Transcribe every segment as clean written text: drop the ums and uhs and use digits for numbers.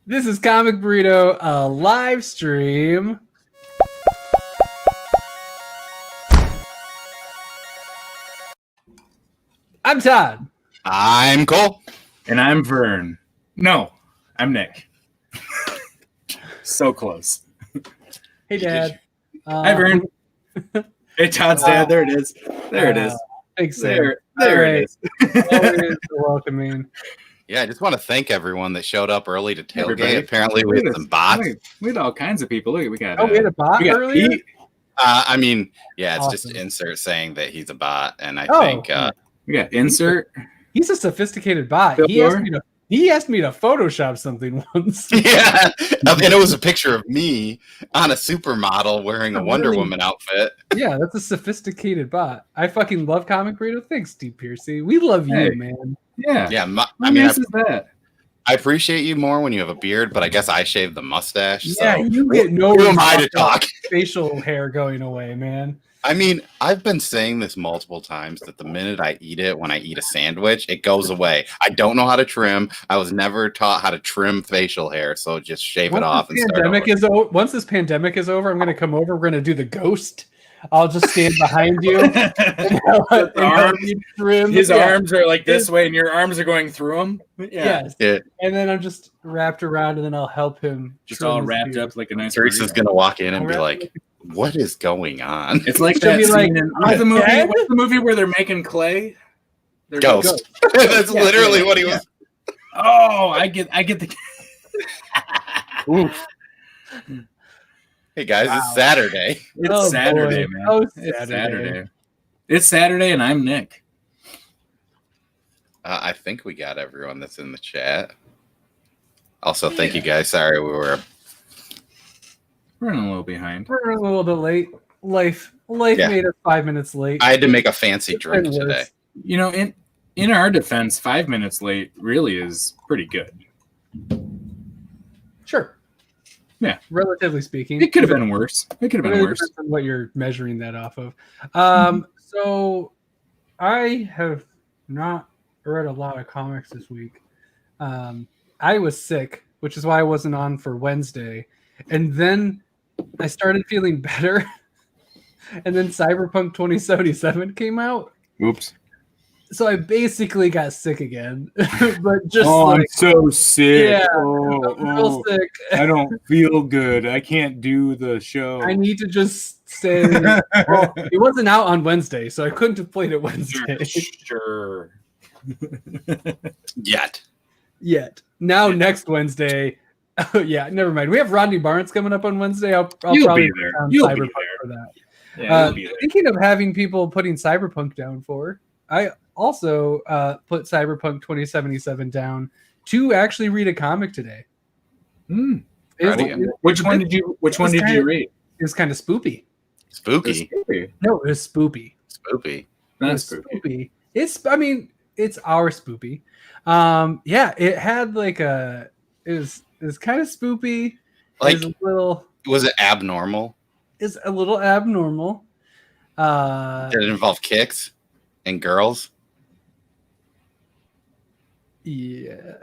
This is Comic Burrito, a live stream. I'm Todd. I'm Cole. And I'm Vern. No, I'm Nick. So close. Hey, Dad. Hi, Vern. Hey, Todd's dad. There it is. There it is. Thanks, There right. it is. Always welcoming. Yeah, I just want to thank everyone that showed up early to tailgate. Everybody. Apparently, we had some bots. We had all kinds of people. Look, we got. We had a bot earlier? Pete. I mean, yeah, it's Awesome. just insert saying that he's a bot, and I think We got insert. He's a sophisticated bot. He asked me to Photoshop something once. yeah, and it was a picture of me on a supermodel wearing a Wonder Woman outfit. Yeah, that's a sophisticated bot. I fucking love Comic Burrito. Thanks, Steve Piercy. We love you, man. Yeah. Yeah, How nice is that? I appreciate you more when you have a beard, but I guess I shave the mustache. Yeah, So you get no who am I to talk? Facial hair going away, man. I mean, I've been saying this multiple times that the minute I eat it, when I eat a sandwich, it goes away. I don't know how to trim. I was never taught how to trim facial hair, so just shave it off and start over. Once this pandemic is over, I'm going to come over. We're going to do the ghost. I'll just stand behind you. His arms are like this way, and your arms are going through them. Yes. Yeah. And then I'm just wrapped around, and then I'll help him. Just all wrapped up like a nice. Teresa's going to walk in and be like, what is going on? It's like that scene in what's the movie where they're making clay? Ghost. That's literally what he was. Oh, I get the. Oof. Hey guys, It's Saturday. It's Saturday, man. Oh, it's Saturday. It's Saturday, and I'm Nick. I think we got everyone that's in the chat. Also, thank you guys. Sorry, we're running a little behind. We're a little bit late. Life made us 5 minutes late. I had to make a fancy drink today. You know, in our defense, 5 minutes late really is pretty good. Sure. Yeah. Relatively speaking. It could have been worse. It could have been worse. Depends on what you're measuring that off of. So I have not read a lot of comics this week. I was sick, which is why I wasn't on for Wednesday. And then I started feeling better. And then Cyberpunk 2077 came out. Oops. So I basically got sick again. But just I'm so sick. Yeah, I'm real sick. I don't feel good. I can't do the show. I need to just say it wasn't out on Wednesday, so I couldn't have played it Wednesday. Sure. Yet. Now next Wednesday. Oh, yeah, never mind. We have Rodney Barnes coming up on Wednesday. I'll You'll probably be there. put down You'll Cyberpunk be there. for that. Yeah, you'll be there. Thinking of having people putting Cyberpunk down for. I also put Cyberpunk 2077 down to actually read a comic today. Which one did you read? It was kind of spoopy. Spooky. No, it was spoopy. Spoopy. Not spooky. It's our spoopy. It had like it was kind of spoopy. Like, Was it abnormal? Is a little abnormal. Did it involve kicks and girls? Yeah,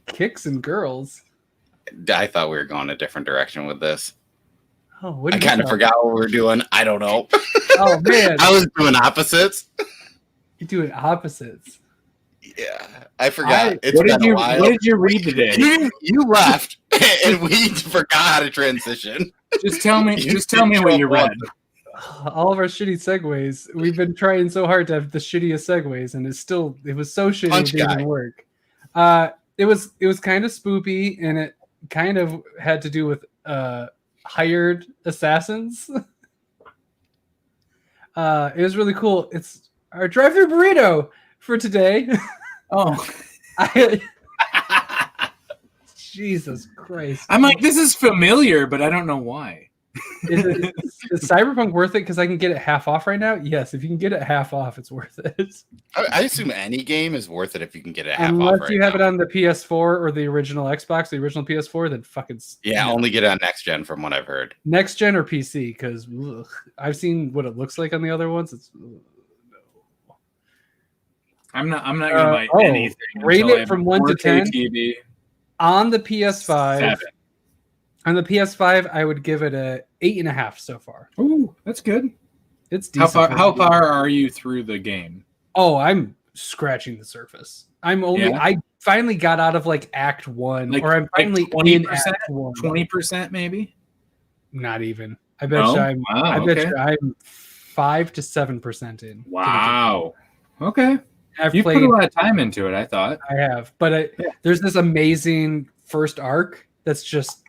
kicks and girls. I thought we were going a different direction with this. Oh, I kind of forgot what we were doing. I don't know. Oh man, I was doing opposites. You're doing opposites. Yeah, I forgot. What did you read today? You left, and we forgot how to transition. Just tell me what you read. All of our shitty segues. We've been trying so hard to have the shittiest segues, and it was so shitty it didn't even work. It was kind of spoopy, and it kind of had to do with hired assassins. It was really cool. It's our drive-through burrito for today. Oh, Jesus Christ! I'm like, this is familiar, but I don't know why. Is Cyberpunk worth it? Because I can get it half off right now. Yes, if you can get it half off, it's worth it. I assume any game is worth it if you can get it half Unless off. Unless you have it on the PS4 or the original Xbox, the original PS4, then fucking only get it on next gen, from what I've heard. Next gen or PC, because I've seen what it looks like on the other ones. It's no. I'm not gonna buy anything. Rate it from 1 to 10. TV. On the PS5, 7. on the PS5, I would give it a 8.5 so far. Ooh, that's good. It's decent. How far are you through the game? Oh, I'm scratching the surface. I finally got out of like Act 1, or I'm finally in Act 1. 20% maybe? Not even. I bet you I'm 5 to 7% in. Wow. Okay. You put a lot of time into it, I thought. I have, but there's this amazing first arc that's just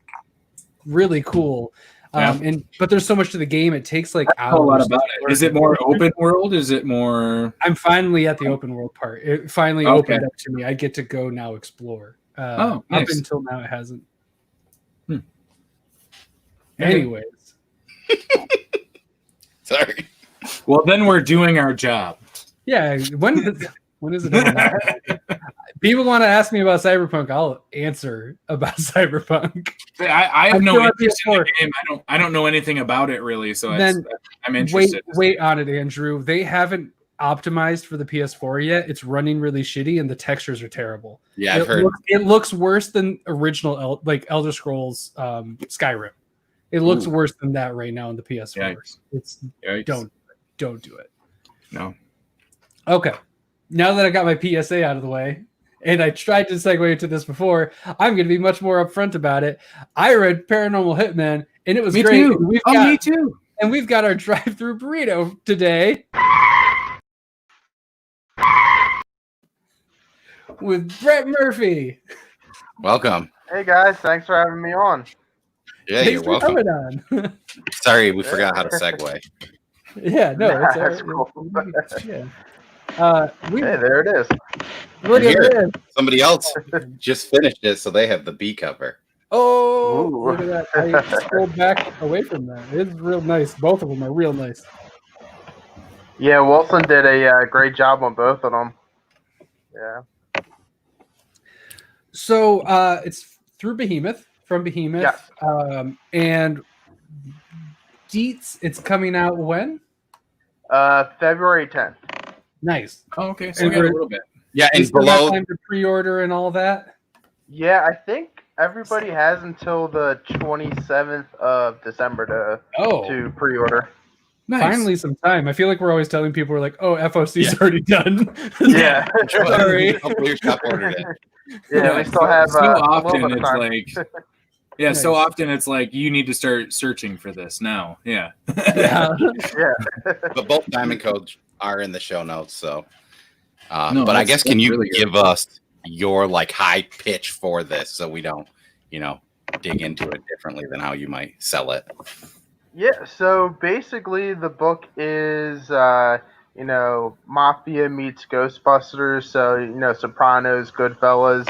really cool. But there's so much to the game. It takes like hours. A lot about it. Is it more open world? Is it more? I'm finally at the open world part. It finally opened up to me. I get to go now explore. Nice. Up until now, it hasn't. Anyways, sorry. Well, then we're doing our job. Yeah. When is it? People want to ask me about Cyberpunk. I'll answer about Cyberpunk. I have no interest in the game. I don't know anything about it really, so I'm interested. Wait on it, Andrew. They haven't optimized for the PS4 yet. It's running really shitty, and the textures are terrible. Yeah, I've heard. It looks worse than original, like Elder Scrolls Skyrim. It looks worse than that right now on the PS4. Yikes. Don't do it. No. Okay. Now that I got my PSA out of the way, and I tried to segue into this before, I'm going to be much more upfront about it. I read Paranormal Hitmen, and it was great. Too. Me too. And we've got our drive-through burrito today with Brett Murphy. Welcome. Hey guys, thanks for having me on. Yeah, you're welcome. Sorry, we forgot how to segue. Yeah, no, that's cool. Yeah. Hey, there it is. Look at this. Somebody else just finished it, so they have the B cover. Oh, Ooh. look at that. I scrolled back away from that. It's real nice. Both of them are real nice. Yeah, Wilson did a great job on both of them. Yeah. So it's through Behemoth, from Behemoth. Yeah. And Deets, it's coming out when? February 10th. Nice. Oh, okay. So we got a little bit. Yeah, and still got below time to pre-order and all that. Yeah, I think everybody has until the 27th of December to pre-order. Nice. Finally some time. I feel like we're always telling people, we're like, oh, FOC's already done. Yeah. Sorry. Hopefully your shop ordered it. Yeah, we still have so often a little bit of time. it's like Nice. so often it's like you need to start searching for this now. Yeah. Yeah. Yeah. But both diamond codes are in the show notes, so No, but I guess can you really give us your like high pitch for this so we don't, dig into it differently than how you might sell it? Yeah, so basically the book is Mafia meets Ghostbusters. So, Sopranos, Goodfellas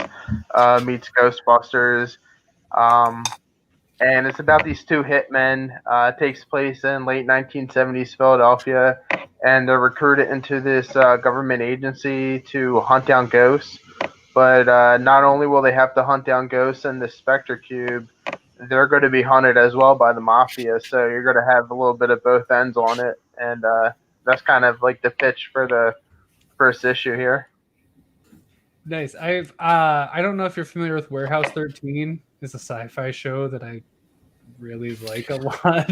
meets Ghostbusters. And it's about these two hitmen. It takes place in late 1970s Philadelphia, and they're recruited into this government agency to hunt down ghosts. But not only will they have to hunt down ghosts in the Spectre Cube, they're going to be hunted as well by the Mafia. So you're going to have a little bit of both ends on it. And that's kind of like the pitch for the first issue here. Nice. I don't know if you're familiar with Warehouse 13. It's a sci-fi show that I really like a lot.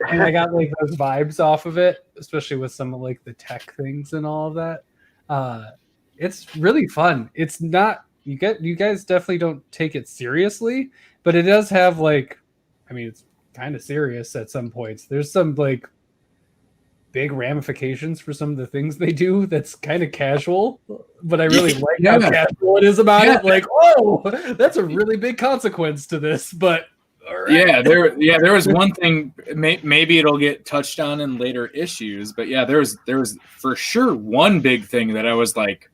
And I got like those vibes off of it, especially with some of like the tech things and all of that. It's really fun. It's not you guys definitely don't take it seriously, but it does have it's kind of serious at some points. There's some like big ramifications for some of the things they do that's kind of casual, but I really like how casual it is about it. Like, oh, that's a really big consequence to this, but right. There was one thing, maybe it'll get touched on in later issues, but yeah, there was for sure one big thing that I was like,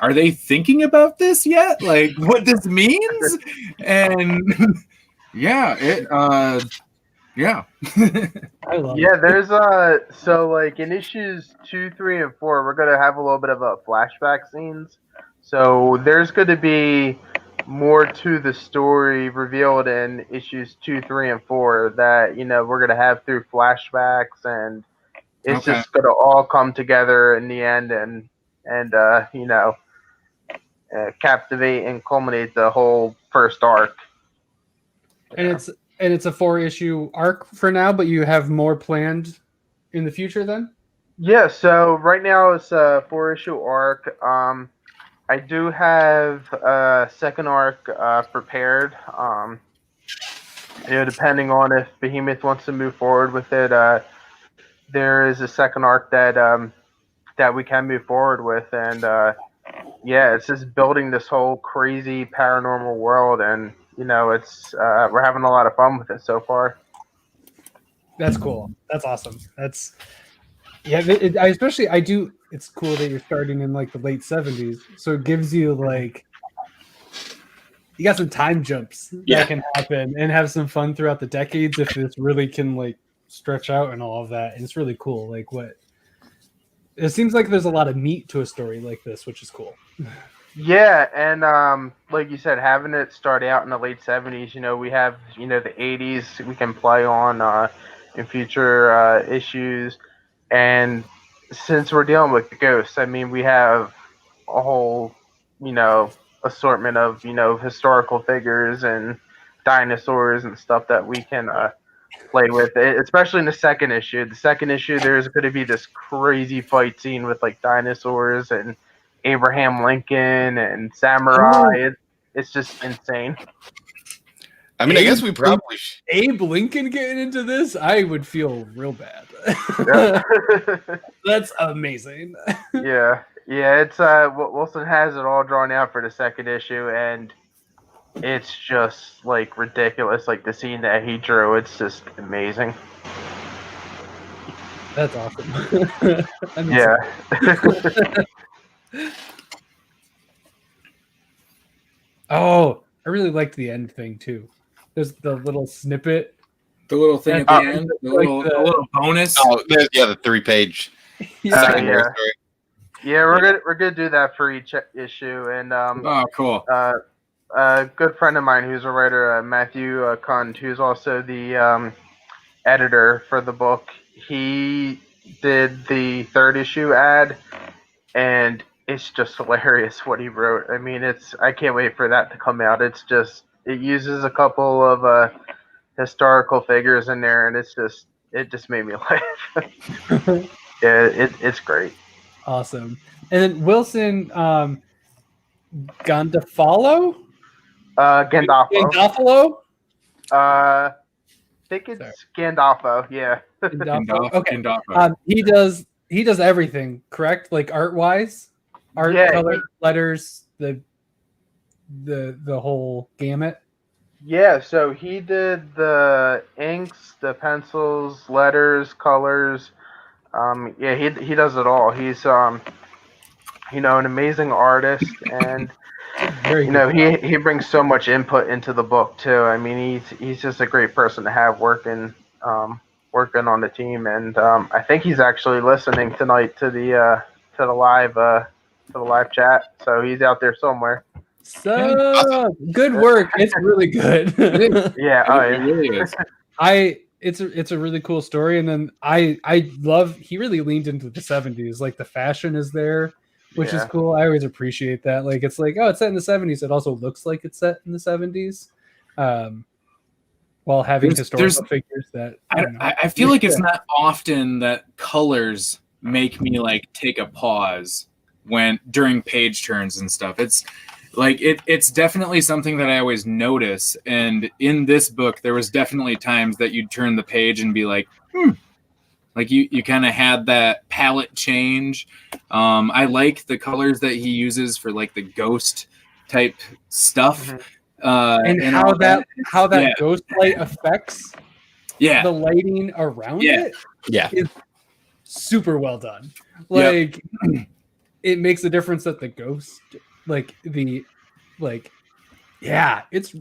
are they thinking about this yet? Like what this means? And yeah, I love it. There's so like in issues 2, 3, and 4, we're gonna have a little bit of a flashback scenes. So there's gonna be more to the story revealed in issues 2, 3, and 4 that we're gonna have through flashbacks, and it's just gonna all come together in the end, and captivate and culminate the whole first arc. And it's a 4-issue arc for now, but you have more planned in the future then? Yeah, so right now it's a 4-issue arc. I do have a second arc prepared. Depending on if Behemoth wants to move forward with it, there is a second arc that we can move forward with, and it's just building this whole crazy paranormal world, and it's we're having a lot of fun with it so far. That's cool. That's awesome. It's cool that you're starting in like the late 70s, so it gives you like you got some time jumps that can happen and have some fun throughout the decades if this really can like stretch out and all of that. And it's really cool. Like it seems like there's a lot of meat to a story like this, which is cool. Yeah, and like you said, having it start out in the late 70s, we have the 80s we can play on in future issues, and since we're dealing with the ghosts, I mean, we have a whole assortment of historical figures and dinosaurs and stuff that we can play with, especially in the second issue. The second issue, there's going to be this crazy fight scene with like dinosaurs and Abraham Lincoln and samurai. It's just insane. I mean, I guess we probably Abe Lincoln getting into this, I would feel real bad. That's amazing. Yeah, it's Wilson has it all drawn out for the second issue, and it's just like ridiculous. Like the scene that he drew, it's just amazing. That's awesome. Yeah. Oh, I really liked the end thing too. There's the little snippet, the little thing at the end, the little bonus. Oh, there's the 3-page. Yeah, we're gonna do that for each issue, and cool. A good friend of mine who's a writer, Matthew Kund, who's also the editor for the book. He did the third issue ad, and it's just hilarious what he wrote. I mean, I can't wait for that to come out. It uses a couple of historical figures in there, and it just made me laugh. Yeah, it's great. Awesome. And then Wilson Gandolfo? Gandolfo? I think it's Gandolfo, yeah. Gandolfo. Okay. He does everything, correct? Like art-wise? Art, color, letters, the whole gamut? Yeah, so he did the inks, the pencils, letters, colors. He does it all. He's an amazing artist, and he brings so much input into the book too. I mean, he's just a great person to have working on the team, and I think he's actually listening tonight to the live chat. So he's out there somewhere. So good work. It's really good. Yeah, it really is. It's a really cool story, and then I love he really leaned into the 70s. Like the fashion is there, which is cool. I always appreciate that. Like it's like, oh, it's set in the 70s. It also looks like it's set in the 70s. While having historical figures that I feel like it's not often that colors make me like take a pause during page turns and stuff. It's like it's definitely something that I always notice, and in this book there was definitely times that you'd turn the page and be like like you kind of had that palette change. I like the colors that he uses for like the ghost type stuff. And how that ghost light affects the lighting around it is super well done. Like it makes a difference that the ghost it's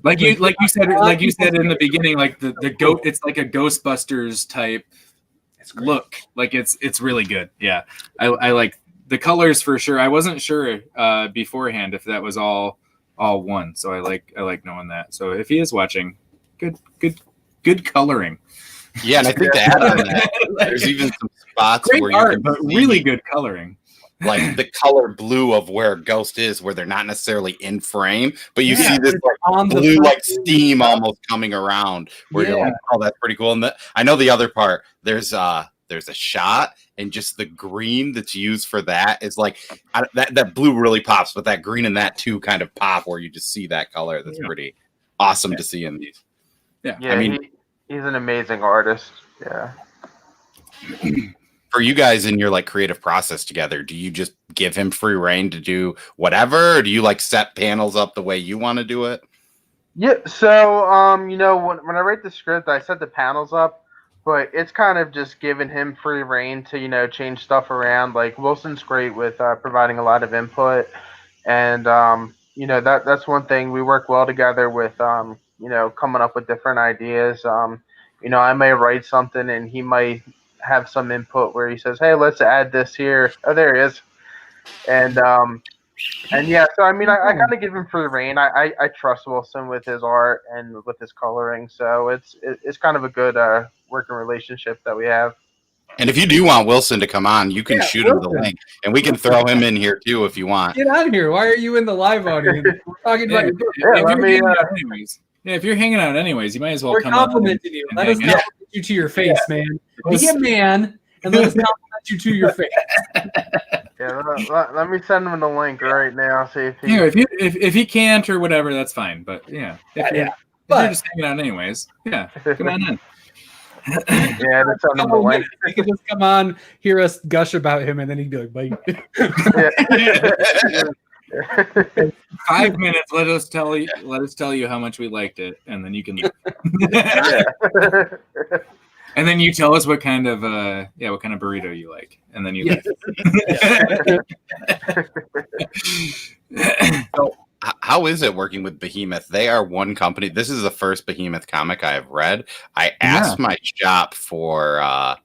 like you said in the beginning, like the goat, it's like a Ghostbusters type look. Like it's really good. Yeah, I like the colors for sure. I wasn't sure beforehand if that was all one, so I like knowing that. So if he is watching, good coloring. Yeah, and I think to add on that, there's even some spots Great where art, you can but really good coloring. like the color blue of where Ghost is, where they're not necessarily in frame, but you see this like on the blue like front steam almost coming around where you're like, oh, that's pretty cool. And I know the other part, there's a shot, and just the green that's used for that is like that blue really pops, but that green and that too kind of pop where you just see that color. That's pretty awesome to see in these. Yeah, I mean, he's an amazing artist. Yeah. For you guys in your like creative process together, do you just give him free reign to do whatever, or do you like set panels up the way you want to do it? Yeah. So, you know, when I write the script, I set the panels up, but it's kind of just giving him free reign to, you know, change stuff around. Like Wilson's great with providing a lot of input, and you know, that's one thing we work well together with. You know, coming up with different ideas. You know, I may write something and he might have some input where he says, "Hey, let's add this here." Oh, there he is. And yeah, so I mean, I kind of give him free reign. I trust Wilson with his art and with his coloring, so it's kind of a good working relationship that we have. And if you do want Wilson to come on, you can shoot him the link, and we can throw him in here too if you want. Get out of here! Why are you in the live audience? We're talking about if you're hanging out anyways, you might as well come complimenting you. Let us compliment you to your face, man. Be a man and let us compliment you to your face. Yeah, let me send him the link right now. See if he. Yeah, if he can't or whatever, that's fine. But yeah, if you're just hanging out anyways, come on in. Yeah, that's send him the link. He could just come on, hear us gush about him, and then he'd be like, "Bye." 5 minutes. Let us tell you how much we liked it, and then you can leave. And then you tell us what kind of burrito you like, and then you leave. So, how is it working with Behemoth? They are one company. This is the first Behemoth comic I have read. I asked my shop for.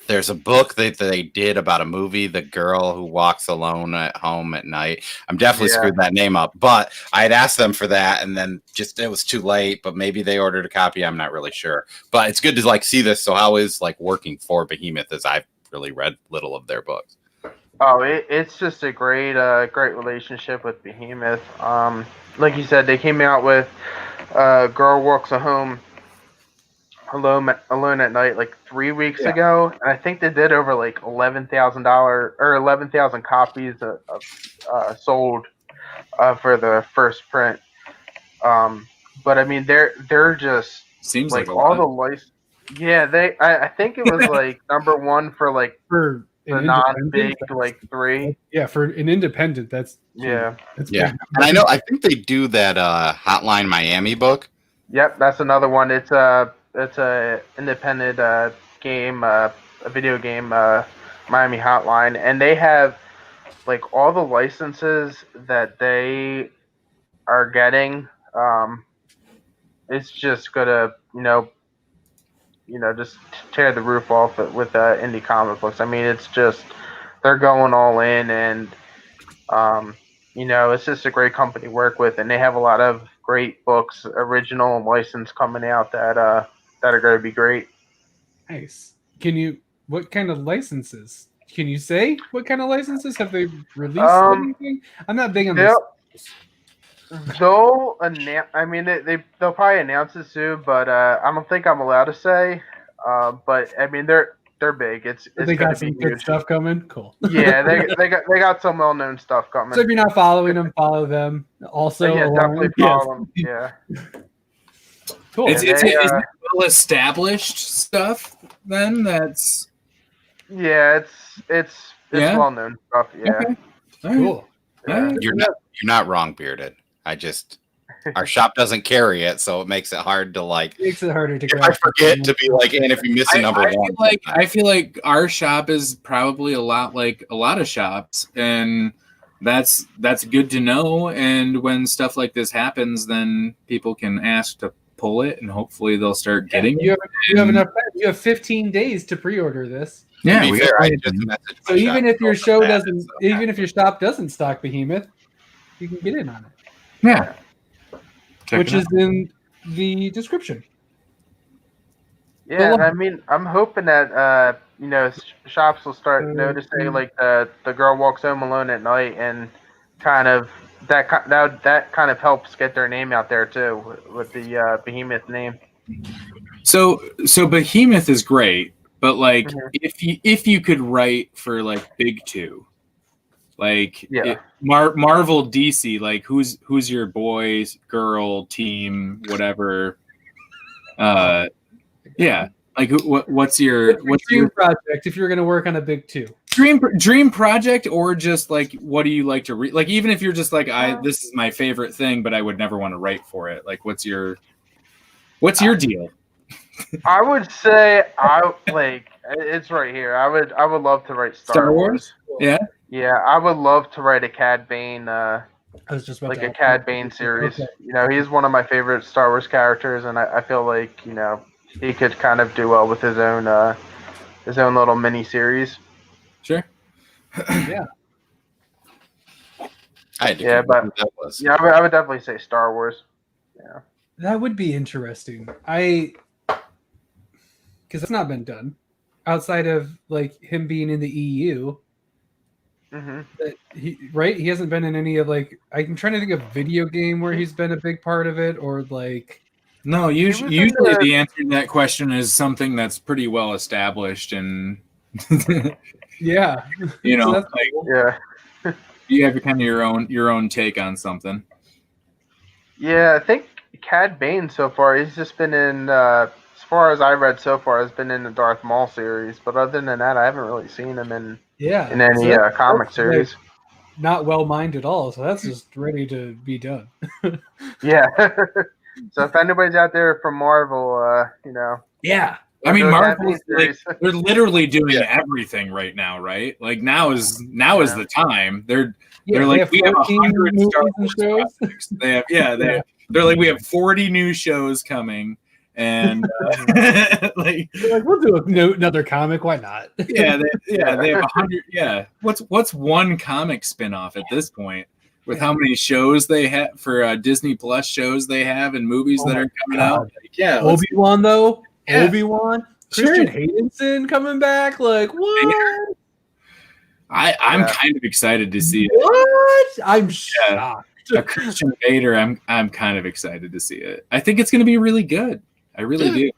There's a book that they did about a movie, The Girl Who Walks Alone at Home at Night. I'm definitely screwed that name up, but I had asked them for that, and then it was too late, but maybe they ordered a copy. I'm not really sure, but it's good to like see this. So how is like working for Behemoth, as I've really read little of their books? Oh, it's just a great relationship with Behemoth. Like you said, they came out with Girl Walks Alone at Night like 3 weeks ago, and I think they did over like $11,000 copies sold for the first print. But I mean, they're just seems like a all lot. the license. Yeah, I think it was like number one for like for the non-big like 3. Yeah, for an independent, that's And I think they do that Hotline Miami book. Yep, that's another one. It's a independent game, a video game, Miami Hotline, and they have like all the licenses that they are getting. It's just gonna just tear the roof off with indie comic books. I mean, it's just they're going all in, and it's just a great company to work with, and they have a lot of great books, original and licensed, coming out that are going to be great. Nice. What kind of licenses? Can you say what kind of licenses have they released? Anything? I'm not big on this. They'll announce. I mean, they'll probably announce it soon, but I don't think I'm allowed to say. But I mean, they're big. It's they got some good stuff coming. Cool. Yeah, they got some well-known stuff coming. So if you're not following them, follow them. Also, definitely follow them. Yeah. Cool. Is it well-established stuff then? That's it's well-known stuff. Yeah. Okay. Cool. Yeah. You're not wrong, Bearded. Our shop doesn't carry it, so it makes it hard to like. Makes it harder to. If I forget to be like, and if you miss a number one, I feel like our shop is probably a lot like a lot of shops, and that's good to know. And when stuff like this happens, then people can ask to pull it, and hopefully they'll start getting. You have enough. You have 15 days to pre-order this. Yeah, so even if your shop doesn't stock Behemoth, you can get in on it. Yeah. Which is in the description. Yeah, I mean, I'm hoping that shops will start noticing like the girl walks home alone at night, and kind of that kind of helps get their name out there too with the Behemoth name. So Behemoth is great, but like Mhm. if you could write for like big two, like Yeah. Marvel, DC, like who's your boys, girl, team, whatever. Yeah, like what's your dream project if you're going to work on a big two? Dream project, or just like what do you like to read? Like even if you're just like this is my favorite thing, but I would never want to write for it. Like what's your deal? I would say it's right here. I would love to write Star Wars. Yeah. Yeah, I would love to write a Cad Bane. I was just about like a Cad Bane series. Okay. He's one of my favorite Star Wars characters, and I feel like he could kind of do well with his own little mini series. Sure. Yeah. I would definitely say Star Wars. Yeah. That would be interesting. Because it's not been done outside of like him being in the EU. Mm-hmm. He hasn't been in any of like. I'm trying to think of video game where he's been a big part of it, or like. No, usually the answer to that question is something that's pretty well established, and yeah, so like, cool. Yeah, you have kind of your own take on something. Yeah, I think Cad Bane so far, he's just been in. As far as I read so far, has been in the Darth Maul series, but other than that, I haven't really seen him in any comic series. Like, not well mined at all, so that's just ready to be done. Yeah. So if anybody's out there from Marvel, yeah. I mean, Marvel's they're literally doing everything right now, right? Like now is the time. They're like we have 100 Star Wars projects. They're like we have 40 new shows coming. And like we'll do another comic. Why not? They have 100. Yeah, what's one comic spinoff at this point? With how many shows they have for Disney Plus shows they have and movies that are coming out? Like, Obi-Wan though. Yeah. Obi-Wan, Christian Haydenson coming back. Like what? I'm kind of excited to see it. What? I'm shocked. A Christian Vader. I'm kind of excited to see it. I think it's going to be really good. I really do.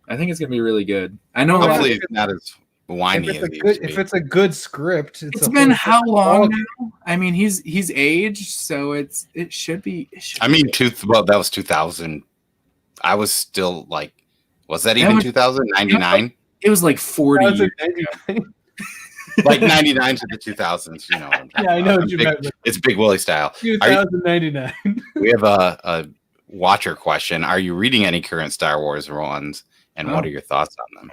I think it's gonna be really good. I know. Hopefully, it's not as whiny. If it's a good script, it's been how long now? I mean, he's aged, so it should be. I mean, that was 2000. I was still like, was that even 2099? It was like 40 years ago. Like 99 to the 2000s. You know. What I'm talking I know what you meant. It's Big Willie style. 2099. We have a watcher question. Are you reading any current Star Wars runs, and what are your thoughts on them?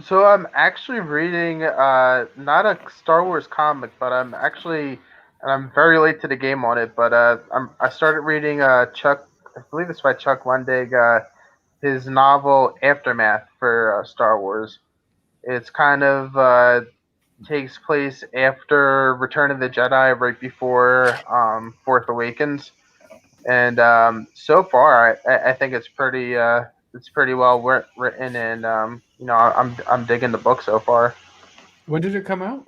So I'm actually reading not a Star Wars comic, but I'm very late to the game on it, but I started reading Chuck, I believe it's by Chuck Wendig, his novel Aftermath for Star Wars. It's kind of takes place after Return of the Jedi, right before Force Awakens. And so far, I think it's pretty well written, and I'm digging the book so far. When did it come out?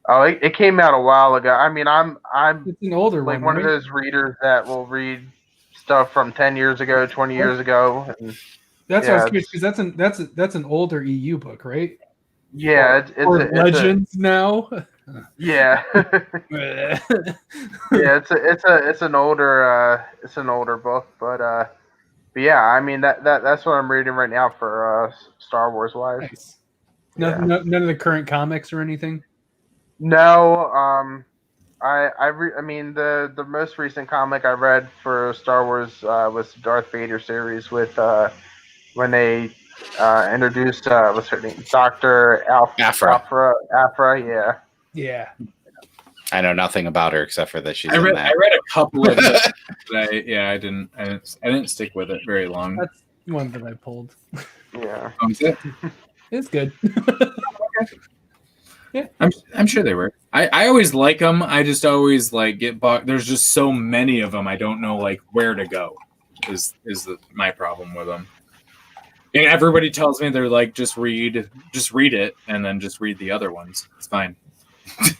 Oh, it came out a while ago. I mean, I'm it's an older one, right? Of those readers that will read stuff from 10 years ago, 20 years ago. And, that's what I was curious, because that's an older EU book, right? Yeah, it's Legends now. Yeah. Yeah, it's an older book, but yeah, I mean that's what I'm reading right now for Star Wars wise. Nice. None of the current comics or anything? No, I mean the most recent comic I read for Star Wars was the Darth Vader series with when they introduced what's her name? Dr. Afra, yeah. Yeah. I know nothing about her except for that she's. I read a couple of them, but I didn't stick with it very long. That's one that I pulled. Yeah. It's good. Yeah. I'm sure they were. I always like them. I just always like get bought. There's just so many of them. I don't know like where to go. Is my problem with them. And everybody tells me they're like, just read it, and then just read the other ones. It's fine.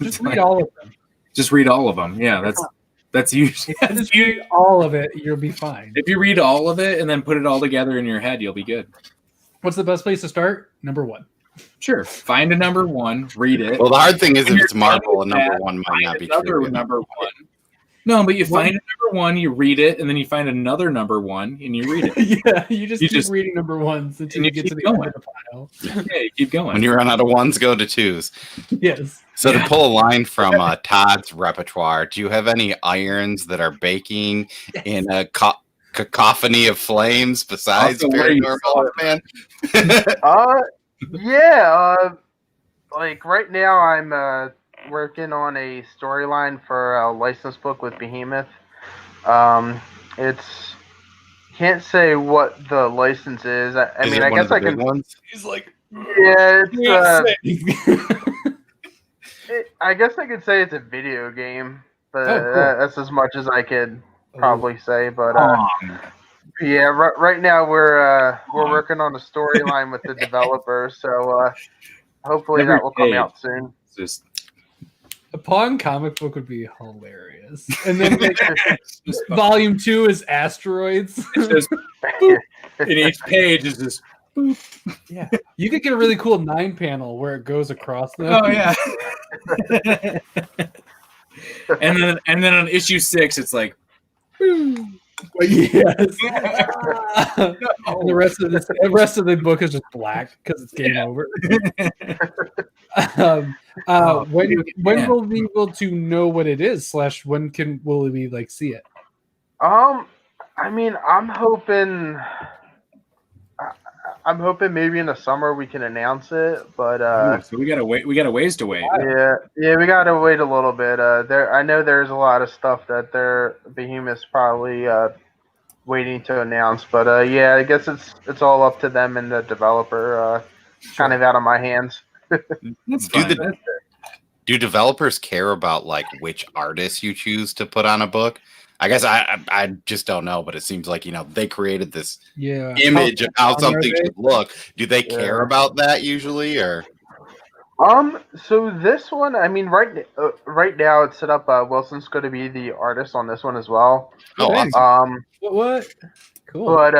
Just read all of them. Just read all of them. Yeah, that's usually. Just read all of it. You'll be fine. If you read all of it and then put it all together in your head, you'll be good. What's the best place to start? Number 1. Sure. Find a number 1. Read it. Well, the hard thing is if it's Marvel, a number 1 might not be true. Number 1. No, but you find a number 1, you read it, and then you find another number 1, and you read it. Yeah, you keep reading number 1s until you get to the end of the pile. Yeah, you keep going. When you run out of 1s, go to 2s. Yes. So to pull a line from Todd's repertoire, do you have any irons that are baking in a cacophony of flames besides Paranormal Hitmen? Yeah. Like right now, I'm working on a storyline for a license book with Behemoth. It's can't say what the license is. I mean, I guess I can. Ones? He's like, yeah, I guess I could say it's a video game, but cool. That's as much as I could probably say. But yeah, right now we're working on a storyline with the developer, so hopefully that will come out soon. Just a Pong comic book would be hilarious. And then volume 2 is asteroids. It's just and each page is just boop. Yeah. You could get a really cool 9-panel where it goes across them. Oh yeah. and then on issue 6 it's like yes. And the rest of the book is just black because it's game over. When will we be able to know what it is? / when will we like see it? I mean, I'm hoping maybe in the summer we can announce it, but so we gotta wait. We got a ways to wait. Yeah, we gotta wait a little bit. I know there's a lot of stuff that Behemoth's probably waiting to announce, but yeah, I guess it's all up to them and the developer. Kind of out of my hands. That's fine. Do developers care about like which artists you choose to put on a book? I guess I just don't know, but it seems like they created this image of how something should look. Do they care about that usually, or? So this one, I mean, right now it's set up. Wilson's going to be the artist on this one as well. Oh, awesome. What? Cool. But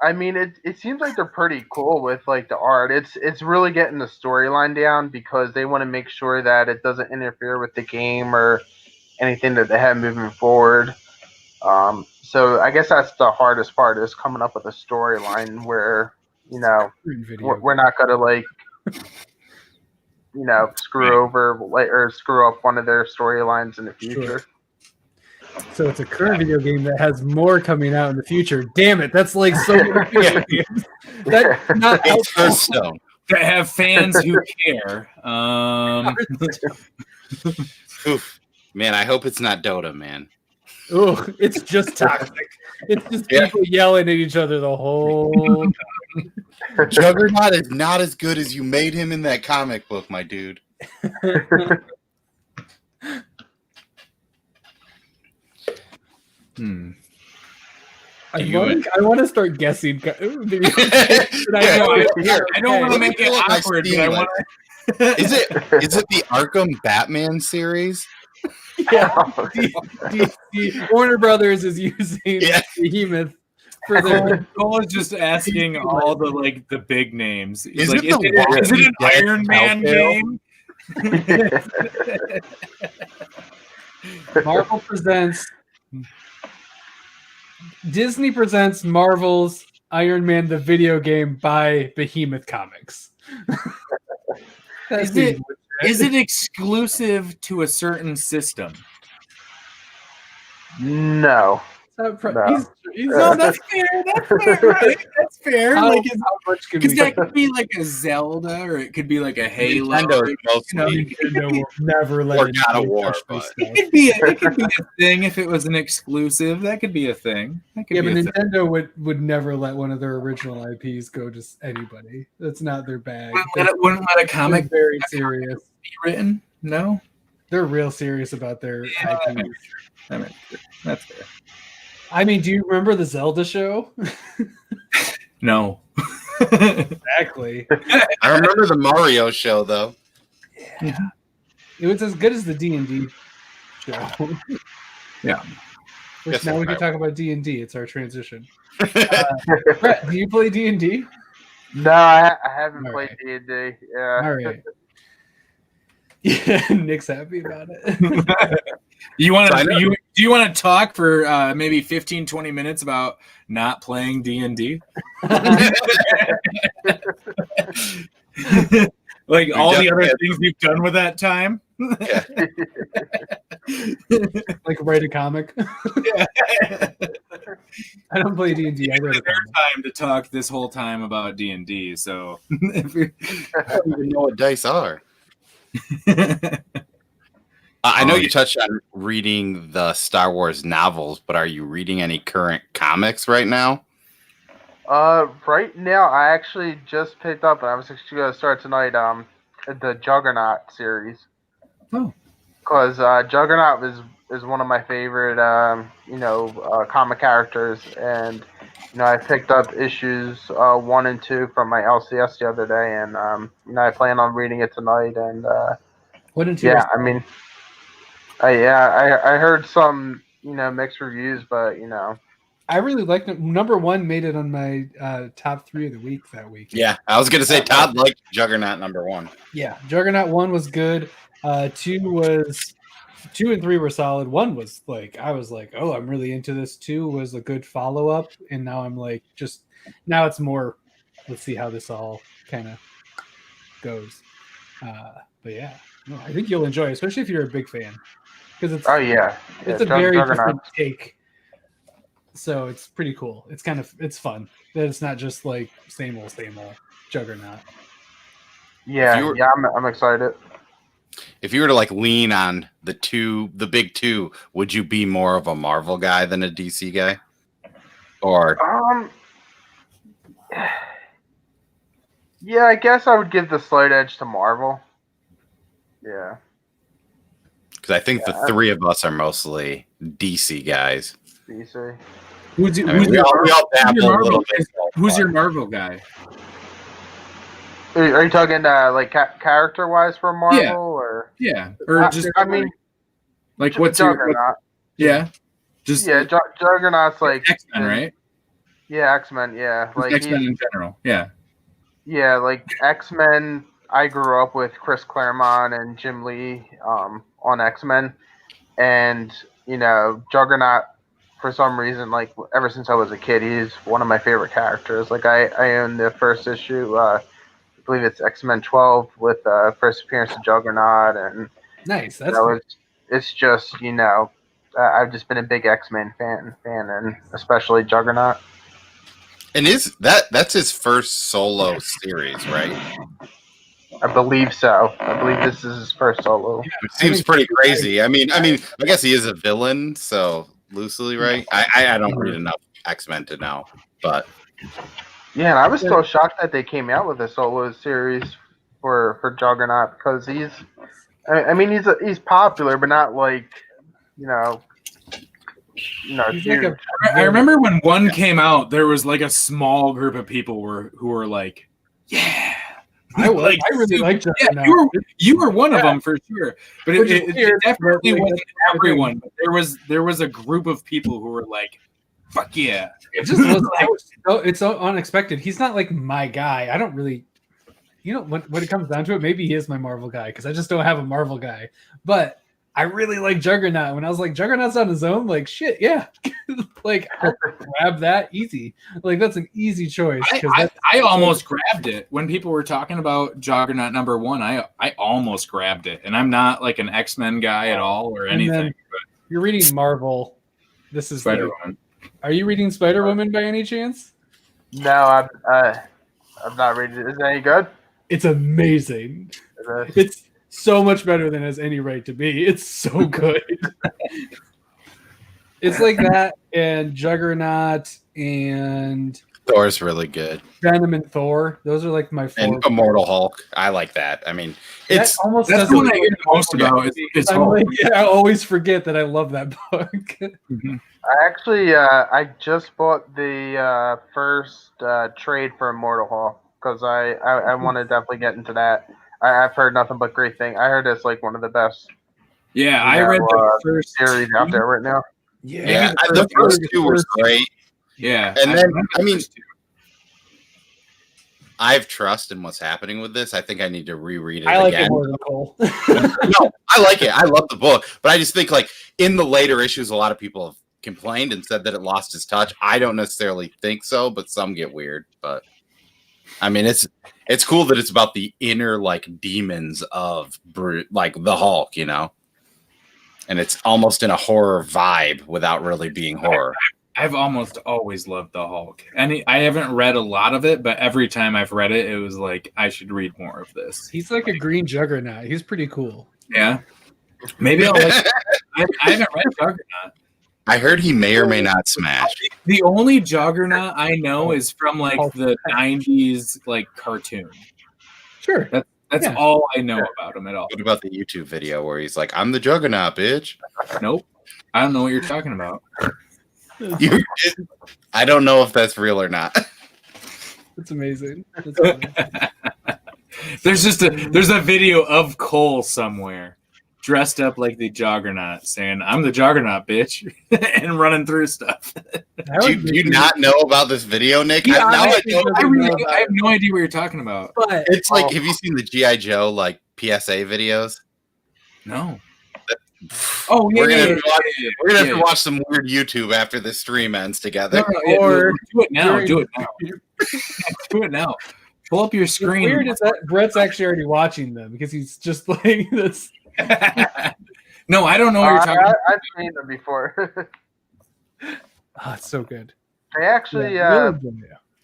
I mean, it seems like they're pretty cool with like the art. It's really getting the storyline down because they want to make sure that it doesn't interfere with the game or anything that they have moving forward. So I guess that's the hardest part is coming up with a storyline where we're not gonna like screw over or screw up one of their storylines in the future. Sure. So it's a current video game that has more coming out in the future. Damn it, that's like so many video games. That's not it's Hearthstone. To have fans who care. Oof. Man, I hope it's not Dota, man. Oh, it's just toxic. It's just people yelling at each other the whole time. Juggernaut is not as good as you made him in that comic book, my dude. I want to start guessing. I don't want to make it awkward, but I want to. Is it the Arkham Batman series? Yeah, Warner Brothers is using Behemoth for their. Cole is just asking all the big names. He's is like, it an Iron Man game? Marvel presents. Disney presents Marvel's Iron Man the video game by Behemoth Comics. Is it exclusive to a certain system? No. No, that's fair. That's fair, right? That's fair. Because that could be like a Zelda, or it could be like a Halo. Nintendo will never let it God of War. It could be a thing if it was an exclusive. That could be a thing. But Nintendo would never let one of their original IPs go to anybody. That's not their bag. Wouldn't let a comic very serious be written. No, they're real serious about their IPs. That's fair. I mean, do you remember the Zelda show? No. Exactly. I remember the Mario show though. Yeah. It was as good as the D&D show. Yeah. Which Guess now that's we can right. talk about D&D. It's our transition. Brett, do you play D&D? No, I haven't All played right. D&D. Yeah. All right. Yeah, Nick's happy about it. Do you want to talk for maybe 15, 20 minutes about not playing D&D? Like We all the definitely other had things you've done with that time? Yeah. Like write a comic. Yeah. I don't play D&D. I write a Their comic. time to talk this whole time about D&D. So if you're- I don't even know what dice are. I know you touched on reading the Star Wars novels, but are you reading any current comics right now? Right now, I actually just picked up, and I was actually going to start tonight, the Juggernaut series. Oh. Because Juggernaut is one of my favorite, comic characters, and I picked up issues 1 and 2 from my LCS the other day, and I plan on reading it tonight. And What into yeah, I mean, I heard some mixed reviews, but I really liked it. Number 1 made it on my top 3 of the week that week. Yeah, I was gonna say Todd liked Juggernaut number 1. Yeah, Juggernaut 1 was good. 2 and 3 were solid. 1 was like, I was like, oh, I'm really into this. 2 was a good follow up, and now I'm like, now it's more. Let's see how this all kind of goes. But yeah, no, I think you'll enjoy it, especially if you're a big fan, because it's it's a very different take. So it's pretty cool. It's fun that it's not just like same old Juggernaut. Yeah, I'm excited. If you were to like lean on the big two, would you be more of a Marvel guy than a DC guy? Or yeah, I guess I would give the slight edge to Marvel. Yeah. because I think the three of us are mostly DC guys. DC. Who's I mean, we all dabble a little bit. Who's your Marvel guy? Are you talking like character wise for Marvel or? Yeah, or just I mean, like what's Juggernaut? Juggernaut's like X-Men, right? Yeah, X-Men. Yeah, like X-Men in general. Yeah. Yeah, like X-Men. I grew up with Chris Claremont and Jim Lee on X-Men, and Juggernaut. For some reason, like ever since I was a kid, he's one of my favorite characters. Like I own the first issue. I believe it's X-Men 12 with first appearance of Juggernaut, and nice. That's it's just I've just been a big X-Men fan, and especially Juggernaut. And that's his first solo series, right? I believe so. I believe this is his first solo. It seems pretty crazy. I mean, I guess he is a villain, so loosely, right? I don't read enough X-Men to know, but yeah, and I was so shocked that they came out with a solo series for Juggernaut because he's popular, but not like He's huge. like I remember when 1 came out, there was like a small group of people who were like, yeah. I really liked Juggernaut. Yeah, you were one of them for sure, but it definitely wasn't everyone. But there was a group of people who were like, "Fuck yeah!" It just was it's so unexpected. He's not like my guy. I don't really, when it comes down to it, maybe he is my Marvel guy because I just don't have a Marvel guy. But I really like Juggernaut. When I was like, Juggernaut's on his own, like shit, yeah, like I'll grab that easy. Like that's an easy choice. I almost grabbed it when people were talking about Juggernaut number 1. I almost grabbed it, and I'm not like an X-Men guy at all or anything. But you're reading Marvel. This is Spider-Woman. Are you reading Spider-Woman by any chance? No, I'm not reading it. Is it any good? It's amazing. It's so much better than it has any right to be. It's so good. It's like that and Juggernaut and Thor's really good. Venom and Thor. Those are like my 4. And Immortal Hulk. I like that. I mean, it's almost that's the one I hear the most about. I always forget that I love that book. Mm-hmm. I actually I just bought the first trade for Immortal Hulk. because I want to definitely get into that. I've heard nothing but great things. I heard it's like one of the best. Yeah, I read the first series out there right now. Yeah, the first two were great. Yeah, and then I mean, I have trust in what's happening with this. I think I need to reread it I like again. it more than Cole. No, I like it. I love the book, but I just think like in the later issues, a lot of people have complained and said that it lost its touch. I don't necessarily think so, but some get weird. But I mean, it's cool that it's about the inner like demons of like the Hulk, you know, and it's almost in a horror vibe without really being horror. I've almost always loved the Hulk. And I haven't read a lot of it, but every time I've read it, it was like, I should read more of this. He's like a green juggernaut. He's pretty cool. Yeah. Maybe I'll like I haven't read Juggernaut. I heard he may or may not smash. The only Juggernaut I know is from like the 90s like cartoon. Sure. That's all I know about him at all. What about the YouTube video where he's like, I'm the Juggernaut, bitch? Nope. I don't know what you're talking about. I don't know if that's real or not. It's amazing. There's a video of Cole somewhere dressed up like the Juggernaut saying, I'm the Juggernaut, bitch, and running through stuff. Do you not know about this video, Nick? Yeah, I have no idea what you're talking about. But it's like, have you seen the G.I. Joe like PSA videos? No. Oh, yeah, we're gonna have to watch some weird YouTube after this stream ends together. No, or do it now. Do it now. Do it now. Pull up your screen. What's weird is that Brett's actually already watching them because he's just like this. No, I don't know what you're talking about. I've seen them before. Oh, it's so good. They actually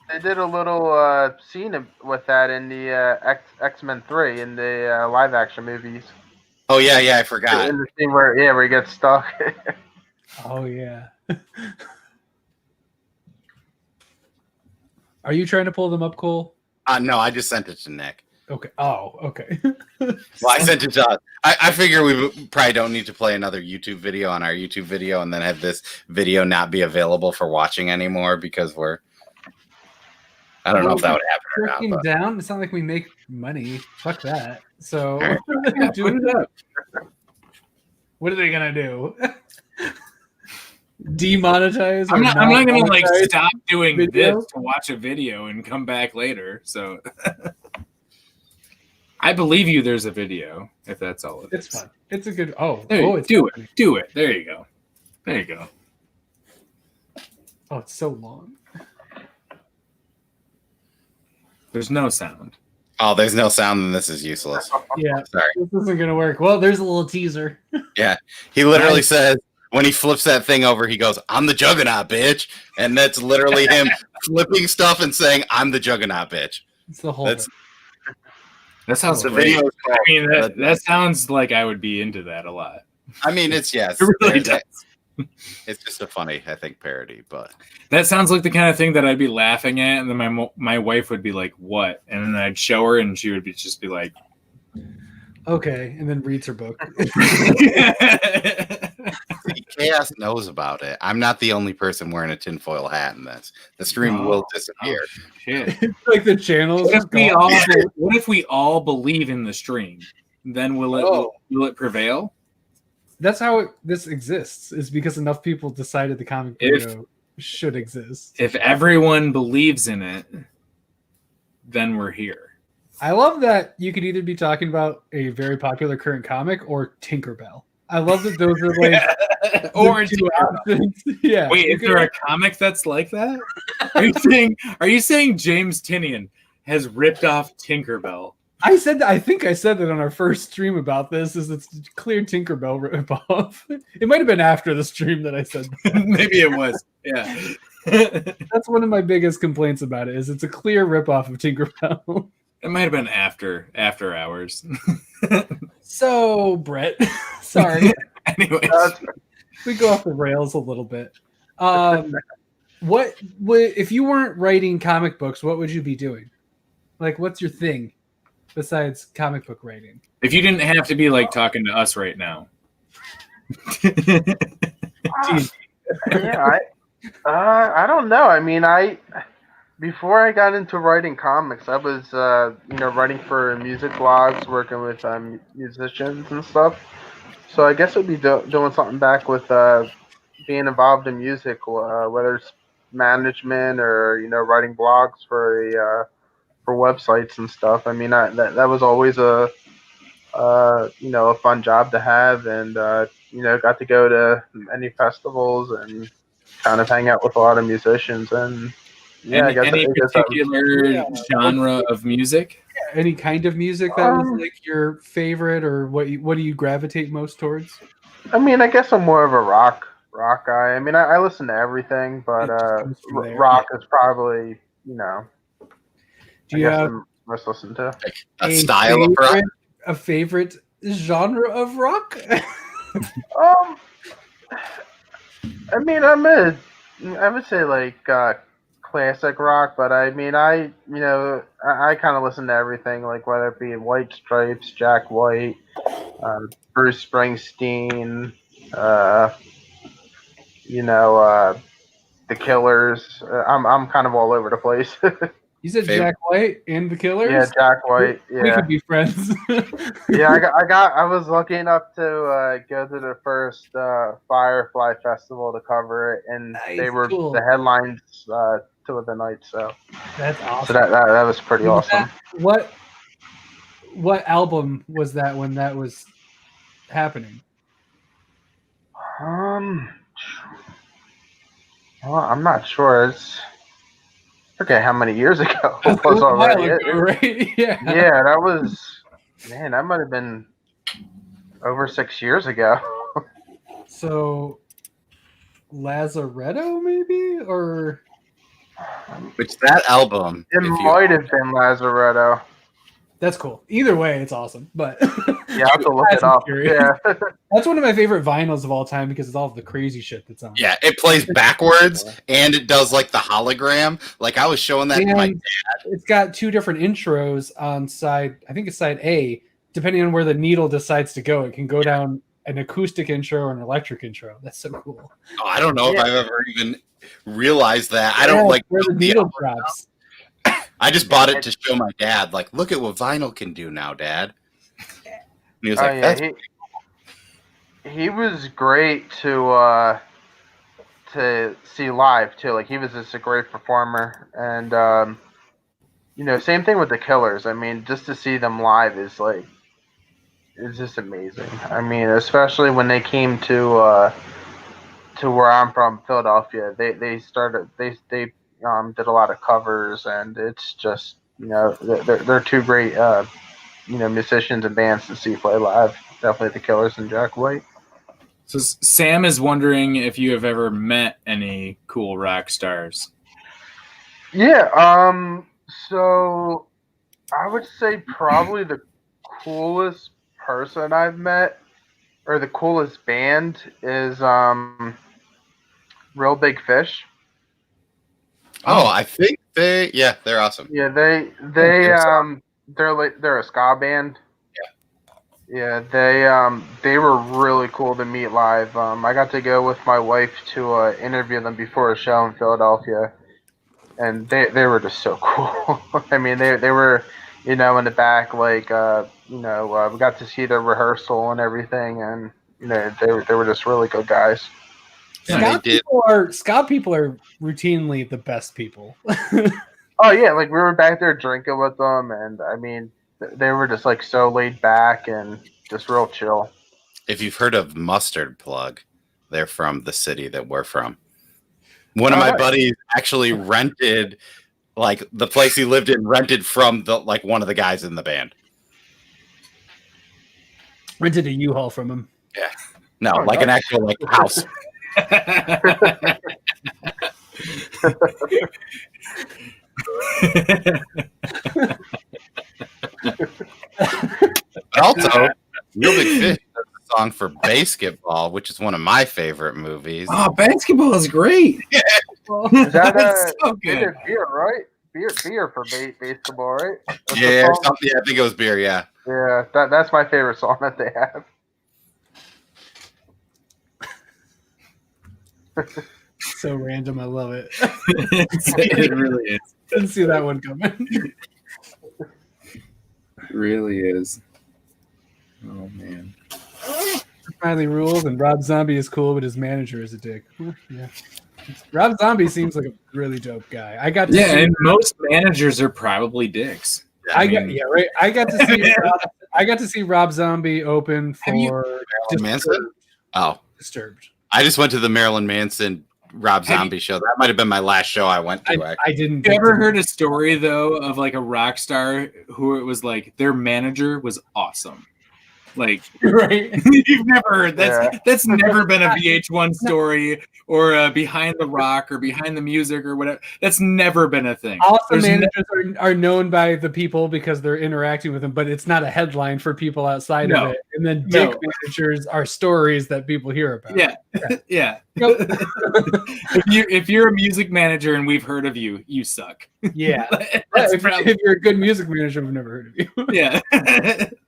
they did a little scene with that in the X-Men 3 in the live action movies. Oh yeah, I forgot. In the scene where he gets stuck. Oh yeah. Are you trying to pull them up, Cole? No, I just sent it to Nick. Okay. Oh, okay. Well, I sent it to us. I figure we probably don't need to play another YouTube video on our YouTube video and then have this video not be available for watching anymore because I don't know if that would happen or not. Down. It's not like we make money. Fuck that. So do it up. What are they gonna do? Demonetize? I'm not gonna like stop doing this to watch a video and come back later. So I believe you. There's a video. If that's all it is. It's fun. It's a good. Do it. Do it. There you go. There you go. Oh, it's so long. There's no sound. Oh, there's no sound, and this is useless. Yeah, sorry. This isn't gonna work. Well, there's a little teaser. Yeah, he literally says when he flips that thing over, he goes, "I'm the Juggernaut, bitch," and that's literally him flipping stuff and saying, "I'm the Juggernaut, bitch." It's the whole. That sounds great. I mean, that sounds like I would be into that a lot. I mean, it's it really does. It's just a funny, I think, parody, but that sounds like the kind of thing that I'd be laughing at, and then my wife would be like, "What?" And then I'd show her, and she would just be like, "Okay," and then reads her book. Chaos knows about it. I'm not the only person wearing a tinfoil hat in this. The stream will disappear. Shit. It's like the channels. What if we all believe in the stream? Then will it prevail? That's how this exists. Is because enough people decided the comic video should exist. If everyone believes in it, then we're here. I love that you could either be talking about a very popular current comic or Tinkerbell. I love that those are like or two options. Yeah. Wait, is there a comic that's like that? Are you saying James Tynion has ripped off Tinkerbell? I think I said that on our first stream about this. It's clear Tinkerbell ripoff. It might have been after the stream that I said that. Maybe it was. Yeah. That's one of my biggest complaints about it. Is it's a clear ripoff of Tinkerbell. It might have been after hours. So, Brett, sorry. Anyways, we go off the rails a little bit. What if you weren't writing comic books? What would you be doing? Like, what's your thing besides comic book writing? If you didn't have to be like talking to us right now. I don't know. I mean, before I got into writing comics, I was writing for music blogs, working with musicians and stuff. So I guess I'd be doing something back with being involved in music, whether it's management or writing blogs for websites and stuff. I mean, that was always a fun job to have, and got to go to many festivals and kind of hang out with a lot of musicians. And yeah, I Any guess that was, particular genre of music? Any kind of music that was like your favorite, or what do you gravitate most towards? I mean, I guess I'm more of a rock guy. I mean, I listen to everything, but rock is probably Do you have most listen to a style of rock? A favorite genre of rock? I mean, I would say like classic rock, but I mean, I kind of listen to everything, like whether it be White Stripes, Jack White, Bruce Springsteen, The Killers. I'm kind of all over the place. You said Jack White and The Killers? Yeah, Jack White. Yeah, we could be friends. Yeah, I was lucky enough to go to the first Firefly Festival to cover it, and they were the headlines 2 of the nights. So that's awesome. So that was pretty awesome. What album was that when that was happening? Well, I'm not sure. Okay, how many years ago it was already? Right? Yeah. Yeah, that was, man, that might have been over 6 years ago. So, Lazaretto, maybe? Or which that album? It might have been Lazaretto. That's cool. Either way, it's awesome. But yeah, I have to look it up. Yeah, that's one of my favorite vinyls of all time because of all of the crazy shit that's on. Yeah, it plays backwards and it does like the hologram. Like I was showing that to my dad. It's got 2 different intros on side. I think it's side A. Depending on where the needle decides to go, it can go down an acoustic intro or an electric intro. That's so cool. Oh, I don't know if I've ever even realized that. I don't like where the needle drops. I just bought it to show my dad, like, look at what vinyl can do now, Dad. And he was like, yeah, he was great to see live too. Like he was just a great performer, and same thing with the Killers. I mean, just to see them live is like, it's just amazing. I mean, especially when they came to where I'm from, Philadelphia. They did a lot of covers, and it's just they're 2 great musicians and bands to see play live. Definitely the Killers and Jack White. So Sam is wondering if you have ever met any cool rock stars. Yeah. So I would say probably the coolest person I've met, or the coolest band, is Real Big Fish. Oh, I think they're awesome. Yeah, they're a ska band. Yeah, they were really cool to meet live. I got to go with my wife to interview them before a show in Philadelphia, and they were just so cool. I mean, they were in the back, like we got to see their rehearsal and everything, and they were just really good guys. Ska people are routinely the best people. Oh yeah, like we were back there drinking with them, and I mean, they were just like so laid back and just real chill. If you've heard of Mustard Plug, they're from the city that we're from. One of my buddies actually rented, like the place he lived in, rented from one of the guys in the band. Rented a U-Haul from him. Yeah, no, an actual house. But also, Real Big Fish does a song for Basketball, which is one of my favorite movies. Oh, Basketball is great. Yeah. Is that so good. Beer, right? Beer for Basketball, right? Yeah, something. Yeah, I think it was Beer. Yeah. Yeah, that's my favorite song that they have. So random. I love it. It really is. Didn't see that one coming. It really is. Oh man. Finally rules, and Rob Zombie is cool, but his manager is a dick. Yeah. Rob Zombie seems like a really dope guy. I got to see and most managers are probably dicks. I got to see Rob Zombie open for Manson. Disturbed. I just went to the Marilyn Manson Rob Zombie show. That might have been my last show I went to. I didn't. You ever heard a story though of like a rock star who it was like their manager was awesome? Like, right? You've never heard that's never been a VH1 story or a Behind the Rock or Behind the Music or whatever. That's never been a thing. Also, managers are known by the people because they're interacting with them, but it's not a headline for people outside of it. And then dick managers are stories that people hear about. Yeah. If you're a music manager and we've heard of you, you suck. Yeah. If you're a good music manager, we've never heard of you. Yeah.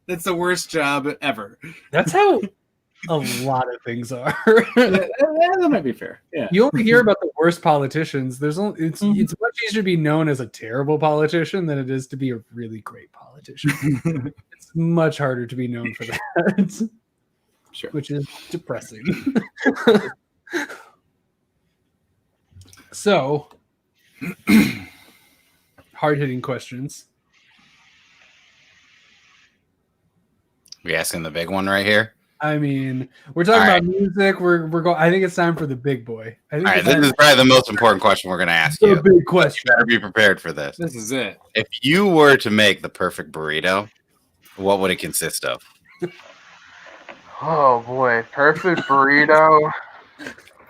That's the worst job ever. That's how a lot of things are. That might be fair. Yeah. You only hear about the worst politicians. It's much easier to be known as a terrible politician than it is to be a really great politician. It's much harder to be known for that. Sure. Which is depressing. So, hard-hitting questions. We asking the big one right here? I mean, we're talking about music. We're going. I think it's time for the big boy. All right, this is probably the most important question we're going to ask you. The big question. You better be prepared for this. This is it. If you were to make the perfect burrito, what would it consist of? Oh boy, perfect burrito.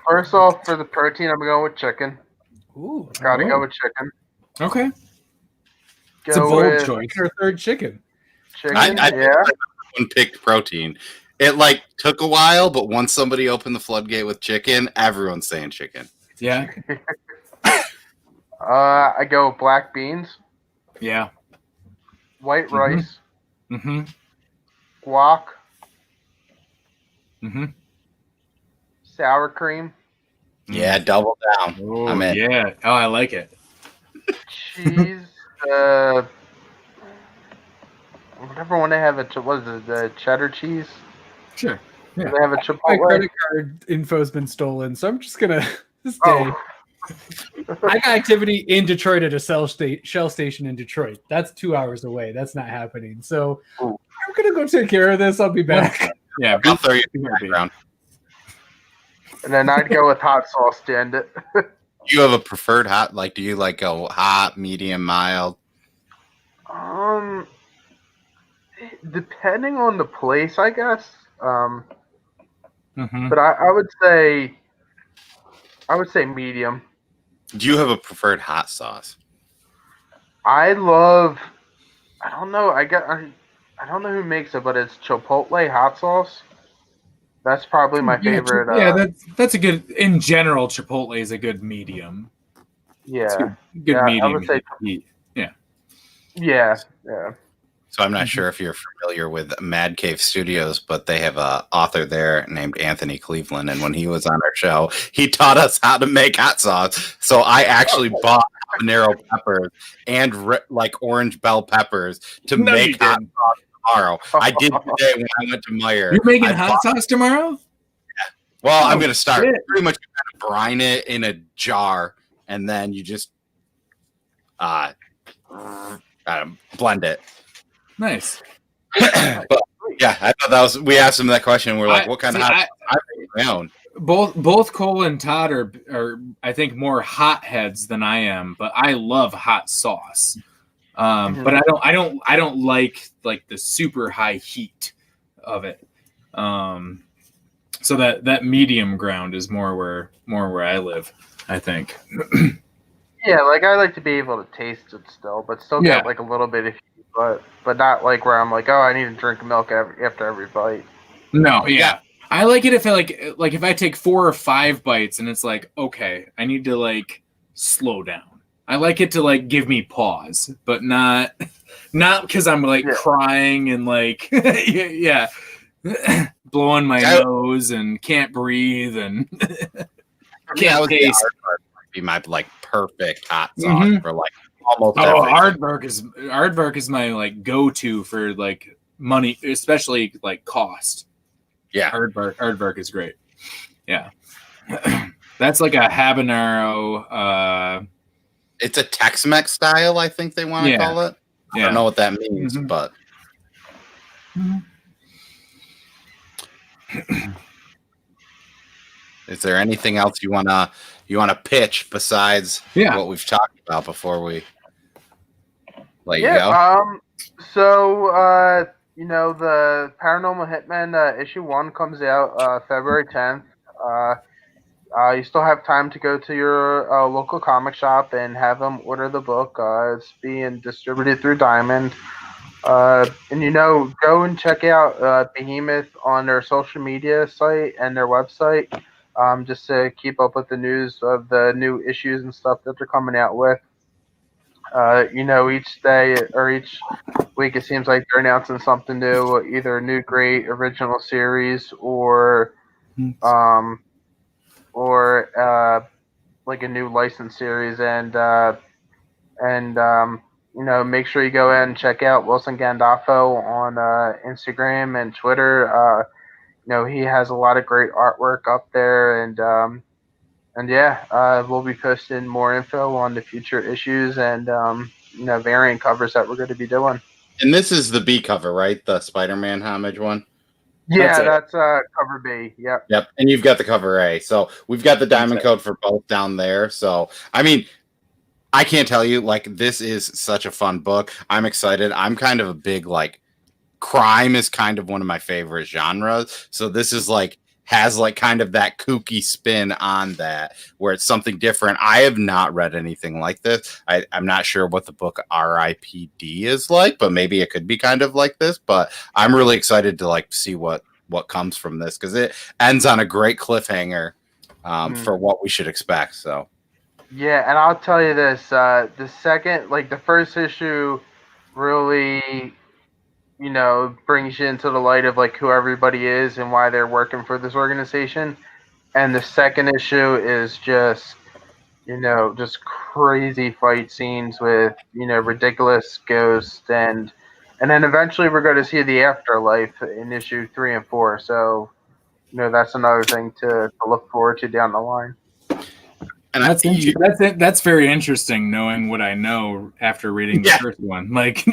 First off, for the protein, I'm going with chicken. Ooh, gotta go with chicken. Okay. It's a bold choice. Or third chicken. Chicken, I picked protein. It took a while, but once somebody opened the floodgate with chicken, everyone's saying chicken. Yeah. I go with black beans. Yeah. White rice. Mm-hmm. Guac. Mm-hmm. Sour cream. Yeah, double down. Oh, I'm in. Yeah. Oh, I like it. Cheese. Whatever one they have the cheddar cheese? Sure. Yeah. They have a Chipotle. My credit card info's been stolen, so I'm just gonna this day. I got activity in Detroit at a Shell station in Detroit. That's 2 hours away. That's not happening. So I'm gonna go take care of this. I'll be back. Yeah, I'll throw you in the background. And then I'd go with hot sauce to end it. Do you have a preferred hot? Do you go hot, medium, mild? Depending on the place, I guess. Mm-hmm. But I would say medium. Do you have a preferred hot sauce? I don't know. I don't know who makes it, but it's Chipotle hot sauce. That's probably my favorite. Yeah, that's a good. In general, Chipotle is a good medium. Yeah, good medium. I would say, yeah. So I'm not sure if you're familiar with Mad Cave Studios, but they have an author there named Anthony Cleveland, and when he was on our show, he taught us how to make hot sauce. So I actually bought habanero peppers and orange bell peppers to make hot sauce tomorrow. I did today when I went to Meijer. You're making hot sauce tomorrow? Yeah. Well, I'm going to start. Pretty much kind of brine it in a jar, and then you just blend it. Nice. But yeah, I thought that was. We asked him that question. We're like, "What kind of hot?" I make my own. Both Cole and Todd are I think more hot heads than I am, but I love hot sauce. But I don't like the super high heat of it. So that medium ground is more where I live, I think. Yeah, I like to be able to taste it still, but still get a little bit of heat, but not where I'm I need to drink milk after every bite. No, yeah. I like it if if I take 4 or 5 bites and it's okay, I need to slow down. I like it to give me pause, but not because I'm crying and blowing my nose and can't breathe and can't taste. Be my like perfect hot sauce for like almost. Aardvark is my like go-to for like money, especially like cost. Yeah, Aardvark is great. Yeah, that's like a habanero. It's a Tex-Mex style, I think they want to call it. I don't know what that means, but. Is there anything else you wanna pitch besides what we've talked about before we let you go? So the Paranormal Hitmen issue 1 comes out February 10th. You still have time to go to your local comic shop and have them order the book. It's being distributed through Diamond. And go and check out Behemoth on their social media site and their website, just to keep up with the news of the new issues and stuff that they're coming out with. Each day or each week it seems like they're announcing something new, either a new great original series or like a new licensed series, and make sure you go in and check out Wilson Gandolfo on Instagram and Twitter. He has a lot of great artwork up there, and we'll be posting more info on the future issues and variant covers that we're going to be doing. And this is the B cover, right? The Spider-Man homage one. Yeah, that's cover B. Yep. Yep. And you've got the cover A. So we've got the diamond code for both down there. So I mean, I can't tell you, like, this is such a fun book. I'm excited. I'm kind of a big, like, crime is kind of one of my favorite genres. So this is like has like kind of that kooky spin on that where it's something different. I have not read anything like this. I'm not sure what the book R.I.P.D. is like, but maybe it could be kind of like this. But I'm really excited to like see what comes from this, because it ends on a great cliffhanger for what we should expect. So yeah, and I'll tell you this: the first issue really brings you into the light of like who everybody is and why they're working for this organization. And the second issue is just crazy fight scenes with, ridiculous ghosts. And then eventually we're going to see the afterlife in issue 3 and 4. So, that's another thing to look forward to down the line. And that's very interesting, knowing what I know after reading the first one. Like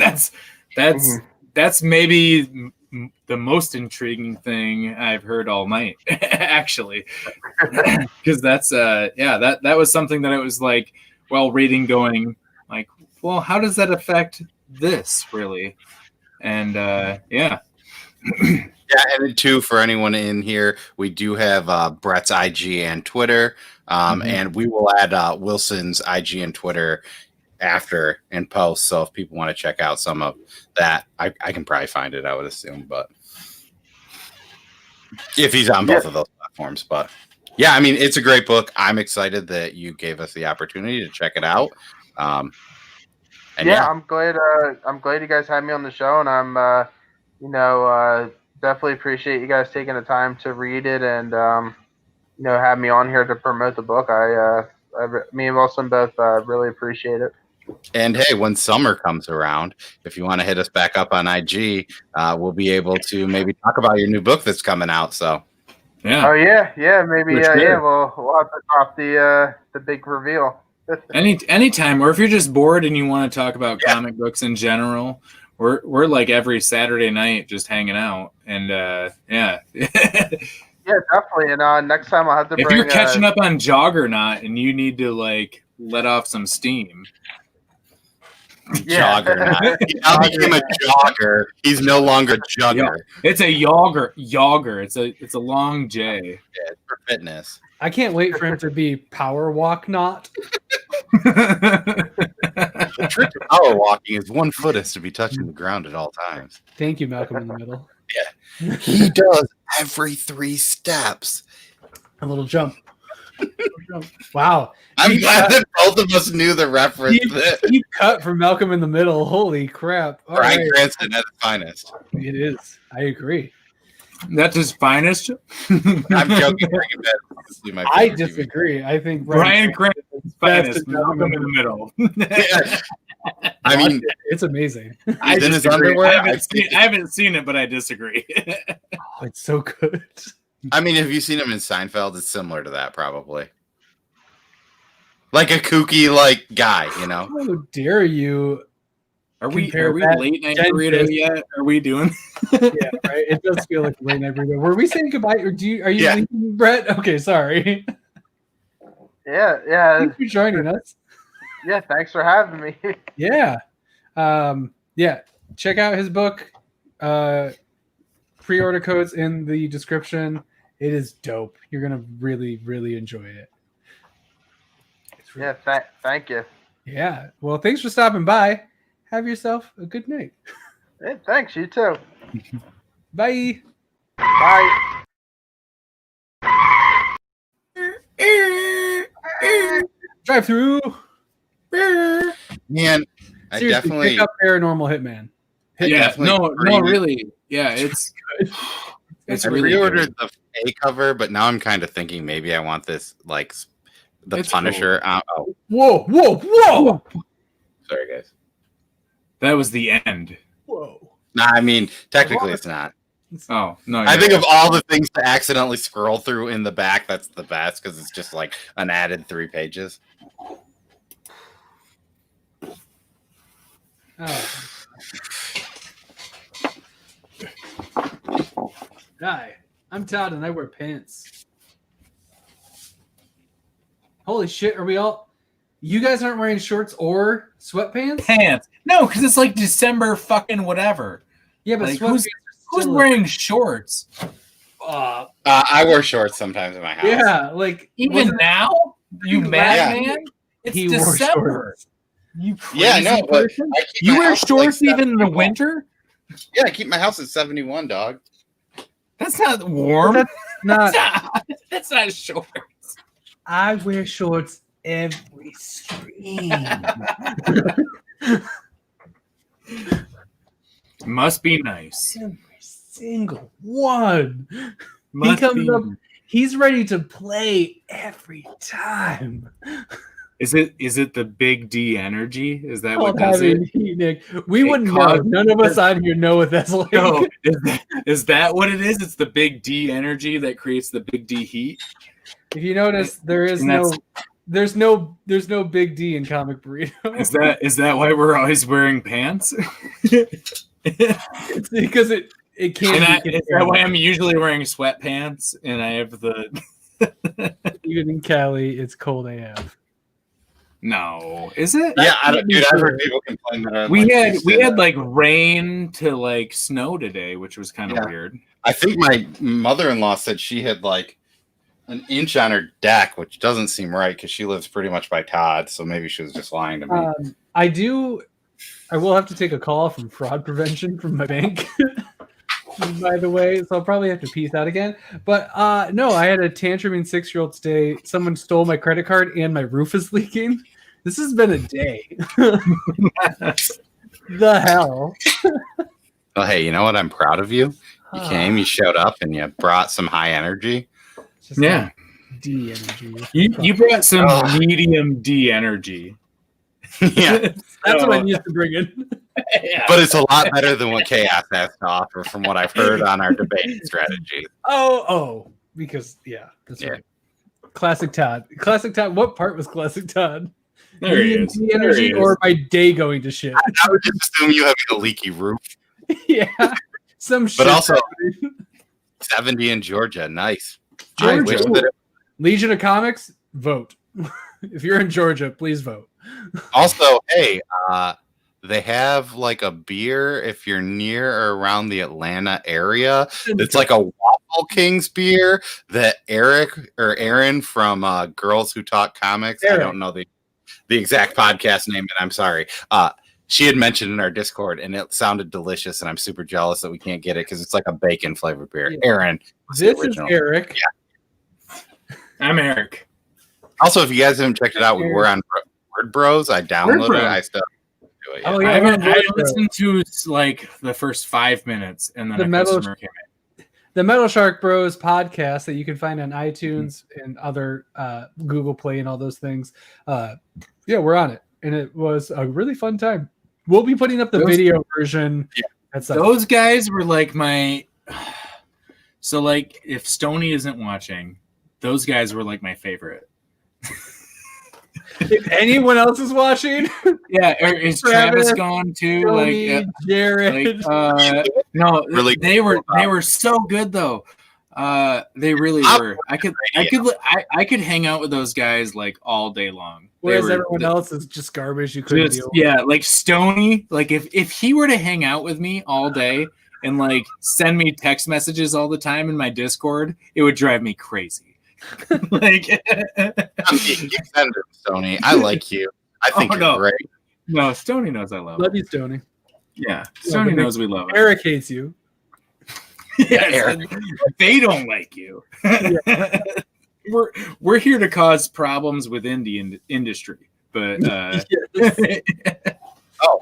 that's maybe the most intriguing thing I've heard all night, actually, because that's that was something that I was like, reading, going like, well, how does that affect this really? And yeah, and too, for anyone in here, we do have Brett's IG and Twitter, and we will add Wilson's IG and Twitter after and post. So if people want to check out some of that, I can probably find it, I would assume, but if he's on both of those platforms. But yeah, I mean, it's a great book. I'm excited that you gave us the opportunity to check it out. I'm glad you guys had me on the show, and I'm definitely appreciate you guys taking the time to read it and have me on here to promote the book. Me and Wilson both really appreciate it. And hey, when summer comes around, if you want to hit us back up on IG, we'll be able to maybe talk about your new book that's coming out. So, yeah. Oh yeah, maybe we'll have to drop the big reveal. Anytime, or if you're just bored and you want to talk about comic books in general, we're like every Saturday night just hanging out, and Yeah, definitely. And next time I'll have to if you're catching up on Juggernaut and you need to like let off some steam. Jogger. He now became a jogger. He's no longer jugger. It's a yogger. It's a long J. Yeah, it's for fitness. I can't wait for him to be Power Walk Not. The trick to power walking is one foot is to be touching the ground at all times. Thank you, Malcolm in the Middle. Yeah. He does every 3 steps. A little jump. Wow. I'm glad that both of us knew the reference. Deep cut from Malcolm in the Middle. Holy crap. Brian Cranston at his finest. It is. I agree. That's his finest. I'm joking. Breaking Bad is my I favorite TV. disagree. I think Bryan Cranston's finest. in I'm in the middle. Yeah. I mean, it's amazing. I he's in his disagree. underwear. I haven't seen it, but I disagree. Oh, it's so good. I mean, have you seen him in Seinfeld? It's similar to that, probably. Like a kooky, like guy, you know. How dare you? Are we Compare that late night dentist- burrito yet? Are we doing? Yeah, right. It does feel like a late night burrito. Were we saying goodbye, or are you Yeah. leaving, Brett? Okay, sorry. Yeah. Thanks for joining us. Yeah, thanks for having me. Yeah. Yeah. Check out his book. Pre-order codes in the description. It is dope. You're gonna really, really enjoy it. It's really Thank you. Yeah. Well, thanks for stopping by. Have yourself a good night. Hey, thanks, you too. Bye. Bye. Drive through. Man, I Seriously, definitely. pick up Paranormal Hitman. Yeah, definitely no, really. Yeah, it's I really pre-ordered good. the A cover, but now I'm kind of thinking maybe I want this, like the It's Punisher. Oh, Whoa. sorry, guys. That was the end. Whoa. Nah, I mean, technically it's not. Oh no! I think of all the things to accidentally scroll through in the back, that's the best because it's just like an added 3 pages. Oh. Hi, I'm Todd and I wear pants. Holy shit, are we all... You guys aren't wearing shorts or sweatpants? pants. No, because it's like December fucking whatever. Yeah, but Like, sweatpants who's are wearing shorts? I wear shorts sometimes in my house. Yeah, like... Even wasn't- now, you madman? Yeah. It's He wore December. shorts. You crazy Yeah, I know, but person. I keep You my wear house at, like, shorts even in the 71. winter? Yeah, I keep my house at 71, dog. That's not warm. That's not... That's not shorts. I wear shorts every stream. Must be nice. Every single one. Must comes be. up- He's ready to play every time. Is it the big D energy? Is that what Called does it? having heat, Nick. We It wouldn't know. caused- None of us out here know what that's like. No, is that what it is? It's the big D energy that creates the big D heat. If you notice, there's And no that's- big D in Comic Burrito. Is that why we're always wearing pants? It's because it can't be Is that why I'm usually wearing sweatpants and I have the even in Cali, it's cold AF. No, is it? Yeah, can't be dude, I've true. heard people complain that are We like, had like rain to like snow today, which was kind of Yeah. weird. I think my mother-in-law said she had like an inch on her deck, which doesn't seem right because she lives pretty much by Todd, so maybe she was just lying to me. I will have to take a call from fraud prevention from my bank, by the way, so I'll probably have to peace out again. But no, I had a tantrum in 6-year-old's day. Someone stole my credit card and my roof is leaking. This has been a day. The hell? Well, hey, you know what? I'm proud of you. You came, you showed up, and you brought some high energy. Just Yeah. like D energy. You brought some medium D energy. Yeah, That's what I'm used to bringing. Yeah. but it's a lot better than what Chaos has to offer from what I've heard on our debating strategy. Oh, because that's Yeah. right. Classic Todd. Classic Todd. What part was Classic Todd? There he Medium is. D There energy he is. or my day going to shit? I would just assume you have a leaky roof, Yeah, some shit. but also 70 in Georgia. Nice. Georgia. I wish that Legion of Comics, vote. If you're in Georgia, please vote. Also, hey, they have like a beer if you're near or around the Atlanta area. It's like a Waffle Kings beer that Aaron from Girls Who Talk Comics. Eric. I don't know the exact podcast name, and I'm sorry. She had mentioned in our Discord, and it sounded delicious, and I'm super jealous that we can't get it because it's like a bacon flavored beer. Yeah. Aaron, was the This is original. Eric. I'm Eric. Also, if you guys haven't checked it out, we were on Word Bros. I downloaded Bros. it. I still do it. Yeah. Oh, I yeah, haven't Word Bros. listened to like the first 5 minutes, and then The a metal- customer came in. the Metal Shark Bros podcast that you can find on iTunes and other Google Play and all those things. Yeah, we're on it, and it was a really fun time. We'll be putting up the video version. Yeah, those guys were like my. So, like, if Stoney isn't watching, those guys were like my favorite. If anyone else is watching, yeah, is Travis gone too? Tony, like Jared, no, really, they were so good though. They really were. I could hang out with those guys like all day long. Whereas everyone else is just garbage. You couldn't deal with. Yeah, like Stoney. Like if he were to hang out with me all day and like send me text messages all the time in my Discord, it would drive me crazy. Like, you send it, Stoney. I like you. I think you're great. No, Stoney knows I love you, Stoney. Yeah, Stoney knows we love him. Eric hates you. Yes, they don't like you. Yeah. We're here to cause problems within the industry, but oh,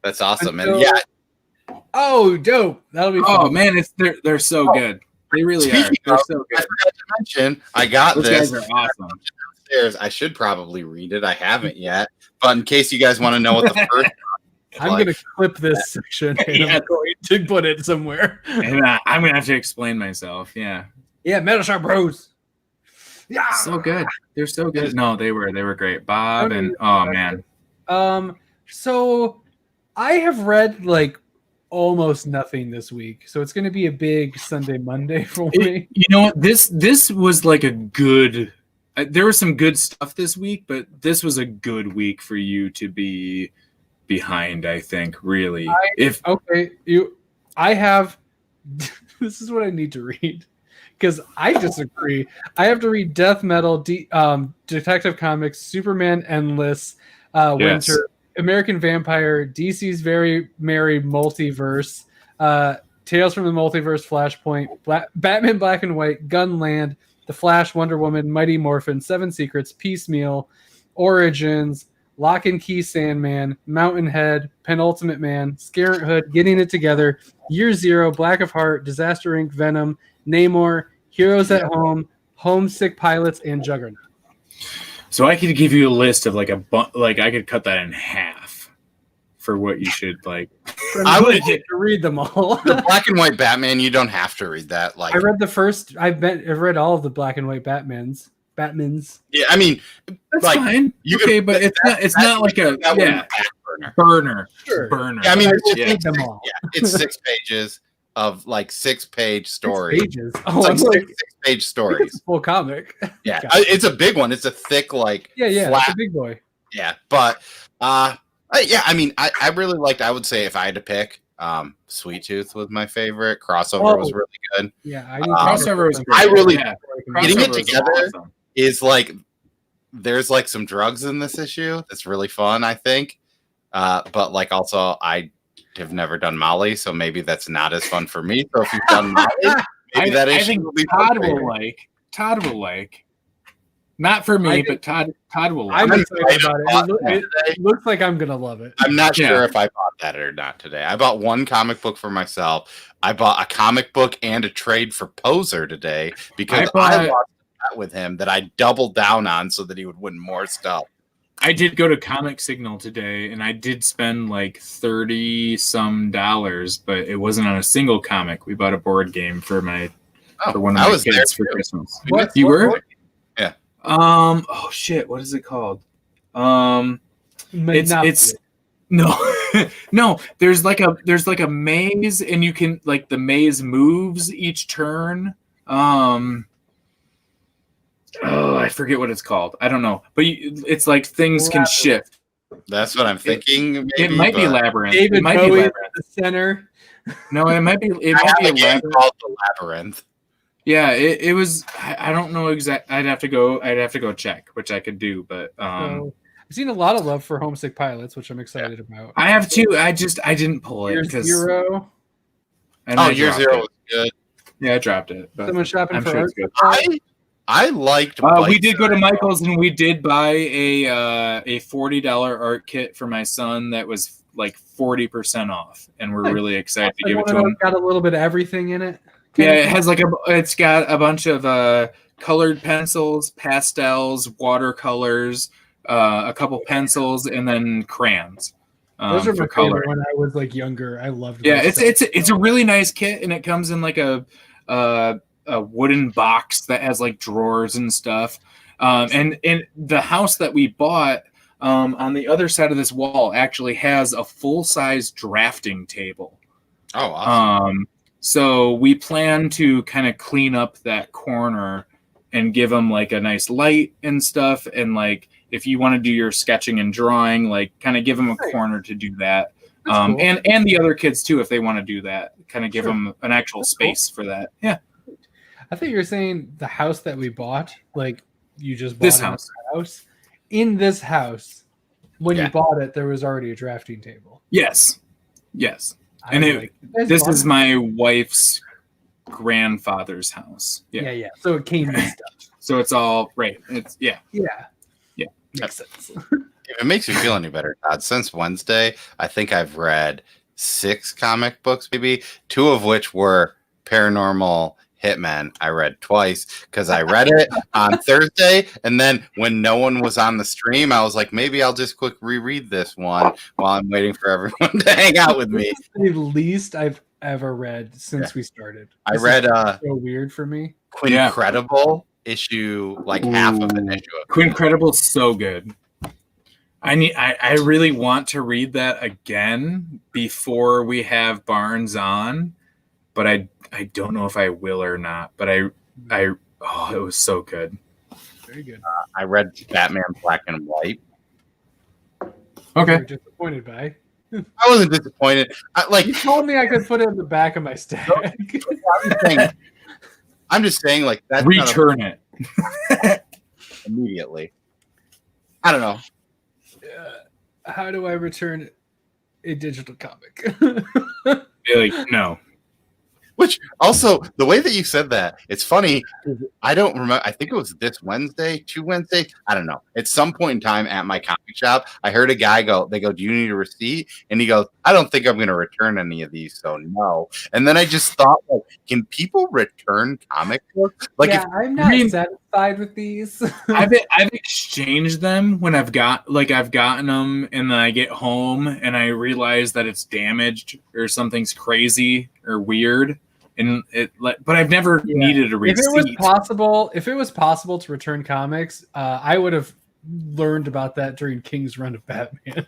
that's awesome, and yeah. Oh, dope! That'll be fun. Oh man, they're so good. They really are. They're so good. I forgot to mention, I got Those this. Guys are awesome. Downstairs. I should probably read it. I haven't yet, but in case you guys want to know what the first. I'm going to clip this section and I'm going to put it somewhere. And I'm going to have to explain myself. Yeah. Yeah, Metal Shark Bros. Yeah. So good. They're so good. No, they were great. Bob and oh man. So I have read like almost nothing this week. So it's going to be a big Sunday Monday for me. You know what? This was like a good there was some good stuff this week, but this was a good week for you to be behind, I think, really. I have this is what I need to read because I disagree. I have to read Death Metal, Detective Comics, Superman Endless, Winter, American Vampire, DC's Very Merry Multiverse, Tales from the Multiverse, Flashpoint, Batman Black and White, Gunland, The Flash, Wonder Woman, Mighty Morphin, Seven Secrets, Piecemeal, Origins, Lock and Key Sandman, Mountainhead, Penultimate Man, Scarant Hood, Getting It Together, Year Zero, Black of Heart, Disaster Inc., Venom, Namor, Heroes at Home, Homesick Pilots, and Juggernaut. So I could give you a list of like I could cut that in half for what you should like. I would get to read them all. The Black and White Batman, you don't have to read that. Like I read the first. I've read all of the Black and White Batmans. Yeah, I mean, that's like, fine. But it's not like a burner. Sure. Burner. Yeah, I mean, them all. Yeah, it's 6 pages of like 6-page stories. 6 pages. Oh, it's like 6-page stories. It's a full comic. Yeah, it's a big one. It's a thick, like flat. It's a big boy. Yeah, but yeah, I mean, I really liked. I would say if I had to pick, Sweet Tooth was my favorite. Crossover was really good. Yeah, Crossover was great. I really getting it together is like there's like some drugs in this issue. That's really fun, I think. But like also I have never done Molly, so maybe that's not as fun for me. So if you've done Molly, maybe that issue I think will be Todd will like. Todd will like. Not for me, but Todd will like. I'm excited about it. It looks like I'm gonna love it. I'm not sure if I bought that or not today. I bought one comic book for myself. I bought a comic book and a trade for Poser today because I lost a bet with him that I doubled down on so that he would win more stuff. I did go to Comic Signal today, and I did spend like $30-some, but it wasn't on a single comic. We bought a board game for one of my kids for Christmas. You were? Yeah. Oh shit! What is it called? It's no. There's like a maze, and you can like the maze moves each turn. Oh, I forget what it's called. I don't know, but it's like things can shift. That's what I'm thinking. Maybe, it might be Labyrinth. David it might Bowie be Labyrinth. at the center. No, it might be. It might be a game called the Labyrinth. Yeah, it was. I don't know exact. I'd have to go check, which I could do. But I've seen a lot of love for Homesick Pilots, which I'm excited about. I have too. I didn't pull it because Year Zero. Year Zero was good. Yeah, I dropped it. But someone shopping for it's good. I liked. We did go to Michael's and we did buy a $40 art kit for my son that was like 40% off, and we're really excited to give it to him. Got a little bit of everything in it. Yeah, it has like it's got a bunch of colored pencils, pastels, watercolors, a couple pencils, and then crayons. Those are my for color. favorite when I was like younger. I loved. Yeah, it's a really nice kit, and it comes in like a wooden box that has like drawers and stuff. And the house that we bought on the other side of this wall actually has a full-size drafting table. Oh, awesome. So we plan to kind of clean up that corner and give them like a nice light and stuff. And like, if you want to do your sketching and drawing, like kind of give them a corner to do that. Cool. And the other kids too, if they want to do that, kind of give them an actual space for that. Yeah. I think you're saying the house that we bought, like you just bought this house. In this house, when you bought it, there was already a drafting table. Yes. And this is my wife's grandfather's house. Yeah. So it came mixed up. So it's all right. It's Yeah. Makes sense. If it makes you feel any better, Todd, since Wednesday, I think I've read 6 comic books, maybe 2 of which were Paranormal Hitmen. I read twice because I read it on Thursday, and then when no one was on the stream, I was like, maybe I'll just quick reread this one while I'm waiting for everyone to hang out with me. The least I've ever read since we started. I read so weird for me. Quincredible issue, like half of an issue. Quincredible's so good. I really want to read that again before we have Barnes on, but I don't know if I will or not. But it was so good. Very good. I read Batman Black and White. Okay. You were disappointed by. I wasn't disappointed. You told me I could put it in the back of my stack. I'm just saying, like, that's return it immediately. I don't know. How do I return a digital comic? Like, no. Which also, the way that you said that, it's funny. I don't remember. I think it was this Wednesday, 2 Wednesdays. I don't know. At some point in time at my comic shop, I heard a guy go, do you need a receipt? And he goes, I don't think I'm going to return any of these, so no. And then I just thought, like, can people return comic books? Like, I'm not satisfied with these. I've exchanged them when I've gotten them, and then I get home and I realize that it's damaged or something's crazy or weird. But I've never needed a receipt. If it was possible to return comics, I would have learned about that during King's run of Batman.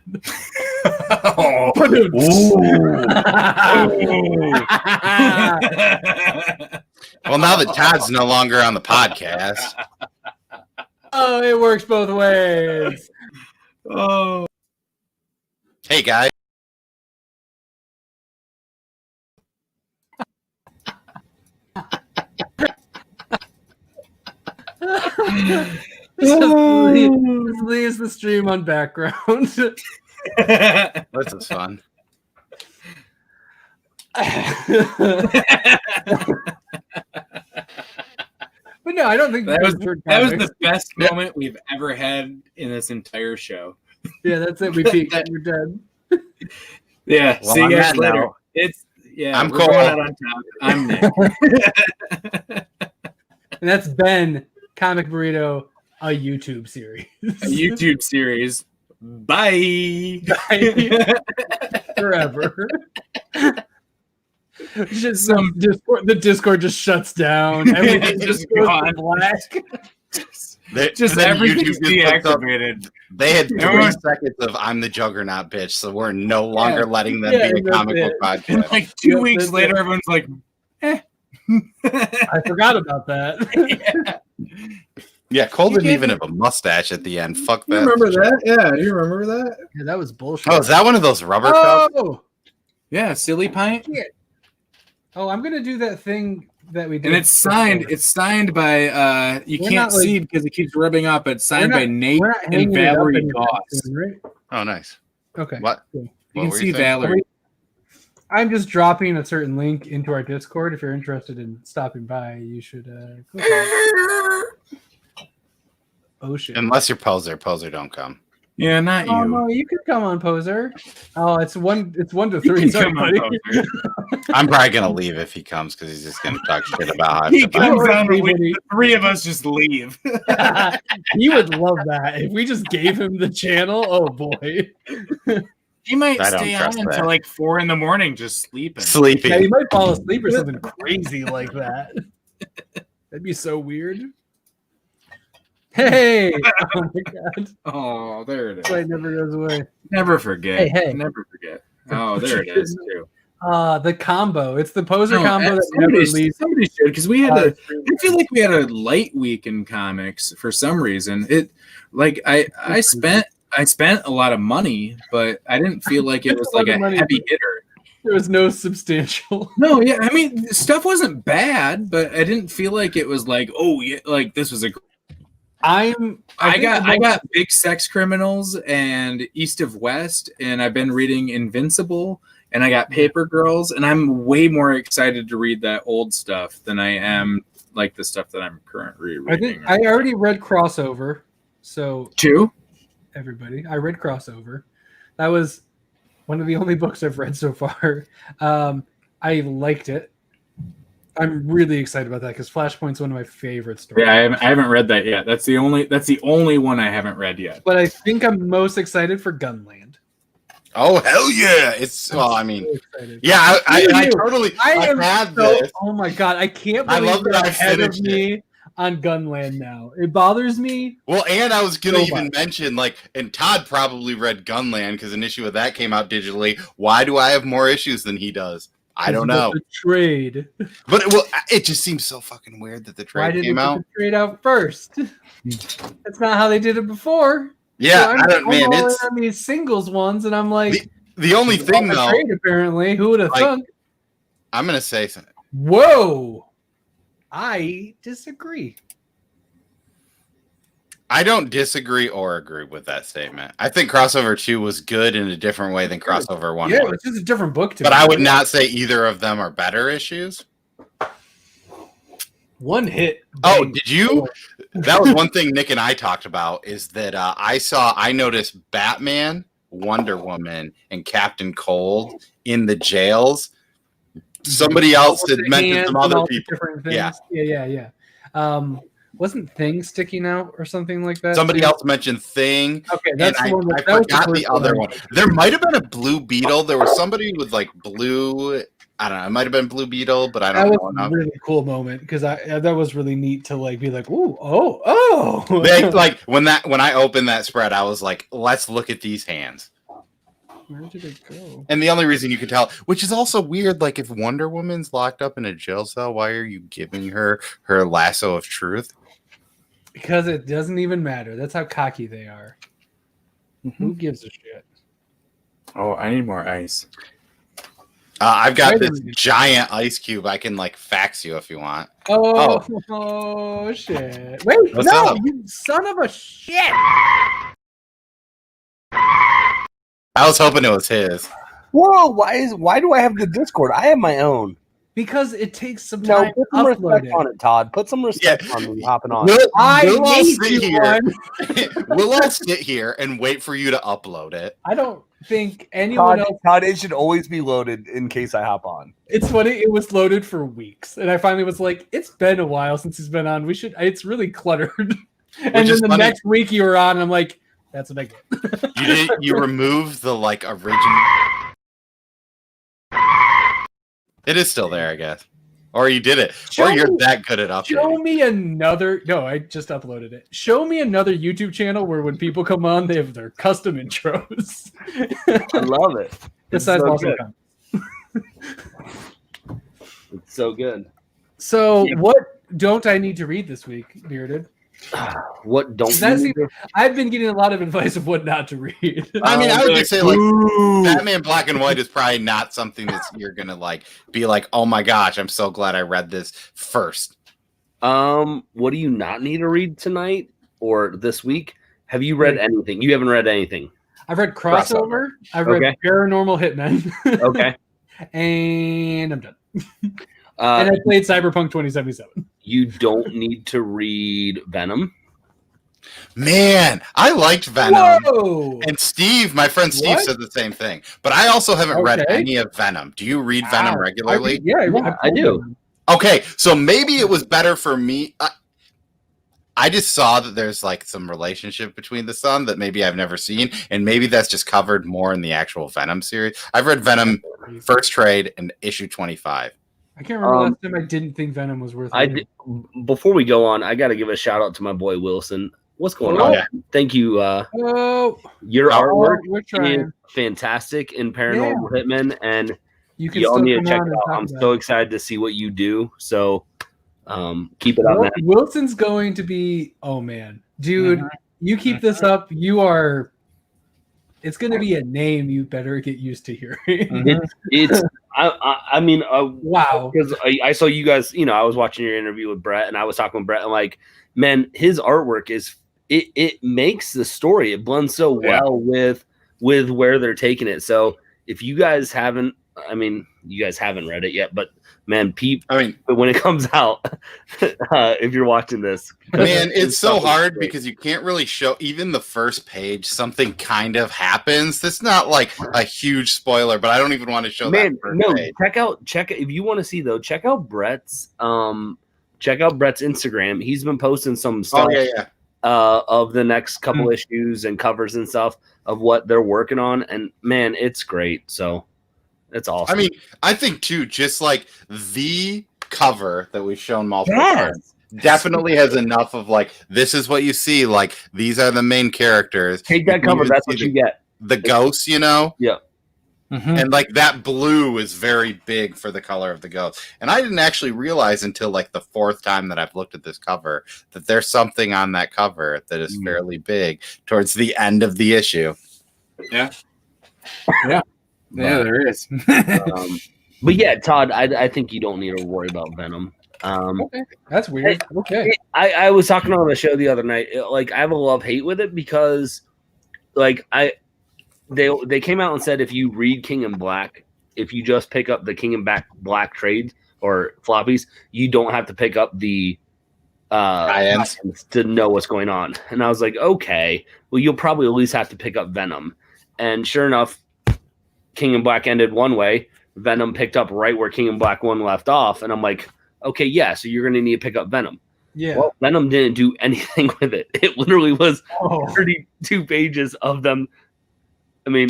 Well, now that Todd's no longer on the podcast. Oh, it works both ways. Oh. Hey, guys. Just leaves the stream on background. This is fun. But no, I don't think that was the best moment we've ever had in this entire show. Yeah, that's it. We peaked. We're dead. Yeah. Well, see you guys later. Now. I'm cool. Going out on top. I'm Nick. And that's Ben, Comic Burrito, a YouTube series. Bye. Forever. Just the Discord just shuts down. Everything just goes black. Everything's deactivated. They had 3 seconds of "I'm the Juggernaut, bitch," so we're no longer letting them be a comic book podcast. And like 2 weeks later, everyone's like, I forgot about that. Yeah, Cole didn't even have a mustache at the end. Fuck that. You remember that? Yeah, do you remember that? Yeah, that was bullshit. Oh, is that one of those rubber cups? Yeah, Silly Pint. Yeah. Oh, I'm gonna do that thing that we did. And it's signed. It's signed by you can't see because it keeps rubbing up. It's signed by Nate and Valerie Goss. Right? Oh, nice. Okay. What? You can see Valerie. I'm just dropping a certain link into our Discord. If you're interested in stopping by, you should click on it. Oh shit. Unless you're poser don't come. Yeah, not you. Oh no, you can come on, poser. Oh, it's 1 to 3. You can Sorry, come on, buddy. poser. I'm probably gonna leave if he comes because he's just gonna talk shit about how I He feel. comes Or on, anybody. the three of us just leave. He would love that if we just gave him the channel. Oh boy, He might I don't stay trust on that. until like 4 a.m. just sleeping. Sleeping. yeah, he might fall asleep or something crazy like that. That'd be so weird. Hey, oh my god, Oh, there it is. it never goes away. Never forget. Hey. Never forget. Oh, there it is too. The combo. It's the poser No, combo that never leaves. somebody should, because we had I feel like we had a light week in comics for some reason. It like I spent a lot of money, but I didn't feel like it was like a heavy hitter. There was no substantial. No, yeah, I mean stuff wasn't bad, but I didn't feel like it was like, oh yeah, like this was a I got Big Sex Criminals and East of West, and I've been reading Invincible, and I got Paper Girls, and I'm way more excited to read that old stuff than I am like the stuff that I'm currently reading. I already read Crossover, so Two? everybody, I read Crossover. That was one of the only books I've read so far. I liked it. I'm really excited about that because Flashpoint's one of my favorite stories. Yeah, I haven't read that yet. That's the only one I haven't read yet. But I think I'm most excited for Gunland. Oh hell yeah! It's well, I mean, So yeah, I am had so, this. oh my god, I can't I believe love that you're I ahead of finished me on Gunland now. It bothers me. Well, and I was gonna So even much. mention and Todd probably read Gunland because an issue of that came out digitally. Why do I have more issues than he does? I don't know. The trade. But it just seems so fucking weird that the Why trade did came they out. put the trade out first? That's not how they did it before. Yeah, So I don't. Man, all in it's on these singles ones, and I'm like, the only thing the though. trade apparently. Who would have Like- thunk? I'm gonna say something. Whoa, I disagree. I don't disagree or agree with that statement. I think Crossover 2 was good in a different way than Crossover 1 Yeah, was. it's just a different book to But me. I would not say either of them are better issues. One hit. Oh, bang. did you? That was one thing Nick and I talked about is that I noticed Batman, Wonder Woman, and Captain Cold in the jails. Somebody else had mentioned some other people. Different things. Yeah. Yeah. Wasn't Thing sticking out or something like that? Somebody else mentioned Thing. Okay, that's and the one. I That was forgot the first other one. There might have been a Blue Beetle. There was somebody with like blue. I don't know. It might have been Blue Beetle, but I That don't was know a enough. really cool moment because that was really neat to like be like, ooh, oh. Like when I opened that spread, I was like, let's look at these hands. Where did it go? And the only reason you could tell, which is also weird, like if Wonder Woman's locked up in a jail cell, why are you giving her lasso of truth? Because it doesn't even matter. That's how cocky they are. Who gives a shit? Oh, I need more ice. I've got Wait a this minute. giant ice cube. I can like fax you if you want. Oh shit! Wait, What's no, up? you son of a shit! I was hoping it was his. Whoa! Why do I have the Discord? I have my own. Because it takes some No, time put to some upload respect it. on it, Todd. Put some respect on me hopping on. We'll I all need sit you here. one. We'll all sit here and wait for you to upload it. I don't think anyone else. Todd, it should always be loaded in case I hop on. It's funny. It was loaded for weeks, and I finally was like, "It's been a while since he's been on. We should." It's really cluttered. And then is the funny. next week you were on, and I'm like, "That's what I get." You removed the like original. It is still there, I guess. Or you did it. Or you're that good at Show updating. me another. No, I just uploaded it. Show me another YouTube channel where when people come on, they have their custom intros. I love it. It's Besides so also good. It's so good. So, what don't I need to read this week, Bearded? What don't That's you do? I've been getting a lot of advice of what not to read. I mean, I would just say like Ooh. Batman Black and White is probably not something that you're gonna like be like, oh my gosh, I'm so glad I read this first. What do you not need to read tonight or this week? Have you read anything? You haven't read anything. I've read Crossover. I've read Okay. Paranormal Hitmen. Okay. And I'm done. And I played Cyberpunk 2077. You don't need to read Venom. Man, I liked Venom. Whoa! And Steve, my friend Steve, said the same thing. But I also haven't read any of Venom. Do you read Venom regularly? I do. Okay, so maybe it was better for me. I just saw that there's like some relationship between the son that maybe I've never seen, and maybe that's just covered more in the actual Venom series. I've read Venom first trade and issue 25. I can't remember last time I didn't think Venom was worth it. Before we go on, I got to give a shout out to my boy Wilson. What's going on? Thank you. Your artwork is fantastic in Paranormal Hitmen, and y'all need to check it out. I'm so excited to see what you do. So keep it up, man. Wilson's going to be, oh man, dude, you keep this up. It's going to be a name you better get used to hearing. I mean, wow. Because I saw you guys, I was watching your interview with Brett, and I was talking with Brett, and like, man, his artwork is, it makes the story. It blends so well with where they're taking it. So if you guys haven't, you guys haven't read it yet, but man, when it comes out, if you're watching this, man, it's so hard because you can't really show even the first page. Something kind of happens. That's not like a huge spoiler, but I don't even want to show that. Page. Check it if you want to see though. Check out Brett's Instagram. He's been posting some stuff. Of the next couple issues and covers and stuff of what they're working on, and man, it's great. So. It's awesome. I mean, I think too, just like the cover that we've shown multiple times definitely has enough of like, this is what you see. Like, these are the main characters. Take that cover. That's what you get. The ghosts, Yeah. Mm-hmm. And like that blue is very big for the color of the ghost. And I didn't actually realize until like the fourth time that I've looked at this cover that there's something on that cover that is fairly big towards the end of the issue. Yeah. Yeah. Yeah, there is. But yeah, Todd, I think you don't need to worry about Venom. Okay, that's weird. I was talking on the show the other night. Like, I have a love-hate with it because, like, they came out and said if you read King in Black, if you just pick up the King in Black trades or floppies, you don't have to pick up the tie-ins to know what's going on. And I was like, okay, well, you'll probably at least have to pick up Venom. And sure enough, King in Black ended one way. Venom picked up right where King in Black 1 left off. And I'm like, okay, yeah, so you're going to need to pick up Venom. Yeah. Well, Venom didn't do anything with it. It literally was 32 pages of them. I mean,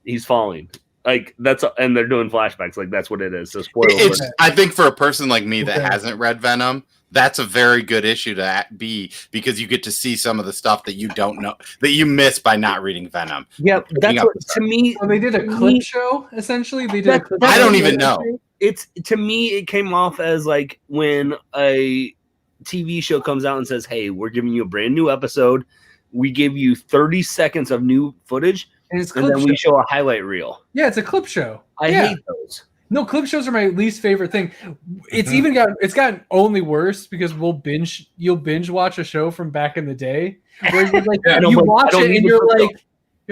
he's falling. Like, and they're doing flashbacks. Like, that's what it is. So spoiler. I think for a person like me that hasn't read Venom, that's a very good issue to be because you get to see some of the stuff that you don't know that you miss by not reading Venom. Yeah, that's what to me. So they did a clip show. Essentially, they did. I don't even know. It's to me, it came off as like when a TV show comes out and says, "Hey, we're giving you a brand new episode. We give you 30 seconds of new footage, and then we show a highlight reel." Yeah, it's a clip show. I hate those. No, clip shows are my least favorite thing. It's it's gotten only worse because you'll binge watch a show from back in the day where you're like, you watch it and you're like,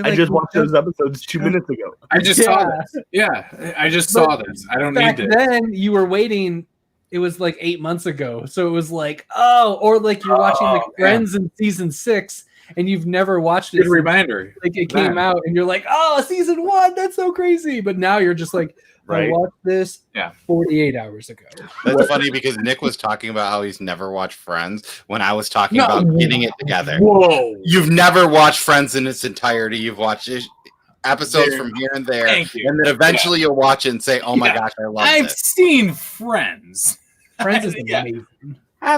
I just watched those episodes 2 minutes ago. I just saw this. Yeah, I just saw this. I don't need this. Back then, you were waiting. It was like 8 months ago, so it was like, or like you're watching like Friends in season 6. And you've never watched it. Good reminder. Like it came out, and you're like, "Oh, season 1, that's so crazy!" But now you're just like, "I watched this 48 hours ago." That's funny because Nick was talking about how he's never watched Friends when I was talking about getting it together. Whoa! You've never watched Friends in its entirety. You've watched episodes from here and there, and then eventually you'll watch it and say, "Oh my gosh, I love it." I've seen Friends. Friends is amazing. I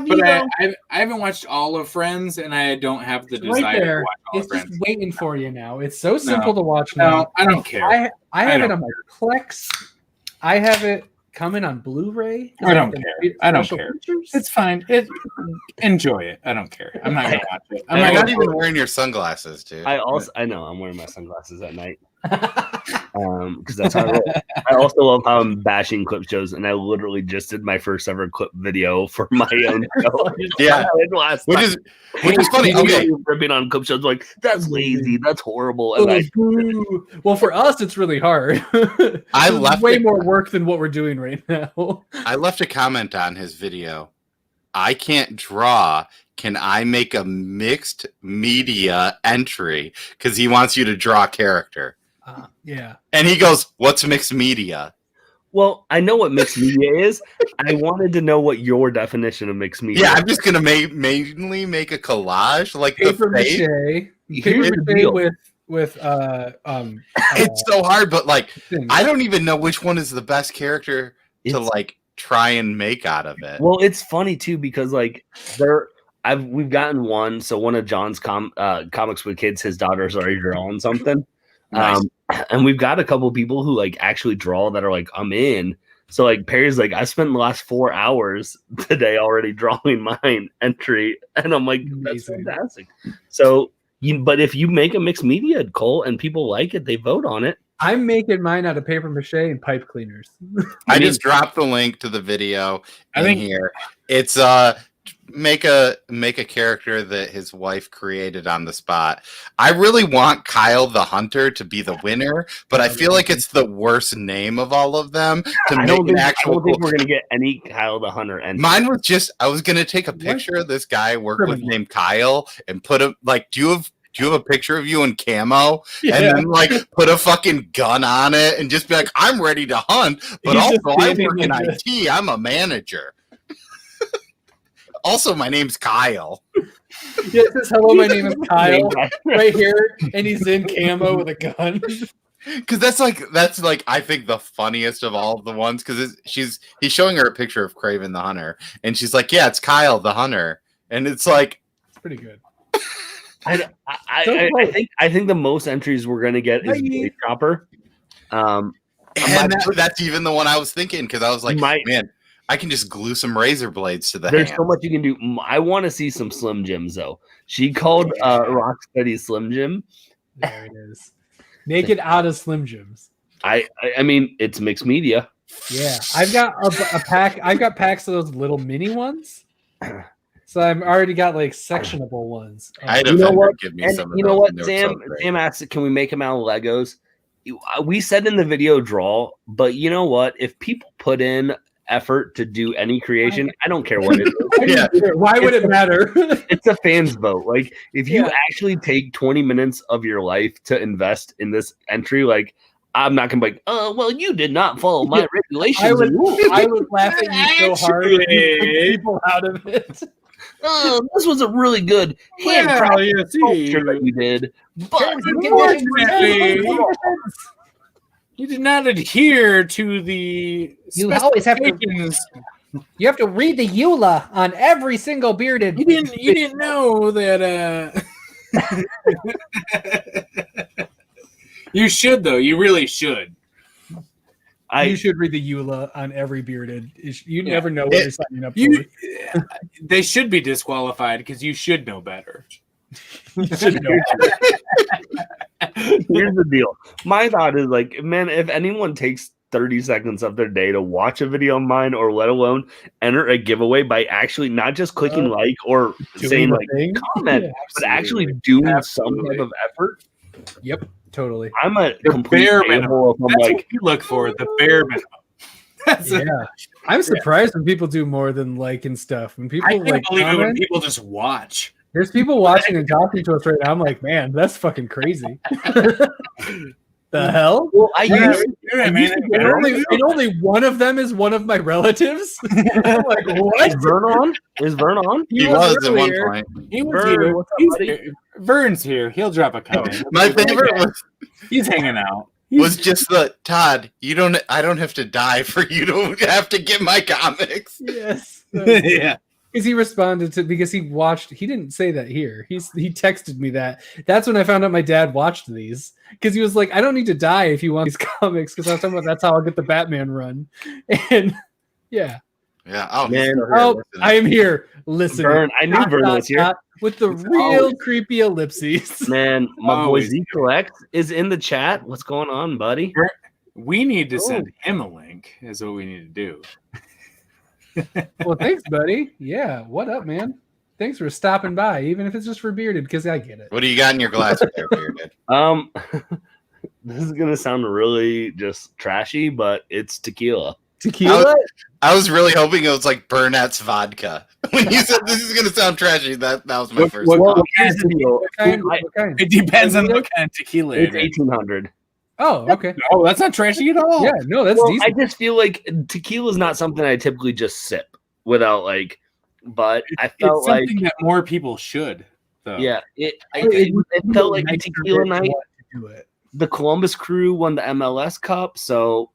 haven't watched all of Friends, and I don't have the desire to watch all of Friends. It's just waiting for you now. It's so simple to watch now. No, I don't care. I have it on my Plex. I have it coming on Blu-ray. I don't care. I don't care. It's fine. Enjoy it. I don't care. I'm not going to watch it. I'm not even wearing your sunglasses, dude. I know I'm wearing my sunglasses at night. Because that's how I roll. I also love how I'm bashing clip shows, and I literally just did my first ever clip video for my own show. Which is funny. Okay, ripping on clip shows like that's lazy, that's horrible. Well, for us, it's really hard. I left way more work than what we're doing right now. I left a comment on his video I can't draw. Can I make a mixed media entry? Because he wants you to draw a character. Yeah. And he goes, what's mixed media? Well, I know what mixed media is. I wanted to know what your definition of mixed media. Yeah, I'm just gonna mainly make a collage, like Paper the face. mache. Here's Paper the mache deal. with It's so hard, but like things. I don't even know which one is the best character to It's- like try and make out of it. Well, it's funny too because like we've gotten one. So one of John's comics with kids, his daughter's already drawing something. Nice. And we've got a couple people who like actually draw that are like, I'm in. So like Perry's like, I spent the last 4 hours today already drawing mine entry, and I'm like, that's Amazing. fantastic. So but if you make a mixed media, Cole, and people like it, they vote on it. I'm making mine out of paper mache and pipe cleaners. I just dropped the link to the video I in think- here. It's make a character that his wife created on the spot. I really want Kyle the Hunter to be the winner, but I feel like it's the worst name of all of them to I make don't an think actual. we're gonna get any Kyle the Hunter entry. Mine was just I was gonna take a picture of this guy I work with Criminal. named Kyle and put him like, do you have a picture of you in camo? Yeah. And then like put a fucking gun on it and just be like, I'm ready to hunt, but He's also just I standing work in like this. IT. I'm a manager. Also, my name's Kyle. Yeah, it says, hello, my name is Kyle, right here, and he's in camo with a gun. Because that's like I think the funniest of all of the ones. Because he's showing her a picture of Craven the Hunter, and she's like, "Yeah, it's Kyle the Hunter," and it's like It's pretty good. I think the most entries we're gonna get is Blade Chopper. and that's even the one I was thinking because I was like, man, I can just glue some razor blades to the There's hand. so much you can do. I want to see some Slim Jims though. She called Rocksteady Slim Jim. There it is. Make it out of Slim Jims. I mean, it's mixed media. Yeah, I've got a pack. I've got packs of those little mini ones. So I've already got like sectionable ones. I had a You know vendor what? give me And some of you know those, what, and they were Sam? so great. Sam asked, "Can we make them out of Legos?" We said in the video draw, but you know what? If people put in effort to do any creation, I don't care what it is. Yeah. Why would it matter? It's a fan's vote. Like if you Yeah. actually take 20 minutes of your life to invest in this entry, like I'm not gonna be like, oh well, you did not follow my regulations. I and rules." would laugh at you so hard if you took people out of it. Oh, this was a really good Well, handcrafted you see, sculpture that you did, but unfortunately, you did not adhere to the You always have to- specifications. You have to read the EULA on every single bearded. You didn't know that. You should though. You really should. You should read the EULA on every bearded. You never know what It- you're signing up You, for. they should be disqualified because you should know better. You should know. Here's the deal. My thought is like, man, if anyone takes 30 seconds of their day to watch a video of mine or let alone enter a giveaway by actually not just clicking like or saying like comment, Yeah, but actually doing some Absolutely. type of effort, Yep, totally. I'm a The complete bare a-hole minimum. if I'm That's like, what you look for. The bare minimum. That's Yeah, I'm surprised when people do more than like and stuff. When people I can't like believe it when comment, people just watch. there's people watching and talking to us right now. I'm like, man, that's fucking crazy. The hell? well, I Yeah, used yeah, man. And only one of them is one of my relatives. I'm like, what? is Vern on? Is Vern on? He was at one earlier. point. He was Vern, here. what's up, He's buddy? here. Vern's here. He'll drop a comment. My favorite He's hanging out. was just the Todd. I don't have to die for you to have to get my comics. Yes. Yeah. Because he responded to because he watched. He didn't say that here. He texted me that. That's when I found out my dad watched these because he was like, "I don't need to die if you want these comics." Because I was talking about that's how I'll get the Batman run, and yeah. Yeah. Oh Man, he's still here Oh, listening. I am here listening. Vern, I knew Vern was here. with the real creepy ellipses. Man, my boy Always. Z Collect is in the chat. What's going on, buddy? We need to send him a link, is what we need to do. Well, thanks, buddy. Yeah, what up, man? Thanks for stopping by, even if it's just for bearded, because I get it. What do you got in your glass there, Bearded? This is gonna sound really just trashy, but it's tequila. Tequila? I was really hoping it was like Burnett's vodka. When you said this is going to sound trashy, that was my first thought. Well, here's the deal. It depends on what kind of tequila It's it is. 1800. Oh, okay. No, that's not trashy at all. Yeah, no, that's Well, I decent. just feel like tequila is not something I typically just sip without like. But I felt It's like something that more people should. Though. yeah, it felt like a tequila night. Do it. The Columbus Crew won the MLS Cup, so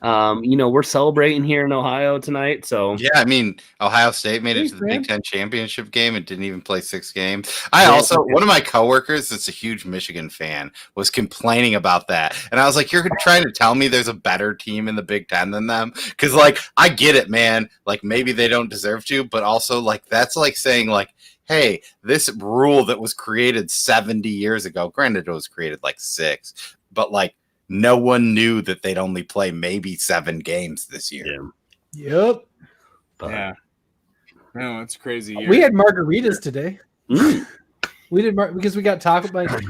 we're celebrating here in Ohio tonight. So Yeah, I mean, Ohio State made it to the man. Big Ten championship game and didn't even play 6 games. One of my coworkers that's a huge Michigan fan was complaining about that. And I was like, you're trying to tell me there's a better team in the Big Ten than them? Because, like, I get it, man. Like, maybe they don't deserve to, but also, like, that's like saying, like, hey, this rule that was created 70 years ago, granted it was created like 6, but, like, no one knew that they'd only play maybe 7 games this year. Yep. but, Yeah. No, it's crazy. We had margaritas today. We did because we got taco.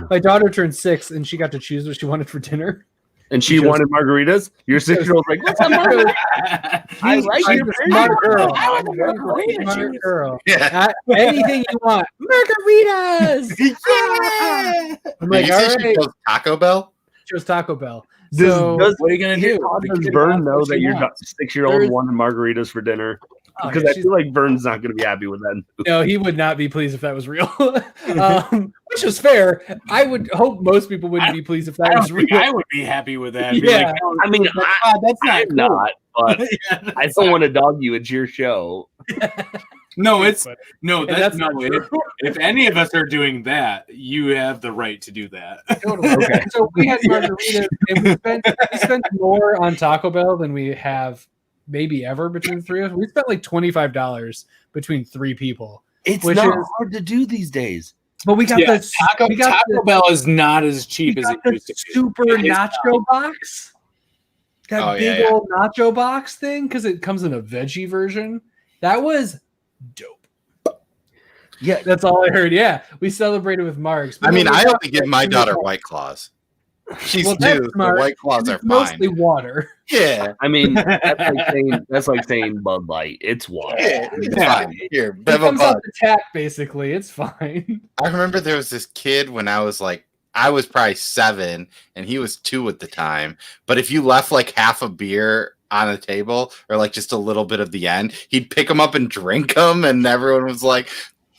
My daughter turned 6 and she got to choose what she wanted for dinner. and she wanted margaritas. Your 6-year-old's like, "What's a margarita?" I like She's your a smart girl. I want a margarita. Smart girl. Yeah. Anything you want, margaritas. Yeah. I'm like, Did you all say she right. chose Taco Bell? Chose Taco Bell. Does What are you gonna do? Does Vern know that your 6-year-old wanted margaritas for dinner? Because I feel like Vern's not going to be happy with that. No, he would not be pleased if that was real. Which is fair. I would hope most people wouldn't be pleased if that was real. I would be happy with that. Yeah. I mean, That's not I'm cool. not, but I don't want to dog you. It's your show. No, it's And no. that's That's not no. true. If any of us are doing that, you have the right to do that. Totally. Okay. So we had margaritas, and we spent more on Taco Bell than we have maybe ever between the 3 of us. We spent like $25 between 3 people. It's Which not is- hard to do these days. But we got Yeah, the Taco, we got Taco the, Bell is not as we cheap as got it the used to be. super It is nacho box. That Oh, big yeah. old nacho box thing, because it comes in a veggie version. That was dope. Yeah, That's all I heard. Yeah, we celebrated with Marks. I mean, we I got only give my daughter White Claws. She's Well, that's 2, so smart. White Claws It's are fine. mostly water. Yeah. I mean, that's like saying Bud Light. It's water. Yeah, it's Yeah. fine. Here, It have a comes off bud. the tap, basically. It's fine. I remember there was this kid when I was probably 7 and he was 2 at the time. But if you left like half a beer on a table or like just a little bit of the end, he'd pick them up and drink them. And everyone was like,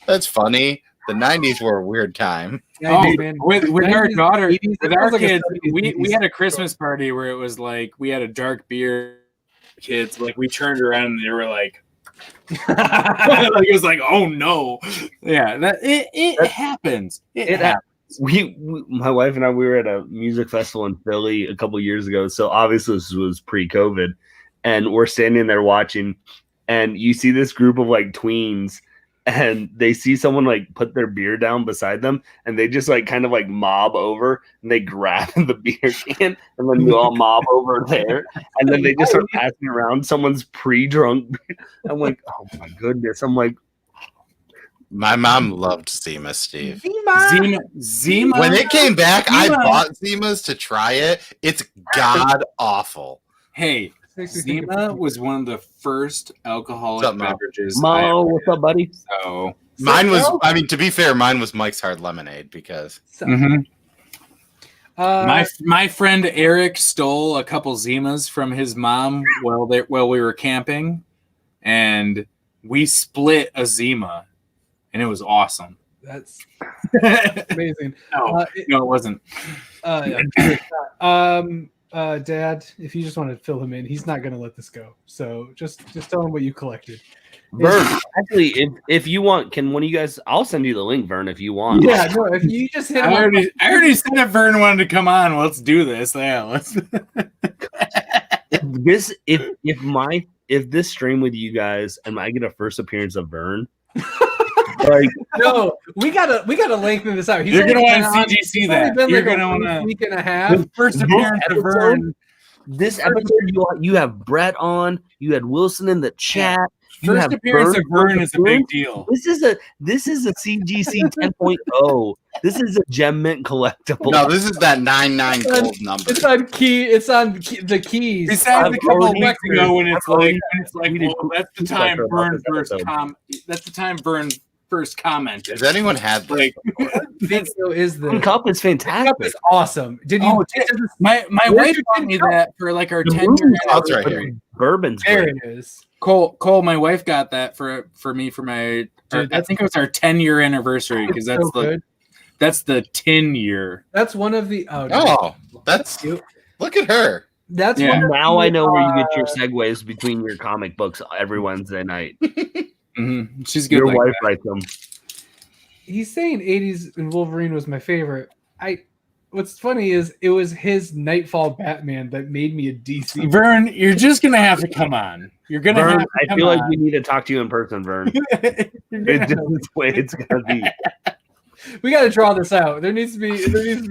that's funny. The 90s were a weird time. Oh, man. with our 90s, daughter, 80s, with it our was like a kids, 70s, we 80s. had a Christmas party where it was like we had a dark beer. Kids, like we turned around and they were like, like it was like, oh no, yeah, that it happens. It happens. My wife and I, we were at a music festival in Philly a couple years ago. So obviously this was pre-COVID, and we're standing there watching, and you see this group of like tweens, and they see someone like put their beer down beside them, and they just like kind of like mob over, and they grab the beer can, and then we all mob over there, and then they just start passing around someone's pre-drunk beer. I'm like, oh my goodness. I'm like, My mom loved Zima, Steve. Zima. When it came back, I Zima. bought Zima's to try it. It's god awful. Hey, Zima was one of the first alcoholic What's up, Mo? beverages. Mo, what's up, buddy? So, Mine was, I mean, to be fair, mine was Mike's Hard Lemonade because my friend Eric stole a couple Zimas from his mom while we were camping, and we split a Zima, and it was awesome. That's amazing. No, it wasn't. Dad, if you just want to fill him in, he's not going to let this go. So just tell him what you collected. Vern, actually, if you want, can one of you guys? I'll send you the link, Vern, if you want. Yeah, no, if you just hit him I up, already said if Vern wanted to come on, let's do this. Yeah, let's. If this stream with you guys and I get a first appearance of Vern, like no, we gotta lengthen this out. You're gonna want want to CGC that. You're gonna want to week and a half. first appearance of Vern. this episode, you have Brett on, you had Wilson in the chat. You First have appearance of Vern is a big appearance. deal. This is a CGC 10.0. This is a gem mint collectible. No, this is that 99 gold number. It's on key. It's on the keys. Besides a couple already- weeks ago when it's like, we did well, that's the cool time stuff about Vern this first episode. That's the time Vern first commented. Has anyone had this? Like, Video is the Cup is cup fantastic. is awesome. Did you? Oh, my Where's wife your bought tin me cup? that for like our The 10-year room That's right anniversary. here. Bourbon's There great. it is. Cole, my wife got that for me for my. Dude, I think it was our 10-year anniversary because It's so good. that's the 10-year. That's one of the. Oh, Oh, that's look at her. that's Yeah. one of Now the, I know where you get your segues between your comic books every Wednesday night. Mm-hmm. She's good. Your Like wife that. writes them. He's saying 80s and Wolverine was my favorite. What's funny is it was his Nightfall Batman that made me a DC. Vern, you're just gonna have to come on. You're gonna Vern, have to I come feel on. like we need to talk to you in person, Vern. You're It's gonna- just this way it's gonna be. We got to draw this out. There needs to be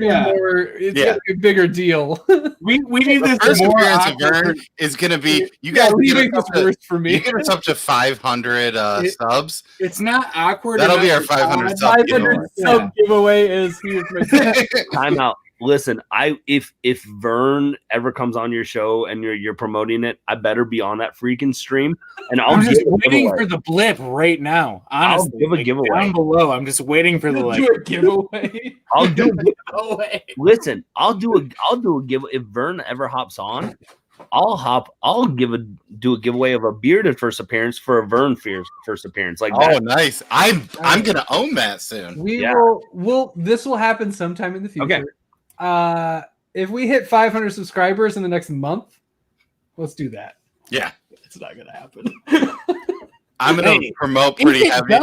Yeah. more. It's Yeah. got to be a bigger deal. we need The this first more appearance of awkward- Vern is going to be you Yeah, guys leaving get this us up to, worse for me. you get us up to 500 subs. It's not awkward. That'll be enough our to 500 add. sub 500 sub giveaway is here's my Time out. Listen, if Vern ever comes on your show and you're promoting it, I better be on that freaking stream, and I'll I'm just give a waiting giveaway. for the blip right now. Honestly, give a Like, giveaway. down below. I'm just waiting for the like. do a giveaway. I'll do. Away. Listen, I'll do a give. If Vern ever hops on, I'll do a giveaway of a bearded first appearance for a Vern first appearance. Like Oh, that. nice. I'm going to own that soon. We Yeah. will. This will happen sometime in the future. Okay. If we hit 500 subscribers in the next month, let's do that. Yeah. It's not gonna happen. I'm going to Hey, promote pretty if heavy.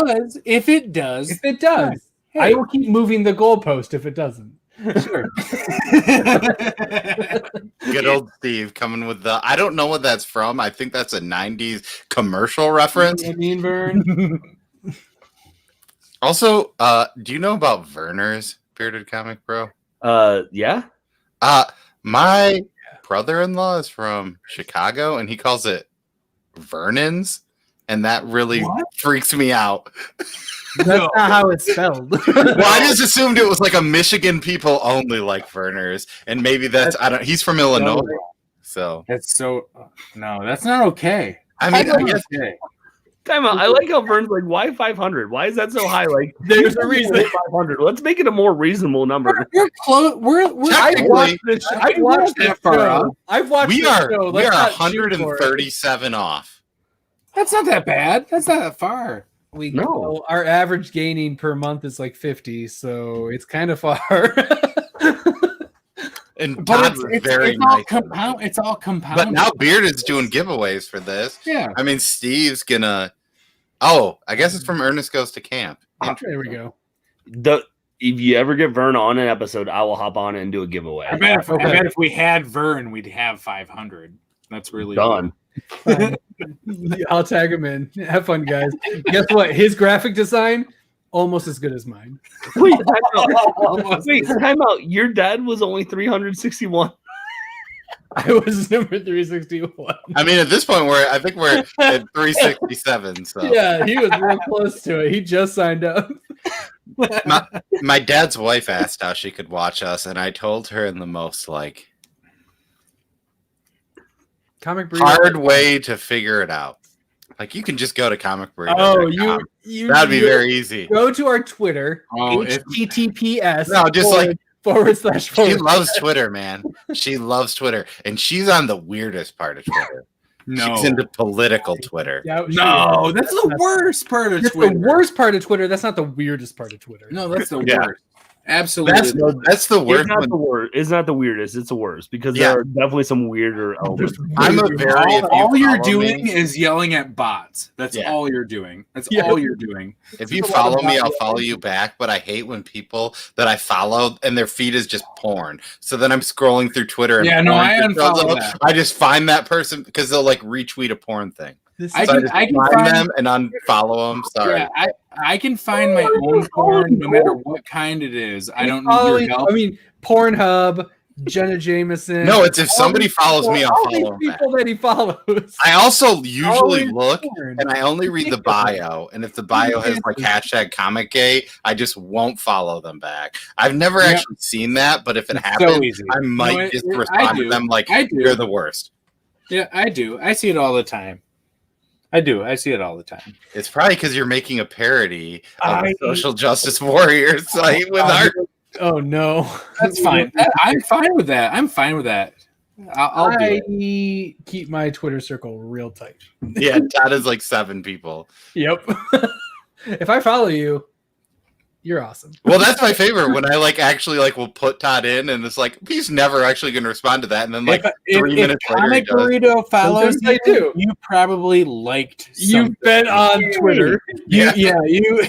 if it does, If it does, Hey. I will keep moving the goalpost. If it doesn't, sure. Good old Steve coming with the I don't know what that's from. I think that's a 90s commercial reference. I mean, Vern. Also, do you know about Werner's Bearded Comic Bro? Yeah. My brother-in-law is from Chicago and he calls it Vernon's, and that really What? freaks me out. That's not how it's spelled. Well, I just assumed it was like a Michigan people only like Werner's, and maybe that's I don't. He's from Illinois, so That's so no, that's not okay. I mean, I That's guess not okay. Time out. I like how Vern's like, why 500? Why is that so high? Like, There's a reason. 500. Let's make it a more reasonable number. We're close. We're Technically, I've watched that that far show. off. I've watched we that are show. we Let's are not shoot for it. 137 off. That's not that bad. That's not that far. We No. go, our average gaining per month is like 50, so it's kind of far. And But Todd was very it's all nice. compound. It's all compound. But now Beard is doing giveaways for this. yeah. I mean, Steve's gonna. Oh, I guess it's from Ernest Goes to Camp. There we go. If you ever get Vern on an episode, I will hop on it and do a giveaway. I bet if we had Vern, we'd have 500. That's really Done. Fine. I'll tag him in. Have fun, guys. Guess what? His graphic design almost as good as mine. Wait, time out. Your dad was only 361. I was number 361. I mean, at this point, I think we're at 367. So Yeah, he was real close to it. He just signed up. my dad's wife asked how she could watch us, and I told her in the most like Comic Burrito. hard way to figure it out. Like you can just go to Comic Burrito. Oh, you That'd be very easy. go to our Twitter. Oh, HTTPS. No, just like // she loves Twitter, man. She loves Twitter, and she's on the weirdest part of Twitter. no. She's into political Twitter. Yeah, No, that's the worst part of That's Twitter. the worst part of Twitter. That's not the weirdest part of Twitter. No, that's the Yeah. worst. Absolutely. That's the It's worst not one. the worst. It's not the weirdest. It's the worst because Yeah. there are definitely some weirder elements. I'm a very. if you all you're follow doing me- is yelling at bots. That's Yeah. all you're doing. That's Yeah. all you're doing. If you There's a lot follow of me, I'll bot follow you back. But I hate when people that I follow and their feed is just porn. So then I'm scrolling through Twitter. And Yeah, no, porn I just shows unfollow up. that. I just find that person because they'll like retweet a porn thing. This I is- So can- just I can find find- them and unfollow them. Sorry. Yeah, I can find my own porn no matter what kind it is. I don't need your help. I mean, Pornhub, Jenna Jameson. No, it's if somebody follows me, I'll all follow these them people back. that he follows. I also usually Always look porn. and I only read the bio. And if the bio has like hashtag comic gay, I just won't follow them back. I've never actually seen that, but if it happens, easy. I might just respond to them like, you're the worst. Yeah, I do. I see it all the time. I do. I see it all the time. It's probably because you're making a parody of the social justice warriors site with our. Oh no, That's fine. I'm fine with that. I'm fine with that. I'll do it. Keep my Twitter circle real tight. Yeah, Todd is like 7 people. Yep. If I follow you, you're awesome. Well, that's my favorite when I like actually like will put Todd in, and it's like he's never actually going to respond to that, and then like 3 minutes later, Comic Burrito follows I do. You probably liked. You've been on Twitter. You.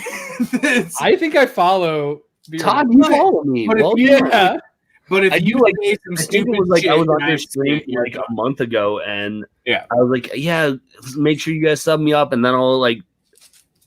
I think I follow Todd, you follow me. But if Well, you, yeah. But if I you do like say some I think it stupid was like shit, I was on and your I stream say you're like a month ago, and Yeah. I was like, yeah, make sure you guys sub me up, and then I'll like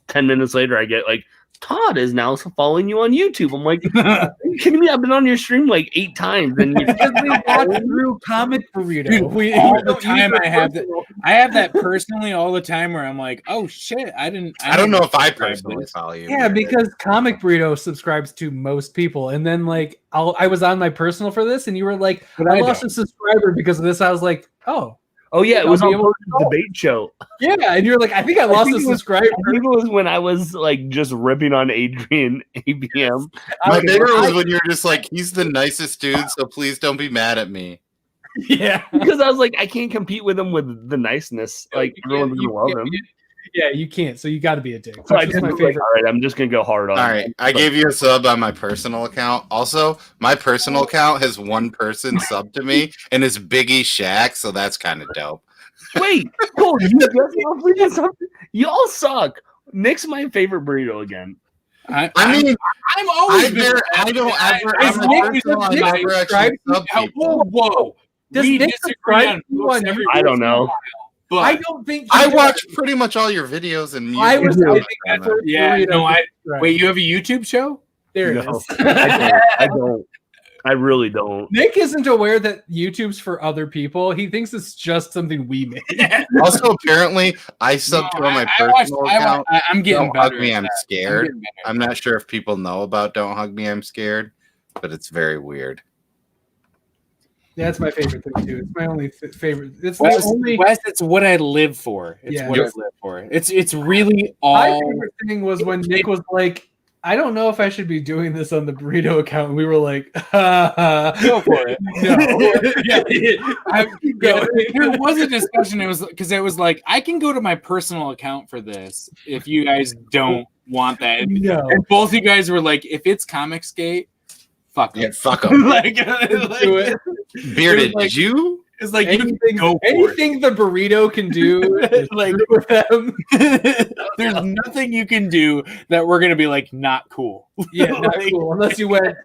10 minutes later, I get like, Todd is now following you on YouTube. I'm like, are you kidding me? I've been on your stream like 8 times, and Because we watch through Comic Burrito. Dude, all the time I have that. I have that personally all the time where I'm like, oh shit, I don't know if I personally follow you. Yeah, because Comic Burrito subscribes to most people, and then like I was on my personal for this, and you were like, I lost a subscriber because of this. I was like, oh yeah, it was I'll on be able the debate show. yeah, and you're like, I think I lost a subscriber. I think it was when I was like just ripping on Adrian ABM. My favorite was when you're just like, he's the nicest dude, so please don't be mad at me. Yeah, because I was like, I can't compete with him with the niceness. Like everyone's gonna love him. Yeah, you can't. So you got to be a dick. So I That's just my like, favorite. all right, I'm just gonna go hard on. All right, I gave you a sub on my personal account. Also, my personal account has 1 person sub to me, and it's Biggie Shaq, so that's kind of dope. Wait, Cole, you guys did something? Y'all suck. Nick's my favorite burrito again. I'm I always. don't ever. Is I'm Nick- personal, I Nick never actually sub people. Whoa! Does We Nick disagree subscribe on to you books on every YouTube? I don't know. But I don't think I watch pretty much all your videos and music. I was. I think Right. that's yeah, no, right. wait. You have a YouTube show? There it No, is. I don't. I really don't. Nick isn't aware that YouTube's for other people. He thinks it's just something we made. Also, apparently, I sub to on my personal account. I'm getting Don't better. hug me, at I'm that. scared. getting better. I'm not sure if people know about Don't Hug Me, I'm Scared, but it's very weird. That's my favorite thing too. It's my only favorite. It's Wes, the only. Wes, it's what I live for. It's Yeah. what I live for. It's really My all. favorite thing was when Nick was like, I don't know if I should be doing this on the burrito account. And we were like, Go for it. Keep going. There was a discussion. It was because it was like I can go to my personal account for this if you guys don't want that. And, No. and both you guys were like, if it's Comicsgate, fuck Yeah, it. fuck them. like, Do it. Bearded, like- did you? it's like Anything, you go for it. anything the burrito can do, is Like- screw with them. There's nothing you can do that we're gonna be like not cool. Yeah, not Like- cool. Unless you went,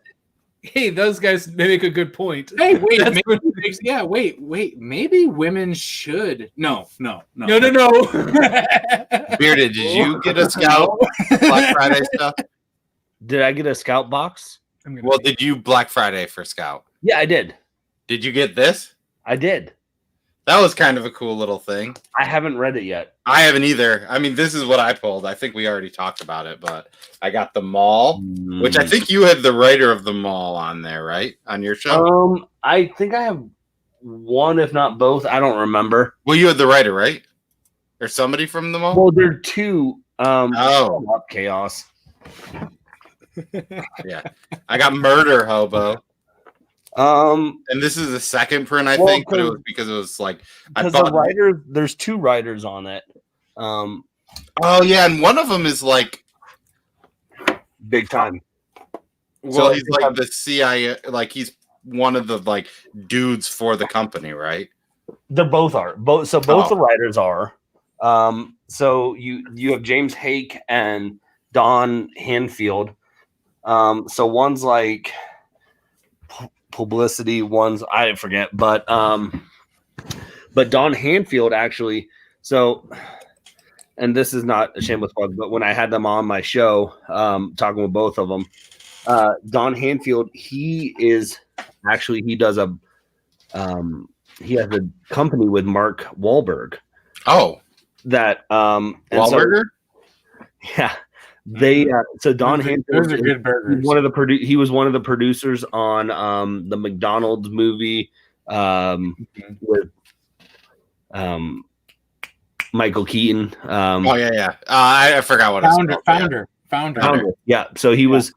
hey, those guys make a good point. Hey, wait, That's maybe, wait. Maybe women should. No. No. Bearded, did you get a Scout Black Friday stuff? Did I get a scout box? I'm gonna Well, did you Black Friday for Scout? Yeah, I did. Did you get this? I did. That was kind of a cool little thing. I haven't read it yet. I haven't either. I mean, this is what I pulled. I think we already talked about it, but I got the Mall, which I think you had the writer of the Mall on there, right? On your show? I think I have one, if not both. I don't remember. Well, you had the writer, right? Or somebody from the Mall? Well, there are 2. Oh. Chaos. Yeah. I got Murder Hobo. And this is the second print, I Well, think, but it was because it was like I Because thought. the writer, there's 2 writers on it. Oh yeah, and one of them is like, Big time. well, So- he's like the CIA, like he's one of the like dudes for the company, right? They both are. Both the writers are. So you have James Hake and Don Hanfield. So one's like publicity, one's I forget, but Don Hanfield actually. So, and this is not a shameless plug, but when I had them on my show, talking with both of them, Don Hanfield, he is actually he does he has a company with Mark Wahlberg. Oh, That and Wahlburger. So, yeah, they so Don Hanfield, those are good burgers. He was one of the producers on the McDonald's movie with Michael Keaton. Oh yeah. I forgot what it's called. Founder. Yeah, so he was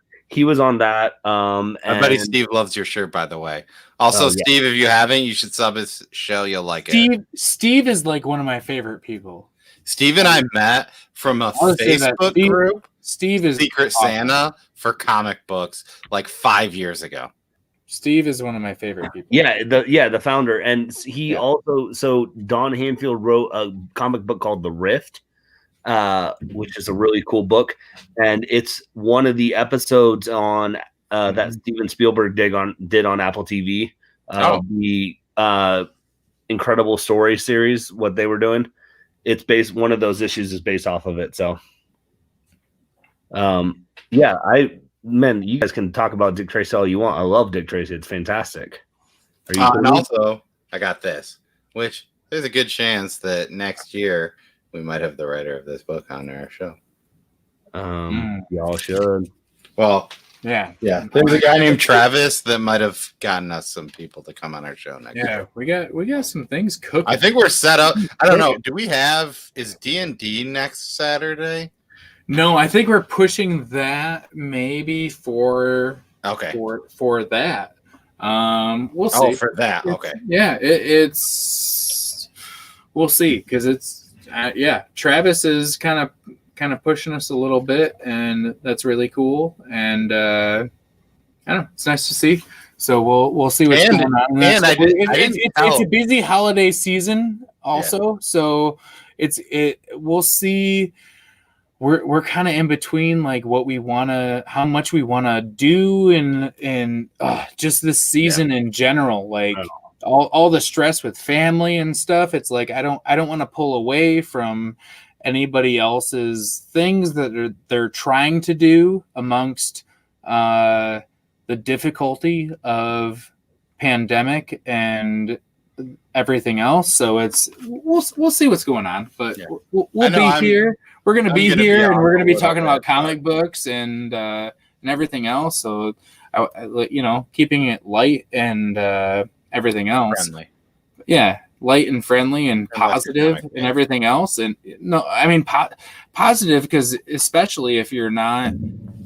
on that. My buddy Steve loves your shirt, by the way. Also, Steve, if you haven't, you should sub his show. You'll like it. Steve is like one of my favorite people. Steve and I met from a Facebook group. Steve is Secret Santa for comic books like 5 years ago. Steve is one of my favorite people. Yeah, the founder, and he also Don Hanfield wrote a comic book called The Rift, which is a really cool book, and it's one of the episodes on that Steven Spielberg did on Apple TV. The Incredible Story series, what they were doing. It's based. One of those issues is based off of it. So, you guys can talk about Dick Tracy all you want. I love Dick Tracy. It's fantastic. And also, I got this, which there's a good chance that next year we might have the writer of this book on our show. Y'all should. Well, yeah. There's a guy named Travis that might have gotten us some people to come on our show next year. We got some things cooking. I think we're set up. I don't know. Is D&D next Saturday? No, I think we're pushing that maybe for that. We'll see. Oh, for that. Okay. It's we'll see because it's Travis is kind of pushing us a little bit, and that's really cool. And I don't know, it's nice to see. So we'll see what's going on. And it's a busy holiday season also, so we'll see. We're kind of in between, like how much we wanna do, in just this season in general, like all the stress with family and stuff. It's like I don't want to pull away from anybody else's things that they're trying to do amongst the difficulty of pandemic and everything else. So we'll see what's going on, but we'll be here. We're going to be here, and we're going to be talking about comic books and everything else. So, keeping it light and everything else. Friendly. Yeah, light and friendly and positive and everything else. And positive, because especially if you're not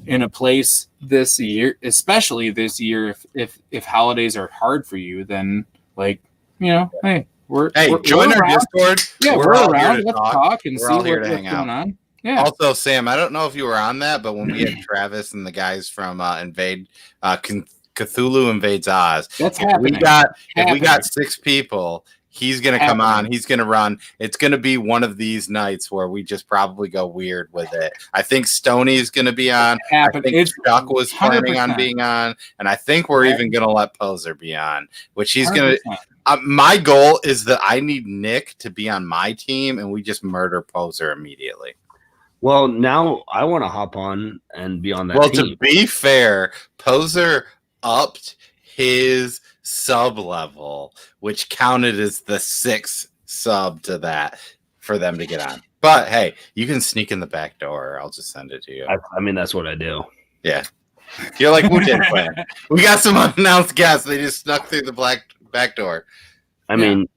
in a place this year, especially this year, if holidays are hard for you, then hey. Join our Discord. Yeah, we're around. Let's talk and see what's going on. Yeah. Also, Sam, I don't know if you were on that, but when we had Travis and the guys from Cthulhu Invades Oz, that's happening. If we got 6 people, he's going to come on. He's going to run. It's going to be one of these nights where we just probably go weird with it. I think Stoney's going to be on. I think Chuck was planning on being on, and I think we're even going to let Poser be on, which he's going to. My goal is that I need Nick to be on my team, and we just murder Poser immediately. Well, now I want to hop on and be on that team. To be fair, Poser upped his sub level, which counted as the 6th sub to that for them to get on. But hey, you can sneak in the back door. I'll just send it to you. I mean, that's what I do. Yeah. You're like Wu-Tang Clan. We got some unannounced guests. They just snuck through the back door. I mean,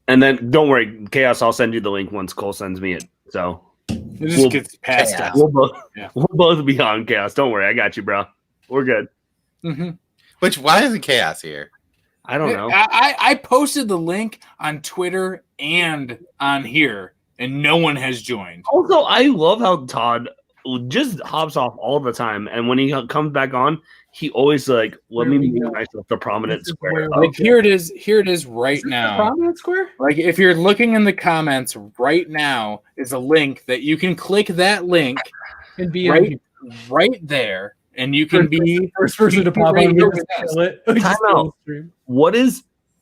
and then don't worry, Chaos. I'll send you the link once Cole sends me it. So it just gets passed out. We'll both be on Chaos. Don't worry, I got you, bro. We're good. Mm-hmm. Which why isn't Chaos here? I don't know. I posted the link on Twitter and on here, and no one has joined. Also, I love how Todd just hops off all the time, and when he comes back on, he always let me move myself to prominent square. Like here it is right now. Prominent square? Like if you're looking in the comments right now is a link that you can click that link and be right there, and you can be first person to pop on.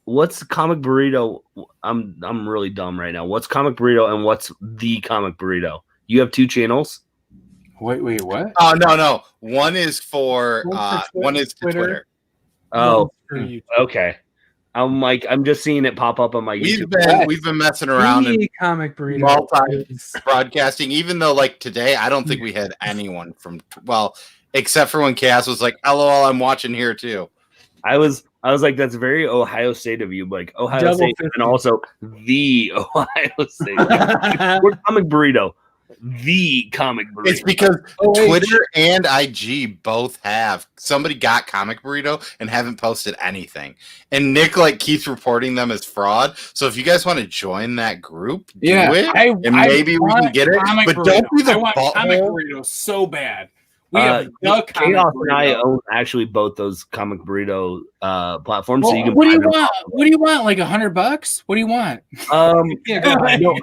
What's Comic Burrito? I'm really dumb right now. What's Comic Burrito and what's the Comic Burrito? You have 2 channels? Wait, what? Oh no. One is for Twitter. Oh, for YouTube. okay. I'm just seeing it pop up on my YouTube. We've been messing around and Comic Burrito. broadcasting, even though like today, I don't think we had anyone from except for when Cass was like, "LOL, I'm watching here too." I was like, that's very Ohio State of you, like Ohio Double State, 50. and also the Ohio State. We're Comic Burrito, the Comic Burrito. It's because Twitter and IG both have somebody got Comic Burrito and haven't posted anything, and Nick like keeps reporting them as fraud. So if you guys want to join that group, do it, and maybe we can get it. But Burrito. don't be the I want Comic butthole. Burrito so bad. We have the Comic Chaos and I Burrito. own actually both those Comic Burrito platforms, so you can. What do buy you them. want? What do you want? Like $100? What do you want? No,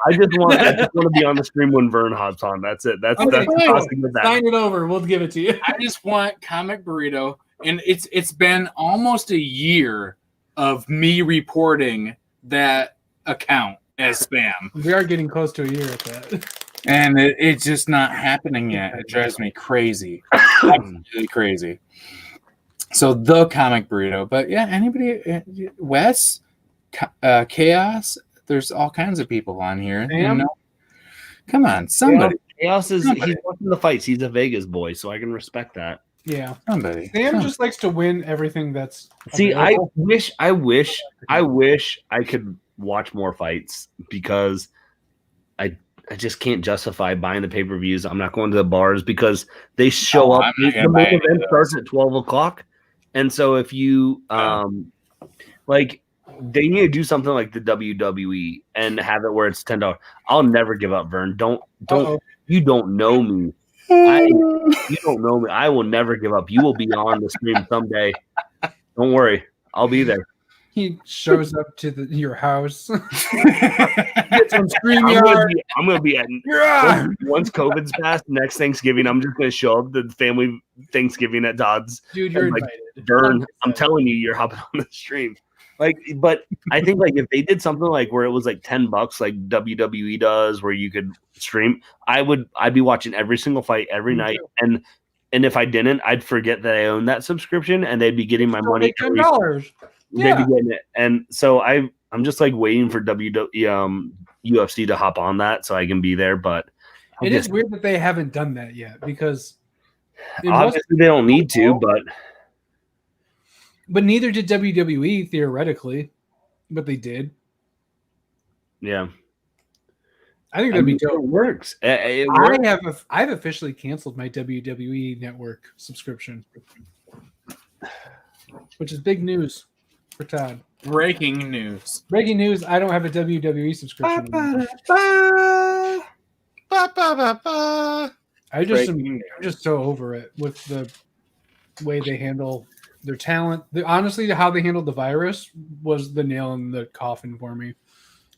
I just want to be on the stream when Vern hops on. That's it. That's Okay, the fine. costing of that. Sign it over. We'll give it to you. I just want Comic Burrito, and it's been almost a year of me reporting that account as spam, We are getting close to a year at that. and it's just not happening yet. It drives me crazy, absolutely crazy. So the Comic Burrito, but yeah, anybody, Wes, Chaos. There's all kinds of people on here. You know? Come on, somebody. Chaos is he's watching the fights. He's a Vegas boy, so I can respect that. Yeah. Somebody. Sam just likes to win everything that's See, available. I wish I could watch more fights because I just can't justify buying the pay-per-views. I'm not going to the bars because they show up. I'm not gonna The buy main any of event those. starts at 12 o'clock. And so if you like they need to do something like the WWE and have it where it's $10. I'll never give up, Vern. Don't you don't know me. You don't know me. I will never give up. You will be on the stream someday. Don't worry. I'll be there. He shows up to your house. Gets on I'm StreamYard. gonna be at Yeah. once COVID's passed, next Thanksgiving, I'm just gonna show up to the family Thanksgiving at Todd's. Dude, you're And, like, invited. Vern, I'm telling you, you're hopping on the stream. Like, but I think like if they did something like where it was like $10, like WWE does, where you could stream, I'd be watching every single fight every Me night, too. and if I didn't, I'd forget that I own that subscription, and they'd be getting my money. $10. They'd Yeah. be getting it, and so I'm just like waiting for UFC to hop on that so I can be there. But It is weird that they haven't done that yet because it obviously wasn't- they don't need to, but neither did WWE theoretically, but they did. yeah, I think that'd be dope. it works. It works. I've officially canceled my WWE Network subscription, which is big news for Todd. Breaking news. Breaking news: I don't have a WWE subscription anymore. I'm just so over it with the way they handle their talent. Honestly, how they handled the virus was the nail in the coffin for me.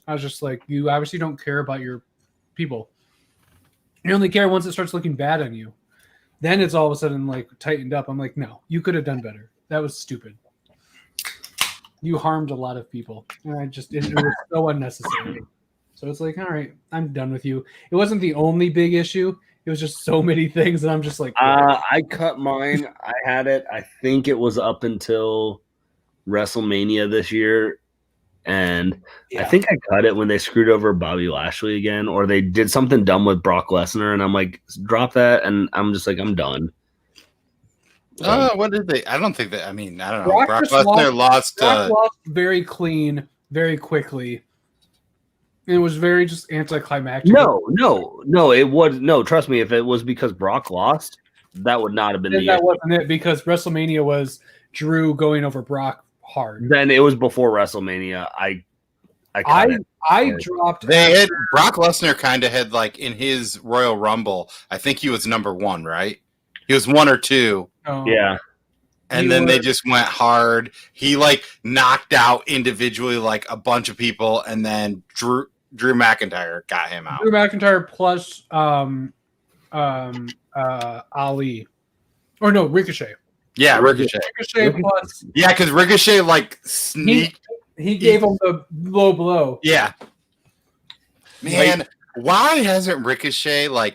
I was just like, you obviously don't care about your people. You only care once it starts looking bad on you. Then it's all of a sudden like tightened up. I'm like, no, you could have done better. That was stupid. You harmed a lot of people, and it was so unnecessary. So it's like, all right, I'm done with you. It wasn't the only big issue. It was just so many things, and I'm just like, I cut mine. I had it. I think it was up until WrestleMania this year, and I think I cut it when they screwed over Bobby Lashley again, or they did something dumb with Brock Lesnar, and I'm like, drop that, and I'm just like, I'm done. What did they? I don't think that. I mean, I don't know. Brock Brock just Lesnar lost. Brock lost very clean, very quickly. And it was very just anticlimactic. No, it was no. Trust me, if it was because Brock lost, that would not have been Then the that issue. wasn't it because WrestleMania was Drew going over Brock hard. Then it was before WrestleMania. I cut it. I dropped. They had Brock Lesnar kind of had like in his Royal Rumble. I think he was number 1, right? He was 1 or 2. Yeah. And then they just went hard. He like knocked out individually like a bunch of people, and then Drew McIntyre got him out. Drew McIntyre plus Ali, or no, Ricochet. Yeah, Ricochet. Ricochet plus Yeah, because Ricochet like sneaked. he gave him the low blow. Yeah, man. why hasn't Ricochet my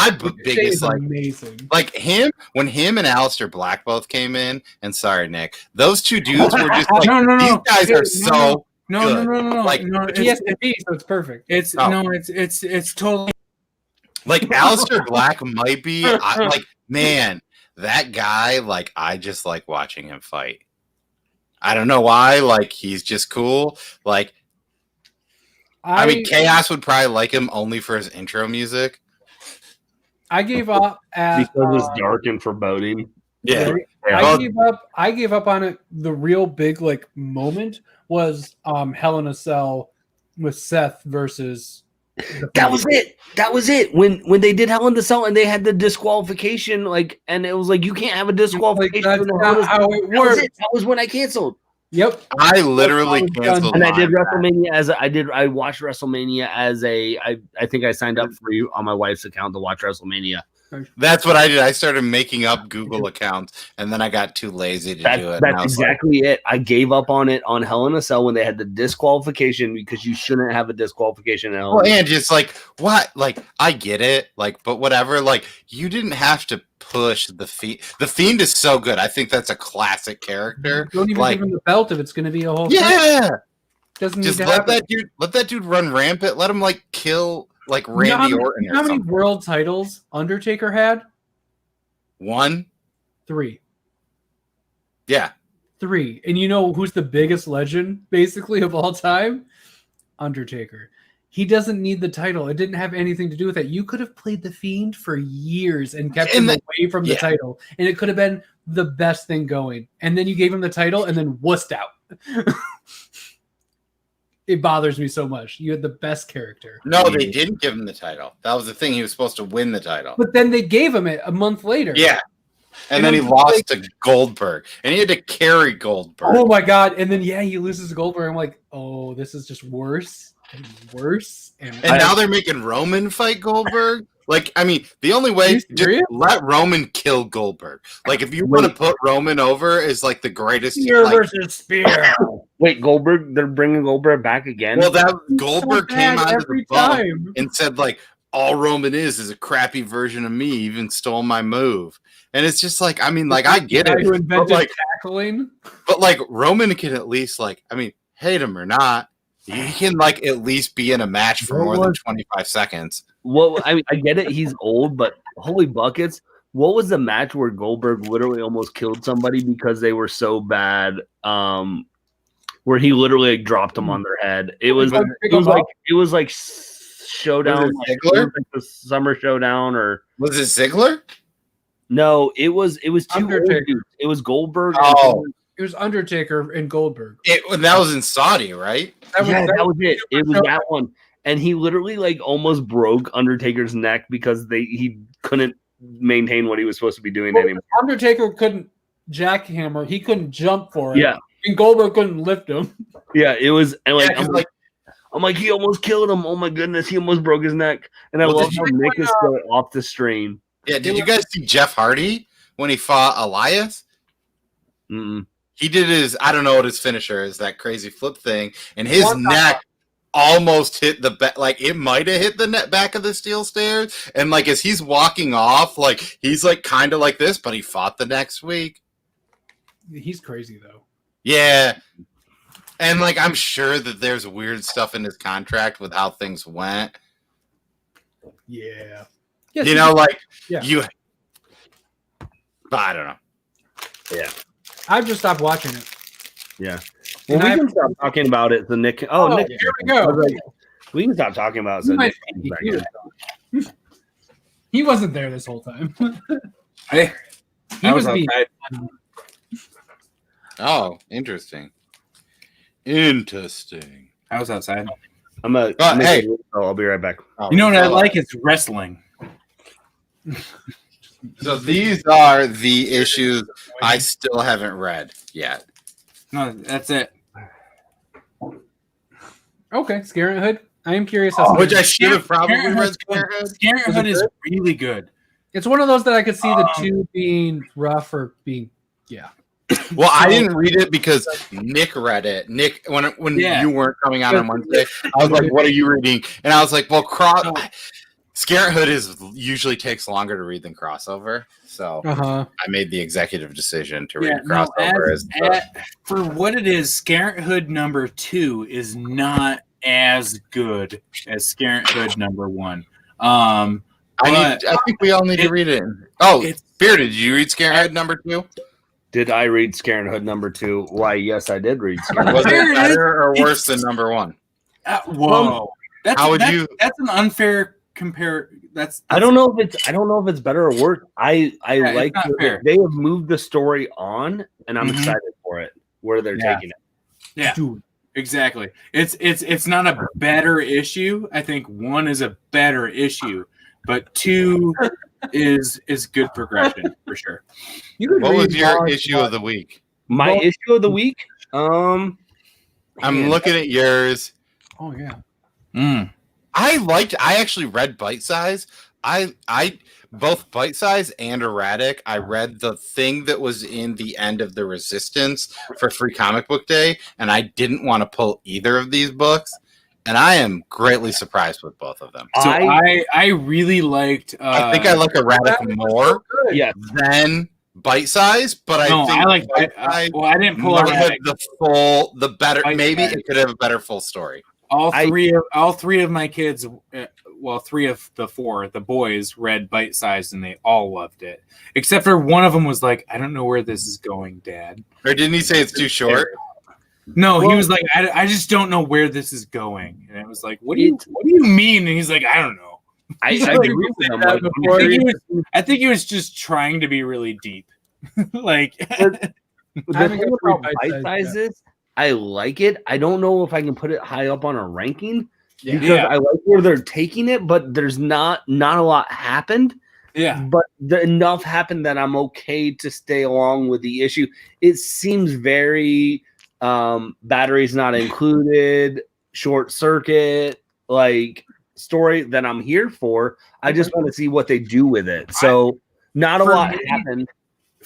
Ricochet biggest is amazing. when him and Aleister Black both came in, and sorry Nick, those two dudes were just like No. these guys are so No. Like, He has to be, so it's perfect. It's totally like Aleister Black might be man, that guy, I just like watching him fight. I don't know why, he's just cool. I mean, Chaos would probably like him only for his intro music. I gave up at because it's dark and foreboding. Yeah. I gave up on it. The real big moment was Hell in a Cell with Seth versus. That was it. When they did Hell in the Cell and they had the disqualification, and it was you can't have a disqualification. That's not how it works. That was when I canceled. Yep. I literally canceled. And I did WrestleMania I watched WrestleMania I think I signed up for you on my wife's account to watch WrestleMania. That's what I did. I started making up Google accounts, and then I got too lazy to do it. That's exactly it. I gave up on it on Hell in a Cell when they had the disqualification because you shouldn't have a disqualification in Hell in a Cell. And just what? I get it. But whatever. You didn't have to push the Fiend. The Fiend is so good. I think that's a classic character. Don't even give him the belt if it's going to be a whole. Yeah. Thing. Doesn't just need to let that dude run rampant. Let him kill. Randy Orton. How many world titles Undertaker had? 1, 3. Yeah. 3. And you know who's the biggest legend, basically, of all time? Undertaker. He doesn't need the title. It didn't have anything to do with it. You could have played the Fiend for years and kept him away from the title, and it could have been the best thing going. And then you gave him the title and then wussed out. It bothers me so much. You had the best character. No, they didn't give him the title. That was the thing. He was supposed to win the title. But then they gave him it a month later. Yeah. And then he lost to Goldberg. And he had to carry Goldberg. Oh, my God. And then, he loses to Goldberg. I'm like, oh, this is just worse and worse. And now they're making Roman fight Goldberg? The only way, just let Roman kill Goldberg. If you want to put Roman over as the greatest. Spear versus Spear. Wait, Goldberg? They're bringing Goldberg back again? Well, Goldberg came out of the time and said, all Roman is a crappy version of me. Even stole my move. And it's just I get it. Who invented tackling? But Roman can at least hate him or not, he can at least be in a match for more than 25 seconds. Well, I get it. He's old, but holy buckets. What was the match where Goldberg literally almost killed somebody because they were so bad? Where he literally dropped them on their head. It was like Showdown. Was it Ziggler? The Summer Showdown, or was it Ziggler? No, it was two Undertaker. old dudes. It was Goldberg. Oh, it was Undertaker and Goldberg. That was in Saudi, right? That was it. It was that one. And he literally almost broke Undertaker's neck because he couldn't maintain what he was supposed to be doing anymore. Undertaker couldn't jackhammer. He couldn't jump for it. Yeah. And Goldberg couldn't lift him. Yeah, it was. And I'm like, he almost killed him. Oh my goodness, he almost broke his neck. And I love how Nick is still off the stream. Yeah, did you guys see Jeff Hardy when he fought Elias? Mm-mm. He did his, I don't know what his finisher is, that crazy flip thing, and his neck almost hit the back, it might have hit the back of the steel stairs, and as he's walking off, he's kind of like this, but he fought the next week. He's crazy though. Yeah. And I'm sure that there's weird stuff in his contract with how things went. Yeah. Yes, I don't know. Yeah. I've just stopped watching it. Yeah. Well, we can stop talking about it. The Nick. Oh, Nick. Here we go. We can stop talking about it. So Nick he wasn't there this whole time. Hey, he was being. Oh, interesting. I was outside. Hey, I'll be right back. You know what I like? It's wrestling. So these are the issues I still haven't read yet. No, that's it. Okay, Scarlet Hood. I am curious. Which I should have probably read. Scarlet Hood is really good. It's one of those that I could see the two being rough or being, yeah. Well, I didn't read it because Nick read it. Nick, when you weren't coming out on Wednesday, I was like, "What are you reading?" And I was like, "Well, Scarlet usually takes longer to read than Crossover, so I made the executive decision to read Crossover." For what it is, Scarlet number 2 is not as good as Scarlet number 1. I think we all need to read it. Oh, Bearded, did you read Scarlet number 2? Did I read Scare Hood number 2? Why, yes, I did read Scare Hood. Was it better or worse than number 1? Whoa, that's an unfair compare. I don't know if it's better or worse. I like they have moved the story on, and I'm excited for it where they're taking it. Yeah, dude, exactly. It's not a better issue. I think 1 is a better issue, but 2 is good progression for sure. What was your issue of the week? My issue of the week? I'm looking at yours. Oh yeah. I actually read Bite Size. I both Bite Size and Erratic. I read the thing that was in the end of the Resistance for Free Comic Book Day, and I didn't want to pull either of these books. And I am greatly surprised with both of them. So I really liked. I think I like Erratic more than Bite Size, but I like Bite Size. Well, I didn't pull Erratic. The better. Maybe it could have a better full story. All three of my kids, 3 of the 4, the boys read Bite Size, and they all loved it. Except for one of them was like, "I don't know where this is going, Dad." Or didn't he say it's too short? No, he was like, I just don't know where this is going. And it was like, what do you mean? And he's like, I don't know. I think he was just trying to be really deep. Like, the thing about Bite Sizes, I like it. I don't know if I can put it high up on a ranking because I like where they're taking it, but there's not a lot happened. Yeah, but enough happened that I'm okay to stay along with the issue. It seems very batteries not included, short circuit, like story that I'm here for. I just want to see what they do with it. So not a lot happened.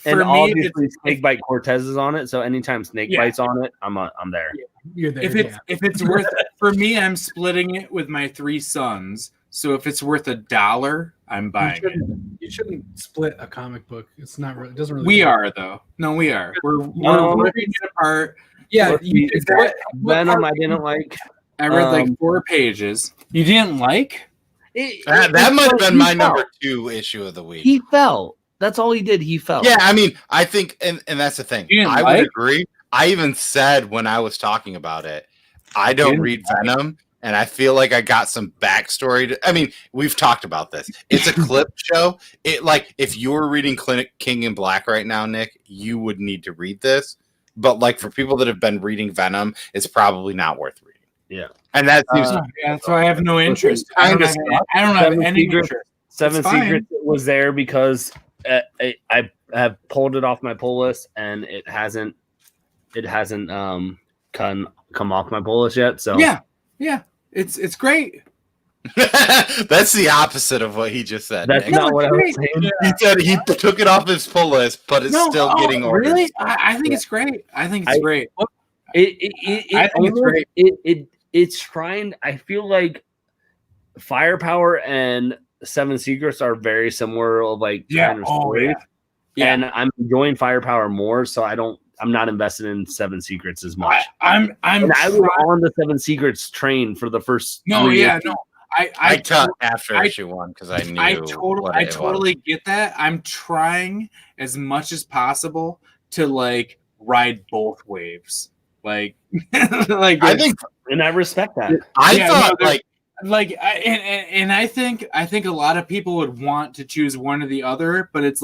And obviously Snakebite Cortez is on it. So anytime Snakebite's on it, I'm there. You're there. If it's worth for me, I'm splitting it with my 3 sons. So if it's worth $1, I'm buying it. You shouldn't split a comic book. It's not really. It doesn't really. We are though. No, we are. We're ripping it apart. Yeah, Venom. I didn't like. I read like 4 pages. You didn't like? That might have been my number 2 issue of the week. He fell. That's all he did. He fell. Yeah, I mean, I think, and that's the thing. I would agree. I even said when I was talking about it, I don't read Venom, and I feel like I got some backstory. I mean, we've talked about this. It's a clip show. If you were reading King in Black right now, Nick, you would need to read this. But like for people that have been reading Venom, it's probably not worth reading. Yeah, and that seems. That's why I have no interest. I don't have any interest. Seven Secrets was there because I have pulled it off my pull list, and it hasn't come off my pull list yet. So yeah, it's great. That's the opposite of what he just said. That's not what I was saying. He said he took it off his pull list, but it's still getting orders. Really? I think it's great. I think it's great. I think it's great. It's trying. I feel like Firepower and Seven Secrets are very similar, kind of stories. Yeah. And I'm enjoying Firepower more, so I'm not invested in Seven Secrets as much. I was on the Seven Secrets train for the first. I cut after issue 1 because I knew. I totally get that. I'm trying as much as possible to ride both waves. I think, and I respect that. I think a lot of people would want to choose one or the other, but it's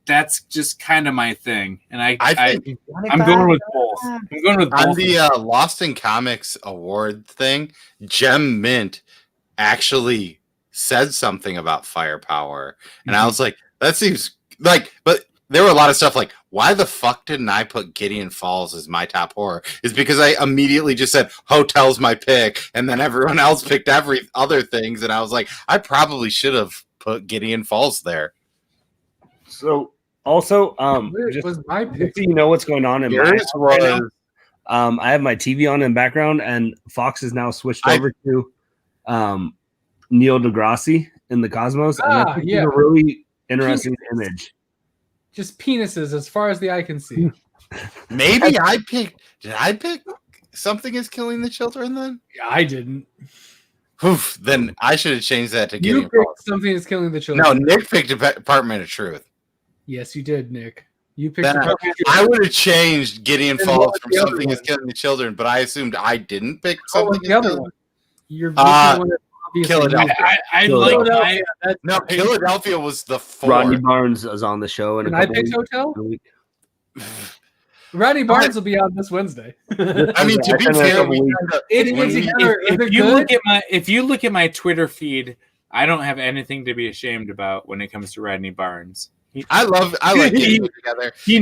that's just kind of my thing, and I'm going with both. I'm going with both. On the Lost in Comics award thing, Gem Mint actually said something about Firepower, and I was like, that seems but there were a lot of stuff like, why the fuck didn't I put Gideon Falls as my top horror? Is because I immediately just said Hotel's my pick, and then everyone else picked every other things, and I was like, I probably should have put Gideon Falls there. So Also, It just, was my just pick. so you know what's going on in my Yours house right now. was I have my TV on in the background, and Fox has now switched over to Neil deGrasse in the Cosmos, and I think it's a really interesting image. Just penises as far as the eye can see. maybe I picked. Did I pick Something Is Killing the Children? Then, I didn't. Oof, then I should have changed that to You Gideon picked Falls. Something Is Killing the No, Children. Nick picked Department of Truth. Yes, you did, Nick. You picked. Then I would have changed Gideon And Falls what was from the other Something Is one? Killing the Children, but I assumed I didn't pick What was Something the Is other Killing. one? You're missing one that obviously Philadelphia. I Philadelphia. like That's No, right. Philadelphia was the Rodney fourth. Barnes is on the show in And a I couple picked weeks. Hotel. Rodney Barnes will be on this Wednesday. I mean, to be I sent it a fair, couple weeks. If you look at my Twitter feed, I don't have anything to be ashamed about when it comes to Rodney Barnes. I like getting it together. He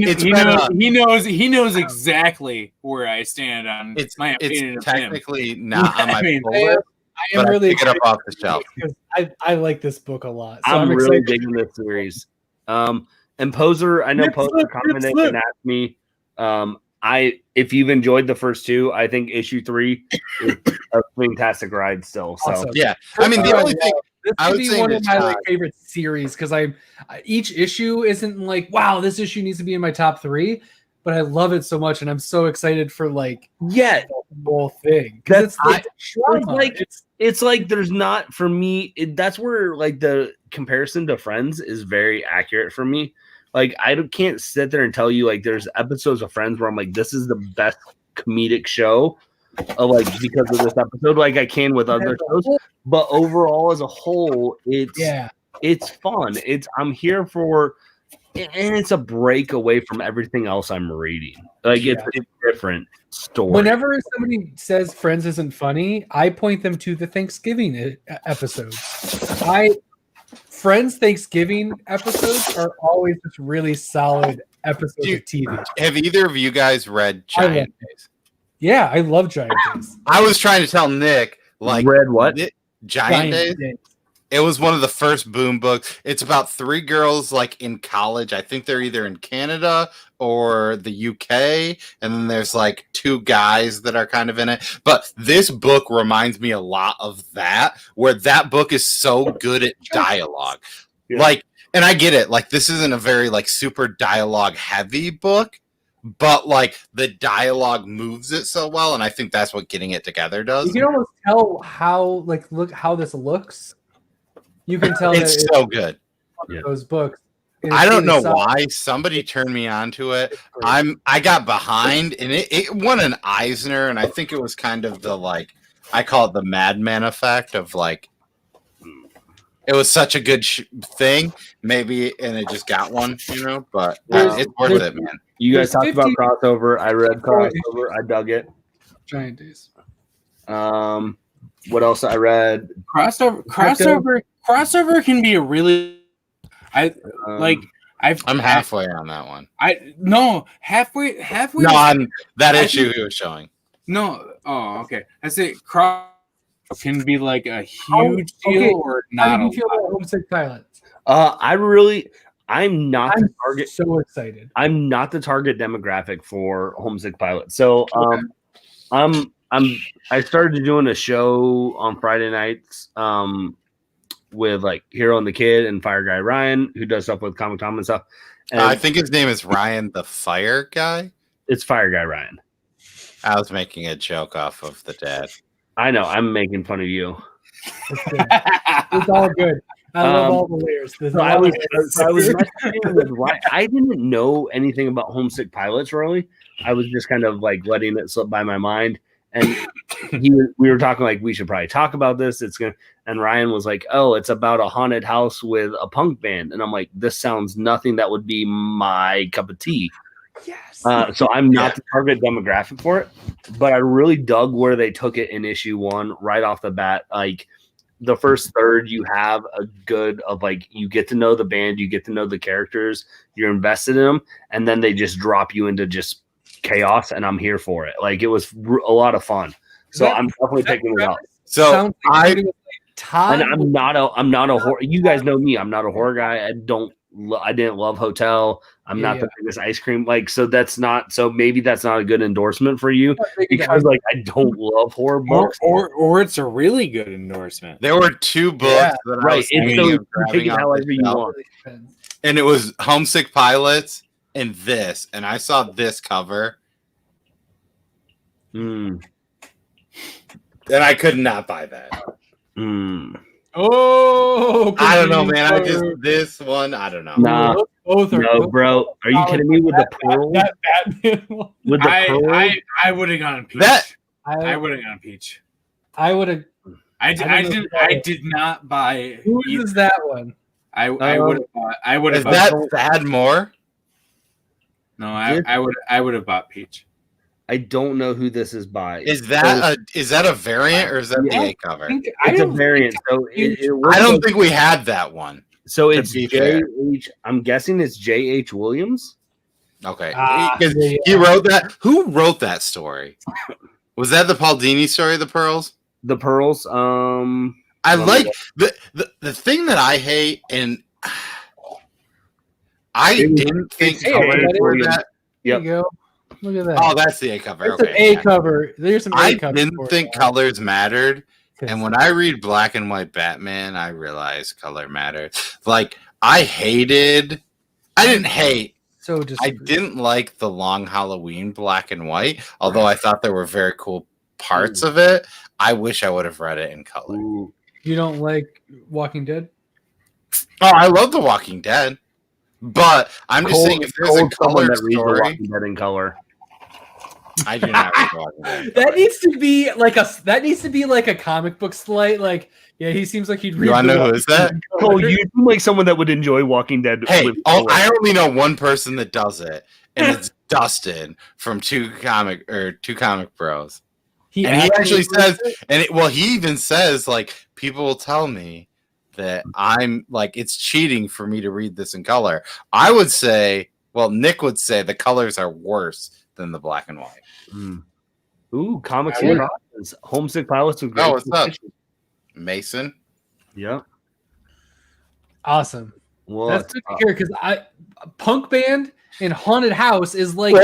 knows exactly where I stand on my opinion It's of him. technically not on my I mean, full list, I but am I really pick it up off the shelf. because I like this book a lot. So I'm I'm really excited. digging this series. And Poser, I know Nip Poser slip, commented nip and asked me. If you've enjoyed the first two, I think issue 3 is a fantastic ride still. So Awesome. Yeah, I mean, the only thing This I could would be say one to of my Todd- favorite series because each issue isn't like, wow, this issue needs to be in my top 3, but I love it so much and I'm so excited for like yeah, the whole thing. Because it's like there's not for me. That's where like the comparison to Friends is very accurate for me. Like can't sit there and tell you like there's episodes of Friends where I'm like, this is the best comedic show, like because of this episode. Like I can with other shows, but overall as a whole, it's fun. I'm here for, and it's a break away from everything else I'm reading. Like it's a different story. Whenever somebody says Friends isn't funny, I point them to the Thanksgiving episodes. Friends Thanksgiving episodes are always just really solid episodes of TV. Have either of you guys read Giant Days? Yeah, I love Giant Days. I was trying to tell Nick, like, read what? Giant Days? It was one of the first Boom books. It's about 3 girls like in college. I think they're either in Canada or the UK. And then there's like 2 guys that are kind of in it. But this book reminds me a lot of that, where that book is so good at dialogue. Yeah. Like, and I get it. Like, this isn't a very like super dialogue heavy book, but like the dialogue moves it so well. And I think that's what Getting It Together does. You can almost tell how, like, look how this looks. You can tell It's so good. Those books. I don't know why somebody turned me on to it. I got behind, and it won an Eisner, and I think it was kind of the like I call it the Madman effect of like it was such a good thing, maybe, and it just got one, you know. But it's worth it, man. You guys talked about crossover. I read crossover. I dug it. Giant Days. What else I read? Crossover can be a really. I'm halfway on that one. Halfway. No, on that issue he was showing. No, okay. I say cross can be like a huge deal or not. How do you feel about Homesick Pilots? I'm not the target. So excited. I'm not the target demographic for Homesick Pilot. So I started doing a show on Friday nights with like Hero and the Kid and Fire Guy Ryan, who does stuff with Comic Tom and stuff. And I think his name is Ryan the Fire Guy. It's Fire Guy Ryan. I was making a joke off of the dad. I know. I'm making fun of you. It's all good. I love all the layers. I was messaging with Ryan. I didn't know anything about Homesick Pilots really. I was just kind of like letting it slip by my mind. And we were talking like we should probably talk about this. And Ryan was like, "Oh, it's about a haunted house with a punk band." And I'm like, "This sounds nothing that would be my cup of tea." Yes. So I'm not the target demographic for it, but I really dug where they took it in issue 1 right off the bat. Like the first third, you have a good of like you get to know the band, you get to know the characters, you're invested in them, and then they just drop you into just chaos, and I'm here for it. Like it was a lot of fun. So I'm definitely picking it up. So and I'm not a horror. You guys know me. I'm not a horror guy. I don't love Hotel. I'm not the biggest ice cream so that's not maybe that's not a good endorsement for you because like I don't love horror books or it's a really good endorsement. There were 2 books that I was thinking of grabbing off the shelf, and it was Homesick Pilots and this, and I saw this cover, and I could not buy that. Oh, I don't know, man. This one, I don't know. Nah, both are no, bro. Are you kidding me with the pearl? That Batman one. With the pearl? I would have gone peach. I would have gone peach. I would have. I did not buy. Who is that one? I would have bought. I would have. Is that Thad Moore? No, I would have bought peach. I don't know who this is by. Is that a variant or is that the A cover? It's a variant. So I don't think we had that one. So it's J.H. I'm guessing it's J.H. Williams. Okay, he wrote that. Who wrote that story? Was that the Paul Dini story? The Pearls. The Pearls. I like the thing that I hate, and I didn't think colors were that. There you go. Look at that. Oh, that's the A cover. That's an A cover. There's some A covers. I didn't think colors mattered. And when I read black and white Batman, I realize color mattered. Like, I didn't hate. So I didn't like the Long Halloween black and white, although I thought there were very cool parts of it. I wish I would have read it in color. You don't like Walking Dead? Oh, I love The Walking Dead. But I'm just saying, if there's a color story, The Walking Dead in color. I do not read The Walking Dead. That needs to be like a comic book slight. Like, yeah, he seems like he'd read. You want to know who is that? Oh, you seem like someone that would enjoy Walking Dead. Hey, I only know one person that does it, and it's Dustin from Two Comic Bros. He actually says, he even says, like, people will tell me that I'm like, it's cheating for me to read this in color. I would say, Nick would say the colors are worse than the black and white. Ooh, comics and Homesick Pilots with great. Oh, what's up, Mason? Yeah, awesome. Well, that's good to hear because Punk Band and Haunted House is like,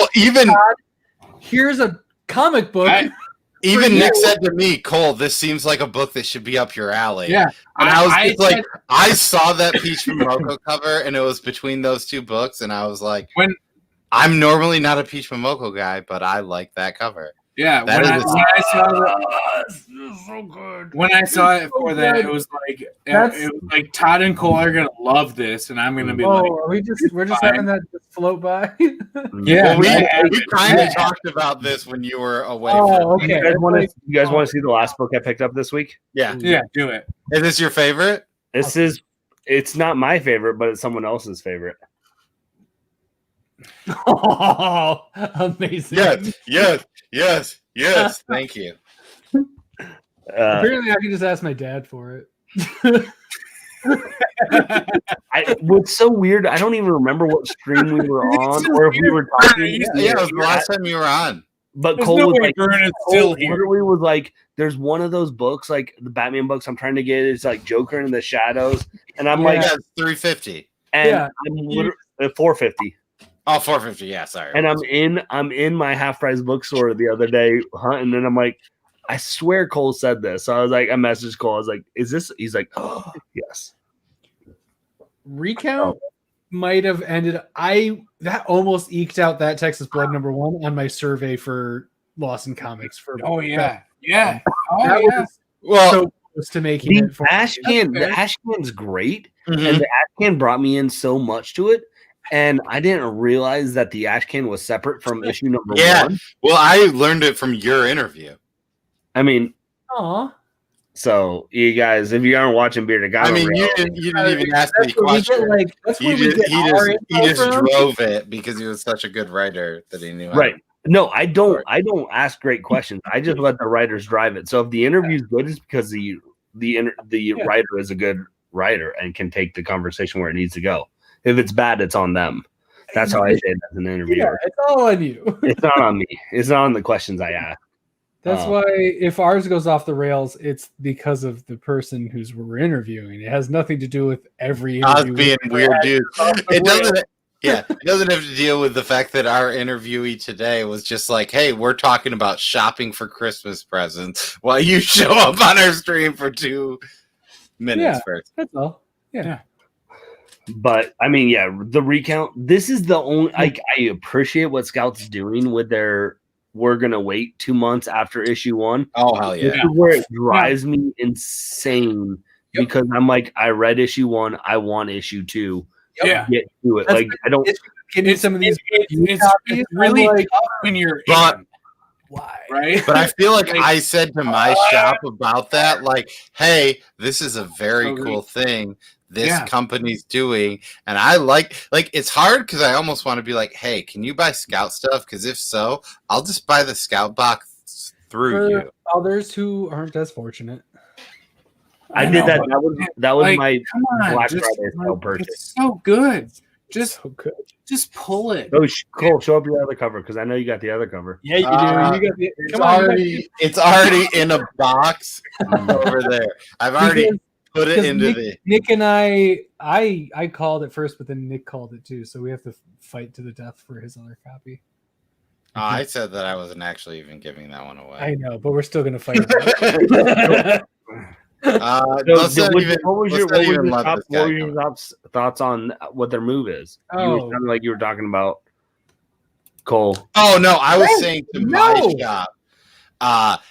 here's a comic book. Even Nick said to me, Cole, this seems like a book that should be up your alley. Yeah. And I saw that Peach from Momoko cover, and it was between those 2 books, and I was like, I'm normally not a Peach Momoko guy, but I like that cover. Yeah, when I saw it for that, it was like Todd and Cole are gonna love this, and I'm gonna be like, we're just having that float by. Yeah, we kind of talked about this when you were away. Okay. You guys want to see the last book I picked up this week? Yeah, do it. Is this your favorite? It's not my favorite, but it's someone else's favorite. Oh, amazing! Yes. Thank you. Apparently, I can just ask my dad for it. What's so weird? I don't even remember what stream we were on, or if we were talking. Yeah, it was the last time you were on. But Cole was like, literally was like, "There's one of those books, like the Batman books I'm trying to get. It's like Joker in the Shadows," and I'm like, "Yeah, $350," and I'm literally $450. Oh, $450. Yeah, sorry. And I'm in my half price bookstore the other day hunting, and I'm like, I swear Cole said this. So I was like, I messaged Cole. I was like, is this? He's like, oh, yes. Recount might have ended. That almost eked out that Texas Blood #1 on my survey for Lost in Comics. Well, so close to making it. The ash can's great, and the ash can brought me in so much to it. And I didn't realize that the ash can was separate from issue number 1. Well, I learned it from your interview. I mean, So you guys, if you aren't watching Bearded Guy, you didn't even ask me a question. He just drove it because he was such a good writer that he knew. Right. No, I don't ask great questions. I just let the writers drive it. So if the interview's good, it's because the writer is a good writer and can take the conversation where it needs to go. If it's bad, it's on them. That's how I say it as an interviewer. Yeah, it's all on you. It's not on me. It's not on the questions I ask. That's why if ours goes off the rails, it's because of the person who's we're interviewing. It has nothing to do with every Us interview. being weird dudes. It doesn't. Yeah, it doesn't have to deal with the fact that our interviewee today was just like, "Hey, we're talking about shopping for Christmas presents while you show up on our stream for 2 minutes first." That's all. Yeah. But I mean, yeah, the recount. This is the only. I appreciate what Scout's doing with their. We're gonna wait 2 months after issue 1. Oh hell yeah! This is where it drives me insane because I'm like, I read issue 1, I want issue 2. Yeah, get to it. Like I don't get some of these. It's really tough when you're in. Why? Right? But I feel like I said to my shop about that, like, "Hey, this is a very cool thing this company's doing," and I like it's hard because I almost want to be like, "Hey, can you buy Scout stuff? Because if so, I'll just buy the Scout box through you." Others who aren't as fortunate. I did that. That was like, my Black just, Friday sale purchase. It's so good. Just So good. just pull it. Oh, Cole, show up your other cover because I know you got the other cover. Yeah, you do. You got the, It's already in a box over there. I've already put it into Nick and I called it first, but then Nick called it too. So we have to fight to the death for his other copy. I said that I wasn't actually even giving that one away. I know, but we're still gonna fight. What was your thoughts on what their move is? You were sounding like you were talking about Cole. Oh no, I was saying to my shop,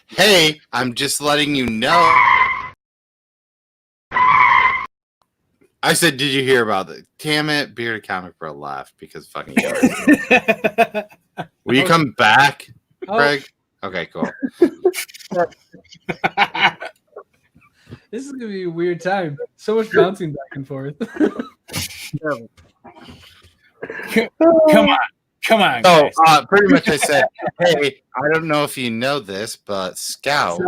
hey, I'm just letting you know. I said, did you hear about it? Damn it, Bearded Comic Bro left because fucking Will you come back, Greg? Okay, cool. This is gonna be a weird time. So much bouncing back and forth. Come on. So pretty much I said, hey, I don't know if you know this, but Scout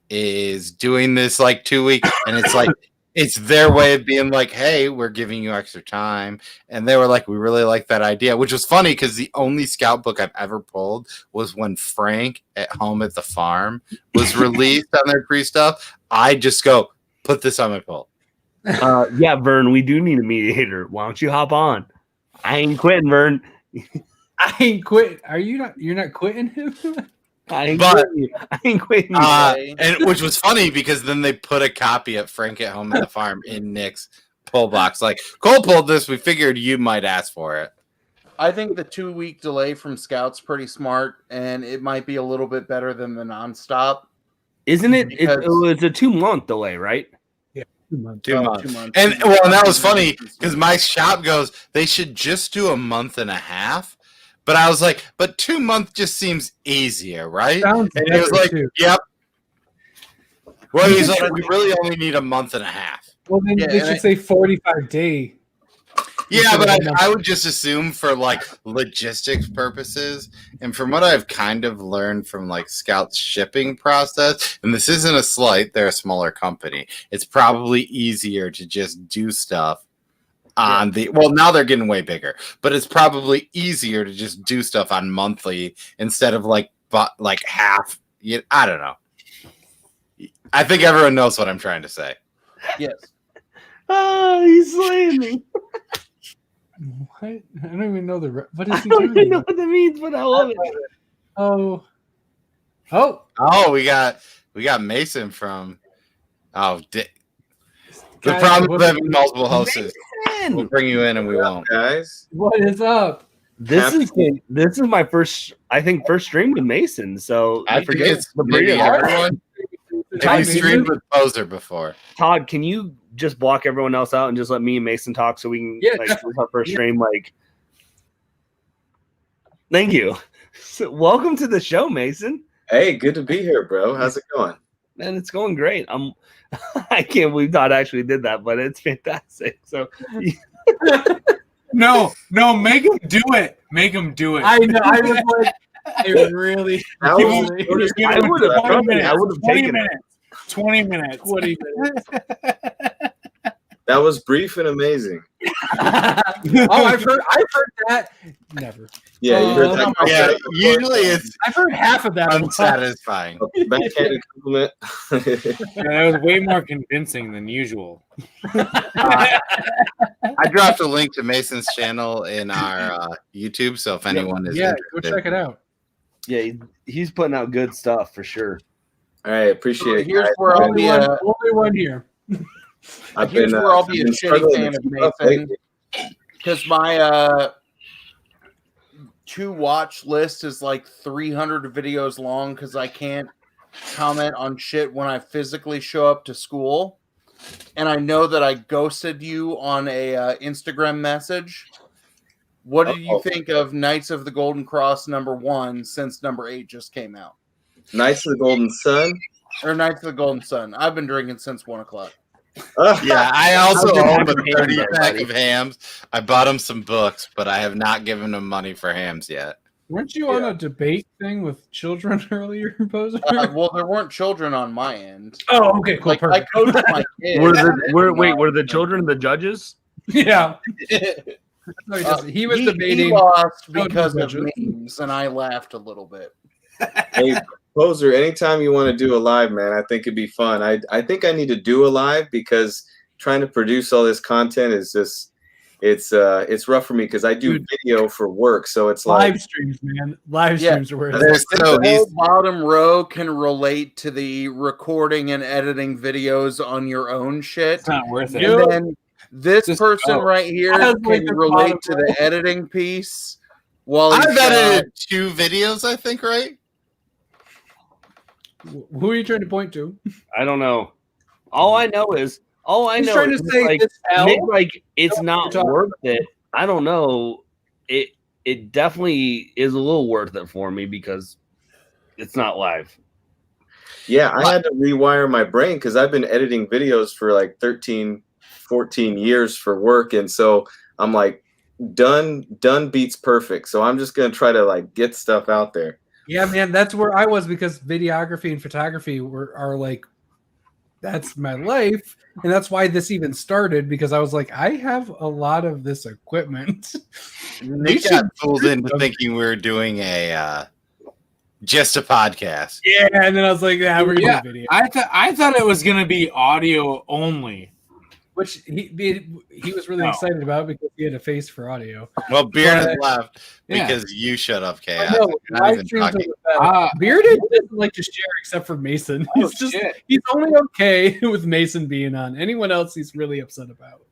is doing this like 2 weeks, and it's like it's their way of being like, hey, we're giving you extra time. And they were like, we really like that idea, which was funny because the only Scout book I've ever pulled was when Frank at Home at the Farm was released on their pre-stuff. I just go, put this on my pull. Yeah, Vern, we do need a mediator. Why don't you hop on? I ain't quitting, Vern. I ain't quitting. You're not quitting him? I ain't quitting. And which was funny because then they put a copy of Frank at Home at the Farm in Nick's pull box. Like, Cole pulled this. We figured you might ask for it. I think the 2-week delay from Scout's pretty smart, and it might be a little bit better than the nonstop. Isn't it? It's a 2-month delay, right? Yeah, 2 months. 2 months. 2 months. And that was funny because my shop goes, they should just do a month and a half. But I was like, but 2 months just seems easier, right? Sounds and he was like, too. yep. Well, he's like, we really only need a month and a half. Well, then they should say 45 day. Yeah, but I would just assume for like logistics purposes, and from what I've kind of learned from like Scout's shipping process, and this isn't a slight, they're a smaller company. It's probably easier to just do stuff on now they're getting way bigger, but it's probably easier to just do stuff on monthly instead of like half. I don't know. I think everyone knows what I'm trying to say. Yes. Oh, he's slaying me. What? I don't even know what is he I don't doing? even know what that means, but I love it. Oh, we got Mason from. The problem with having multiple hosts is we'll bring you in and we won't. Guys, what is up? This is my first stream with Mason. So I forget it's the everyone. Have you streamed with Poser before? Todd, can you just block everyone else out and just let me and Mason talk so we can this is our first stream? Like, thank you. So, welcome to the show, Mason. Hey, good to be here, bro. How's it going? Man, it's going great. I can't believe Todd actually did that, but it's fantastic. So No, make him do it. Make him do it. I know. I was like, I really. I would have taken it. 20 minutes. 20 minutes. That was brief and amazing. I've heard that. Never. Yeah, you heard that. Yeah, usually it's I've heard half of that. unsatisfying. Backhanded compliment. That was way more convincing than usual. I dropped a link to Mason's channel in our YouTube, so if anyone is go interested, check it out. Yeah, he's putting out good stuff for sure. All right, appreciate it. Here's guys. where I'll be Only one here. Here's where I'll be a shitty fan of Mason, because my to watch list is like 300 videos long because I can't comment on shit when I physically show up to school, and I know that I ghosted you on a Instagram message. What did you think of Knights of the Golden Cross #1 since #8 just came out? Knights of the Golden Sun. Or Knights of the Golden Sun. I've been drinking since 1 o'clock. Yeah, I also own a 30 hams, pack buddy. of hams. I bought him some books, but I have not given him money for hams yet. Weren't you on a debate thing with children earlier, Poser? Well, there weren't children on my end. Oh, okay, cool. Like, I Perfect. coached my kids. Were the children the judges? Yeah. He was debating. He lost because of judges. memes, and I laughed a little bit. Hey, Poser, anytime you want to do a live, man, I think it'd be fun. I think I need to do a live because trying to produce all this content is just it's rough for me because I do video for work, so it's like Live streams, man. Live streams are where There's The bottom row can relate to the recording and editing videos on your own shit. It's not worth it. And then this Just person go. right here I was like can the relate bottom to row. the editing piece. While I've he's, edited 2 videos, I think, right? Who are you trying to point to? I don't know. All I know is He's trying to is, say like, this hell. Nick, like it's Don't not talk. worth it. I don't know. It definitely is a little worth it for me because it's not live. yeah, I had to rewire my brain because I've been editing videos for like 13, 14 years for work, and so I'm like done beats perfect. So I'm just gonna try to like get stuff out there. Yeah, man, that's where I was because videography and photography are like, that's my life. And that's why this even started because I was like, I have a lot of this equipment. Nick got fooled into thinking we were doing just a podcast. Yeah, and then I was like, yeah, we're gonna Yeah, do video. I thought it was gonna be audio only. Which he was really excited about because he had a face for audio. Well, Bearded But- left Yeah. because you shut up, I Chaos. know, Not live even streams are talking. the best. Bearded doesn't like to share except for Mason. Oh, He's he's only okay with Mason being on. Anyone else he's really upset about.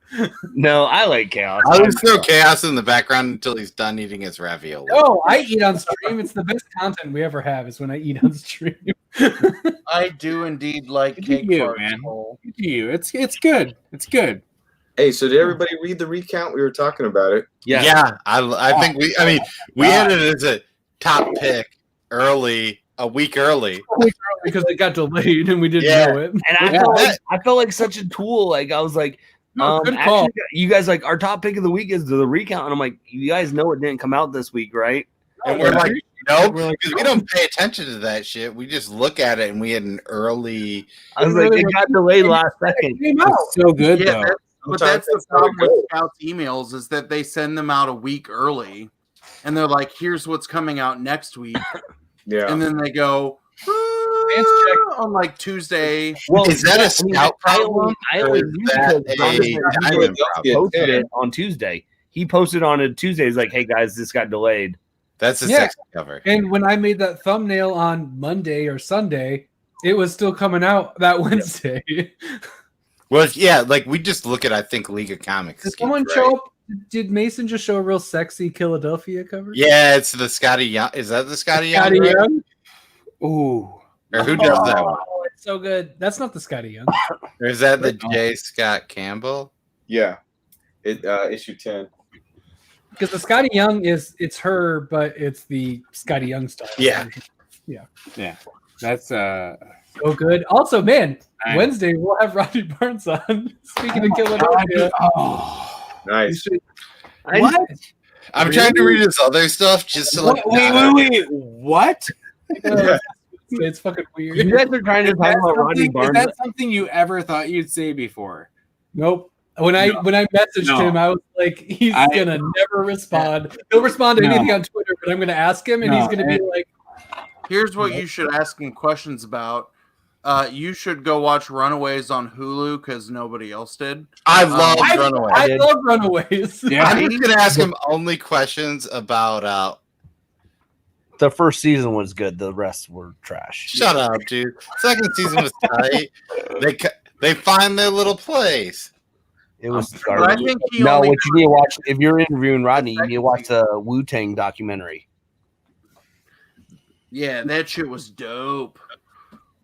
No, I like chaos. I'll just throw Chaos in the background until he's done eating his ravioli. No, I eat on stream. It's the best content we ever have is when I eat on stream. I do indeed like Good cake to you, farts, man. Cole. Good to you. It's good. It's good. Hey, so did everybody read the recount? We were talking about it. Yeah. I think we had it as a top pick early, a week early. because it got delayed and we didn't Yeah. know it. And I felt like such a tool. Like I was like, No, good call. actually, you guys like our top pick of the week is the recount, and I'm like, you guys know it didn't come out this week, right? And we're like, no, We're like, because we don't pay attention to that shit. We just look at it and we had an early. I was like, it got delayed last It second. came out. It's so good Yeah, though. but that's the problem with Scouts emails is that they send them out a week early, and they're like, "Here's what's coming out next week," Yeah. and then they go on like Tuesday. Well, Is that a I mean, scout I problem? only Or knew is that because a Jonathan timing problem? posted it on Tuesday. He posted on a Tuesday. He's like, "Hey guys, this got delayed." That's a Yeah. sexy cover. And when I made that thumbnail on Monday or Sunday, it was still coming out that Wednesday. Well, yeah, like we just look at, I think, League of Comics. Did skits, someone right? show up? Did Mason just show a real sexy Philadelphia cover? Yeah, it's the Scotty Young. Is that the Scotty Young? Scotty right? Young. Ooh. Or who does that one? Oh, it's so good. That's not the Scotty Young. Or is that the J. Scott Campbell? Yeah. It issue 10. Because the Scotty Young it's her, but it's the Scotty Young style. Yeah. Yeah. That's So good. Also, man, Nice. Wednesday we'll have Rodney Barnes on. Speaking of Philadelphia. Nice. What? I'm trying to read his other stuff just to like. Wait. What? It's fucking weird. You guys are trying to talk about Rodney Is Barnes. that something you ever thought you'd say before? Nope. When I messaged him, I was like, he's gonna never respond. He'll respond to anything on Twitter, but I'm gonna ask him, and he's gonna be like, "Here's what you should ask him questions about. You should go watch Runaways on Hulu because nobody else did. I love Runaways. I love Runaways. Yeah, I'm just gonna ask him only questions about. The first season was good. The rest were trash. Shut up, dude. Second season was tight. They find their little place. It was But I think he no, only what you need to watch if you're interviewing Rodney, you need to watch the Wu-Tang documentary. Yeah, that shit was dope.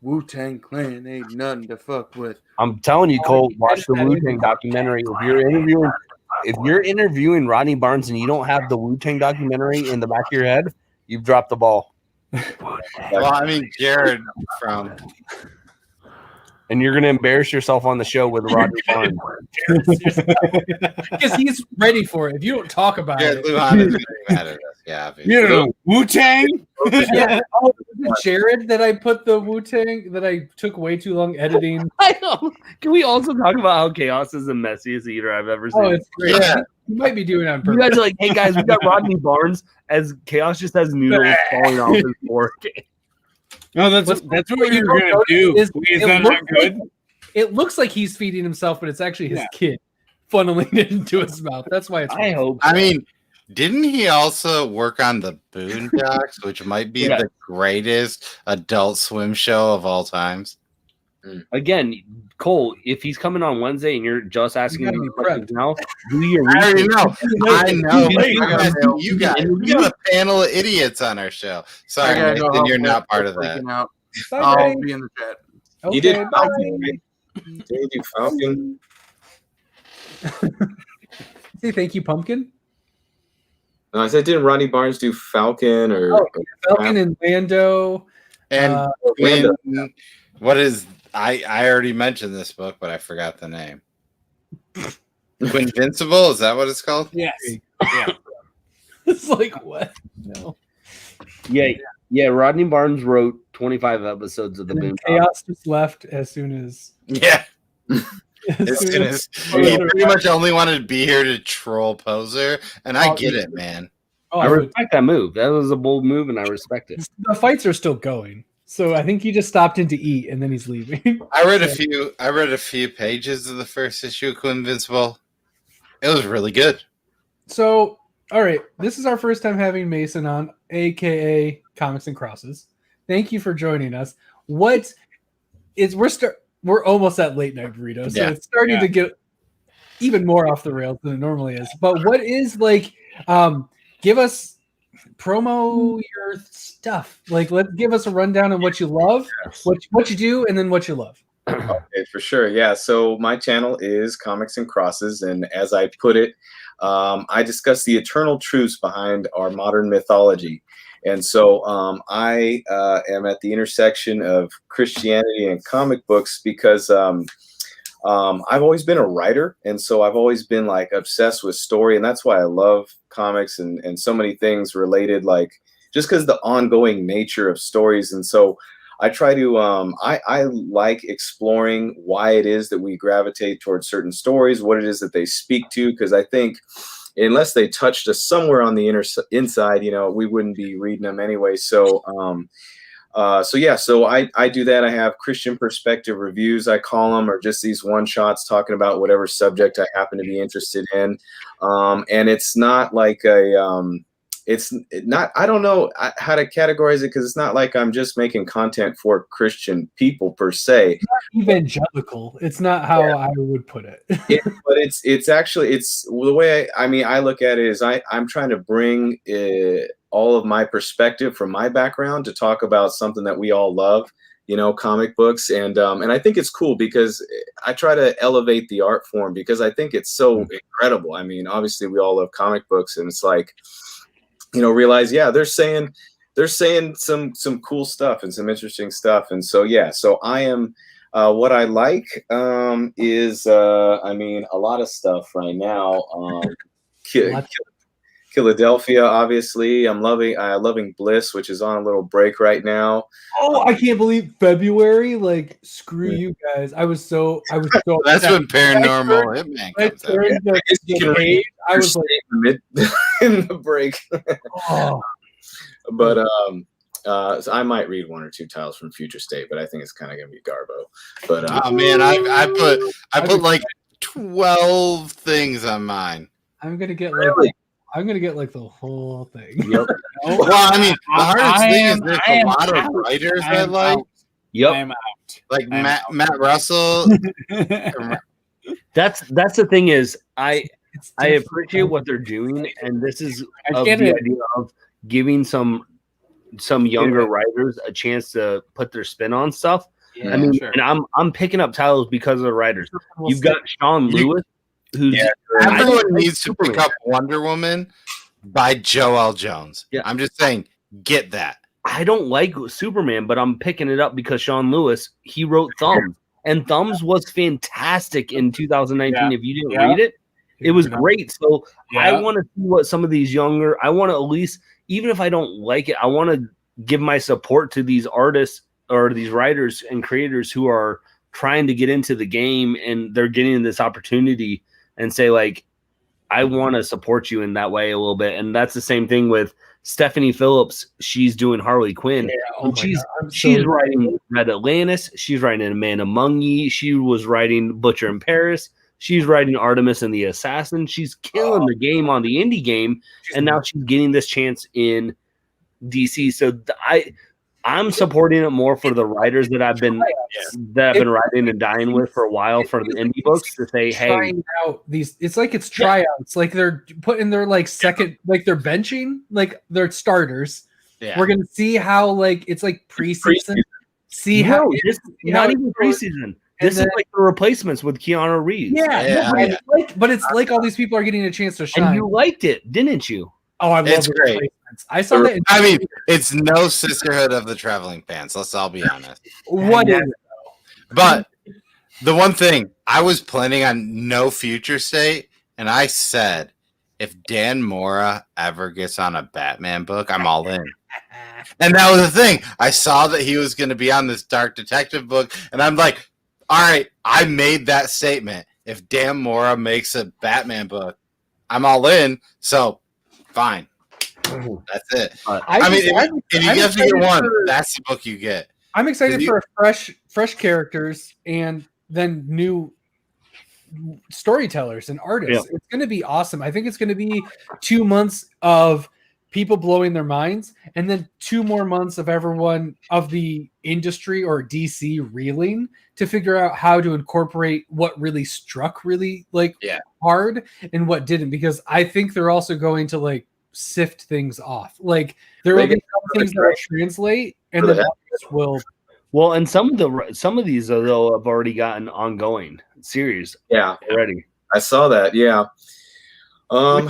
Wu-Tang Clan ain't nothing to fuck with. I'm telling you, Cole, watch the Wu-Tang documentary. If you're interviewing Rodney Barnes and you don't have the Wu-Tang documentary in the back of your head, you've dropped the ball. Well, I mean, Jared from. And you're going to embarrass yourself on the show with Rodney Barnes. Because he's ready for it. If you don't talk about it. Luhan is mad at us. Yeah. You know, Wu-Tang? Yeah. Oh, was it Jared that I put the Wu-Tang that I took way too long editing? I know. Can we also talk about how Chaos is the messiest eater I've ever seen? Oh, it's great. Yeah. You might be doing it on purpose. You guys are like, hey guys, we got Rodney Barnes as Chaos just has noodles falling off his fork. No, that's what you're gonna do. Is that not good? It looks like he's feeding himself, but it's actually his kid funneling it into his mouth. That's why it's. I hope. So. I mean, didn't he also work on the Boondocks, which might be the greatest Adult Swim show of all times? Again, Cole, if he's coming on Wednesday and you're just asking me questions now, do your I already research. know. I know. You got a panel of idiots on our show. Sorry, Nathan, you're not part of that. I'll be in the chat. Okay, you did Falcon, right? Did you do Falcon? Say thank you, Pumpkin. No, I said, didn't Rodney Barnes do Falcon or Falcon and Lando? And what is? I already mentioned this book, but I forgot the name. Invincible? Is that what it's called? Yes. Yeah. It's like what? No. Yeah. Rodney Barnes wrote 25 episodes of the Boondocks. Chaos just left as soon as. Yeah. As soon as he pretty much only wanted to be here to troll Poser, and I get it, man. I respect that move. That was a bold move, and I respect it. The fights are still going. So I think he just stopped in to eat and then he's leaving. I read a few pages of the first issue of Invincible. It was really good. So, all right, this is our first time having Mason on, aka Comics and Crosses. Thank you for joining us. We're almost at late night burrito, so it's starting to get even more off the rails than it normally is. But what is give us promo your stuff. Give us a rundown on what you love, what you do, and then what you love. Okay, for sure. Yeah. So my channel is Comics and Crosses, and as I put it, I discuss the eternal truths behind our modern mythology. And so I am at the intersection of Christianity and comic books because I've always been a writer, and so I've always been obsessed with story, and that's why I love comics and so many things related, just because the ongoing nature of stories. And so I try to I like exploring why it is that we gravitate towards certain stories, what it is that they speak to, because I think unless they touched us somewhere on the inside, we wouldn't be reading them anyway. So so I do that. I have Christian perspective reviews, I call them, or just these one shots talking about whatever subject I happen to be interested in. And it's not like I don't know how to categorize it, because it's not like I'm just making content for Christian people per se. It's not evangelical. It's not how I would put it. But it's actually the way I look at it is I'm trying to bring all of my perspective from my background to talk about something that we all love, comic books. And I think it's cool because I try to elevate the art form because I think it's so incredible. I mean, obviously we all love comic books, and it's realize, they're saying some cool stuff and some interesting stuff. And so, so I am, what I like is, a lot of stuff right now. Philadelphia, obviously. I'm loving Bliss, which is on a little break right now. Oh, I can't believe February. Like, screw you guys. I was so That's upset. when Paranormal Hitman comes out. I was like in the break. But so I might read one or two titles from Future State, but I think it's kind of gonna be Garbo. But oh man, I put like 12 things on mine. I'm gonna get like the whole thing. Yep. Well, I mean, the hardest thing is there's a lot of writers I like. Yep. I am out. Like Matt Russell. That's the thing is I appreciate what they're doing, and this is of the idea of giving some younger writers a chance to put their spin on stuff. Yeah, I mean, sure. and I'm picking up titles because of the writers. You've got Sean Lewis, who's everyone needs to pick up Wonder Woman by Joel Jones. Yeah. I'm just saying, get that. I don't like Superman, but I'm picking it up because Sean Lewis, he wrote Thumbs, and Thumbs was fantastic in 2019. Yeah. If you didn't read it, it was great. So Yeah. I want to see what some of these younger, I want to at least, even if I don't like it, I want to give my support to these artists or these writers and creators who are trying to get into the game, and they're getting this opportunity, and say, like, I want to support you in that way a little bit. And that's the same thing with Stephanie Phillips. She's doing Harley Quinn. She's writing Red Atlantis. She's writing Amanda Mungy. She was writing Butcher in Paris. She's writing Artemis and the Assassin. She's killing the game on the indie game, and now she's getting this chance in DC. So I'm supporting it more for the writers that I've been writing and dying with for a while for the indie books to say, hey, out these. It's like it's tryouts. Like they're putting their like second, like they're benching, like their starters. Yeah. We're gonna see how like it's like preseason. See how this not even preseason. This is like the replacements with Keanu Reeves. But it's like all these people are getting a chance to shine. And you liked it, didn't you? Oh, I love It's the great. replacements. I saw that. I mean, it's no Sisterhood of the Traveling Pants. Let's all be honest. What is it? But the one thing, I was planning on no Future State, and I said, if Dan Mora ever gets on a Batman book, I'm all in. And that was the thing. I saw that he was going to be on this Dark Detective book, and I'm like, all right, I made that statement. If Dan Mora makes a Batman book, I'm all in. So, fine. That's it. I mean, if you have to get one, that's the book you get. I'm excited for fresh characters and then new storytellers and artists. It's going to be awesome. I think it's going to be 2 months of people blowing their minds, and then 2 more months of everyone of the industry or DC reeling to figure out how to incorporate what really struck really hard and what didn't, because I think they're also going to like sift things off. Like there will be some things that will translate, and then others will. Well, and some of these though have already gotten ongoing series. Yeah, already. I saw that. Yeah. So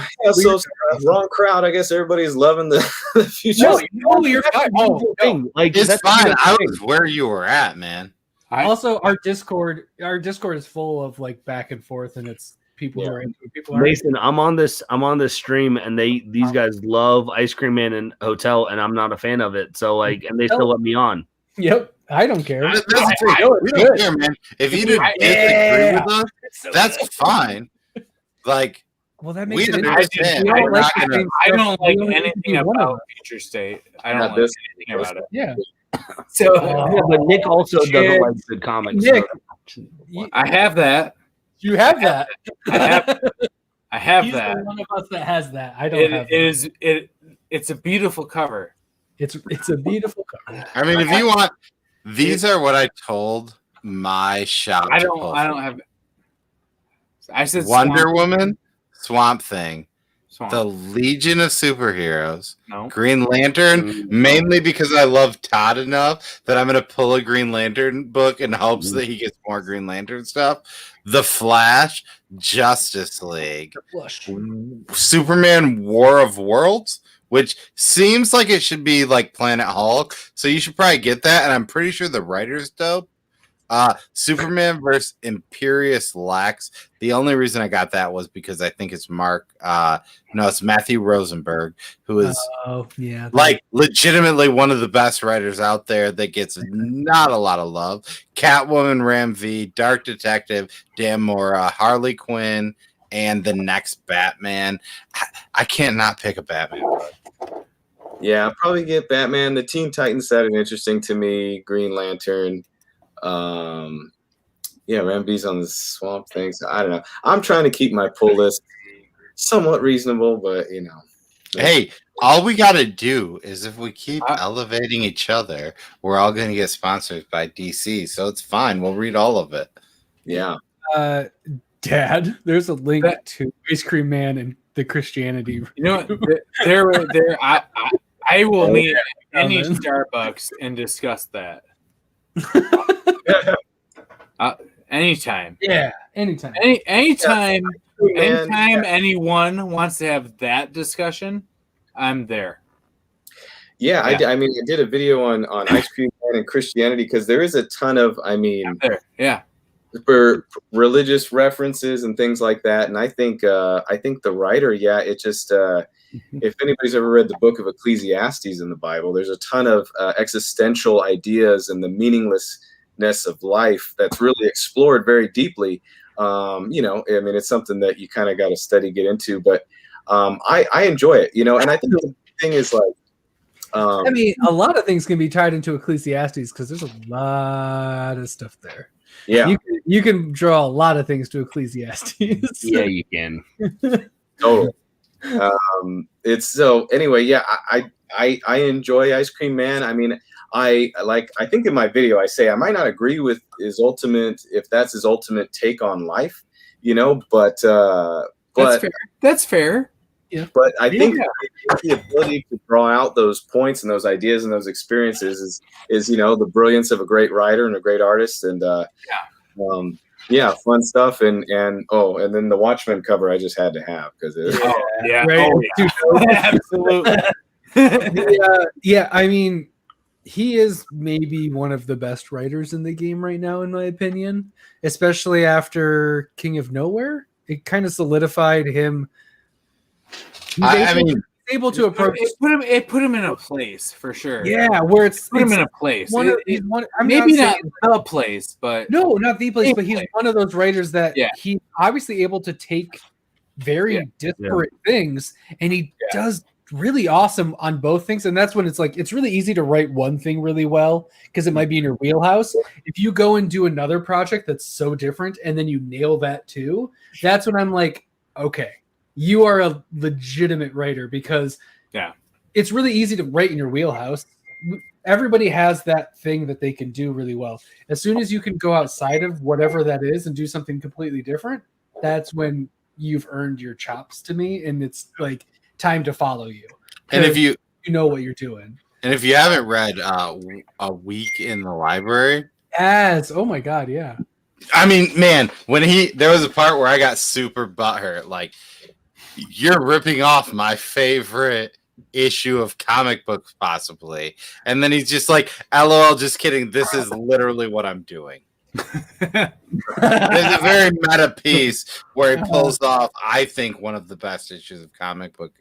wrong crowd. I guess everybody's loving the future. No, you're fine. Like it's fine. I was where you were at, man. Also, our Discord is full of like back and forth, and it's people who are into it. People are Mason, I'm on this stream, and these guys love Ice Cream Man and Hotel, and I'm not a fan of it. So like, and they still let me on. Yep, I don't care. We don't care, man. If you didn't disagree with us, that's fine. Like, well, that makes it understand. I don't like anything about Future State. I don't like anything about it. Yeah. So, but Nick also doesn't like the comics. Nick, I have that. You have that. I have He's that. the one of us that has that. I don't have that. It's a beautiful cover. It's a beautiful cover. I mean, if you want, these are what I told my shop. I don't have. I said Wonder Woman, Swamp Thing, the Legion of Superheroes, Green Lantern, mainly because I love Todd enough that I'm going to pull a Green Lantern book in hopes that he gets more Green Lantern stuff. The Flash, Justice League, Superman War of Worlds, which seems like it should be like Planet Hulk. So you should probably get that. And I'm pretty sure the writer's dope. Superman versus Imperious Lex. The only reason I got that was because I think it's it's Matthew Rosenberg, who is like legitimately one of the best writers out there that gets not a lot of love. Catwoman, Ram V, Dark Detective, Dan Mora, Harley Quinn, and the next Batman. I can't not pick a Batman book. Yeah, I'll probably get Batman. The Teen Titans sounded interesting to me. Green Lantern. Rambee's on the Swamp Thing. So I don't know. I'm trying to keep my pull list somewhat reasonable, but Hey, all we got to do is if we keep elevating each other, we're all going to get sponsored by DC. So it's fine. We'll read all of it. Yeah. Dad, there's a link to Ice Cream Man and the Christianity. You know what? I will meet any Starbucks and discuss that. Anytime. Yeah, anytime. Anytime anyone wants to have that discussion, I'm there. Yeah. I did a video on Ice Cream Man and Christianity because there is a ton of, for religious references and things like that. And I think the writer, it just if anybody's ever read the book of Ecclesiastes in the Bible, there's a ton of existential ideas and the meaninglessness of life that's really explored very deeply. It's something that you kind of got to study, get into, but I enjoy it, and I think the thing is like, a lot of things can be tied into Ecclesiastes because there's a lot of stuff there. Yeah, you can draw a lot of things to Ecclesiastes. Yeah, you can. Totally. It's so anyway. Yeah, I enjoy Ice Cream Man. I mean, I think in my video I say I might not agree with his ultimate, if that's his ultimate take on life, but that's fair. Yeah. But I think the ability to draw out those points and those ideas and those experiences is the brilliance of a great writer and a great artist, and fun stuff, and then the Watchmen cover I just had to have because absolutely. I mean, he is maybe one of the best writers in the game right now, in my opinion, especially after King of Nowhere. It kind of solidified him. He's able to approach. It put him in a place for sure. Yeah, where it's put him in a place. Maybe not the place, but no, not the place. But he's one of those writers that he's obviously able to take very disparate things, and he does really awesome on both things. And that's when it's like it's really easy to write one thing really well because it might be in your wheelhouse. If you go and do another project that's so different, and then you nail that too, that's when I'm like, okay. You are a legitimate writer because it's really easy to write in your wheelhouse. Everybody has that thing that they can do really well. As soon as you can go outside of whatever that is and do something completely different, that's when you've earned your chops to me, and it's like time to follow you. And if you know what you're doing. And if you haven't read A Week in the Library. Yes. Oh my God. Yeah. I mean, man, there was a part where I got super butthurt. Like, you're ripping off my favorite issue of comic books, possibly. And then he's just like, LOL, just kidding. This is literally what I'm doing. There's a very meta piece where he pulls off, I think, one of the best issues of comic book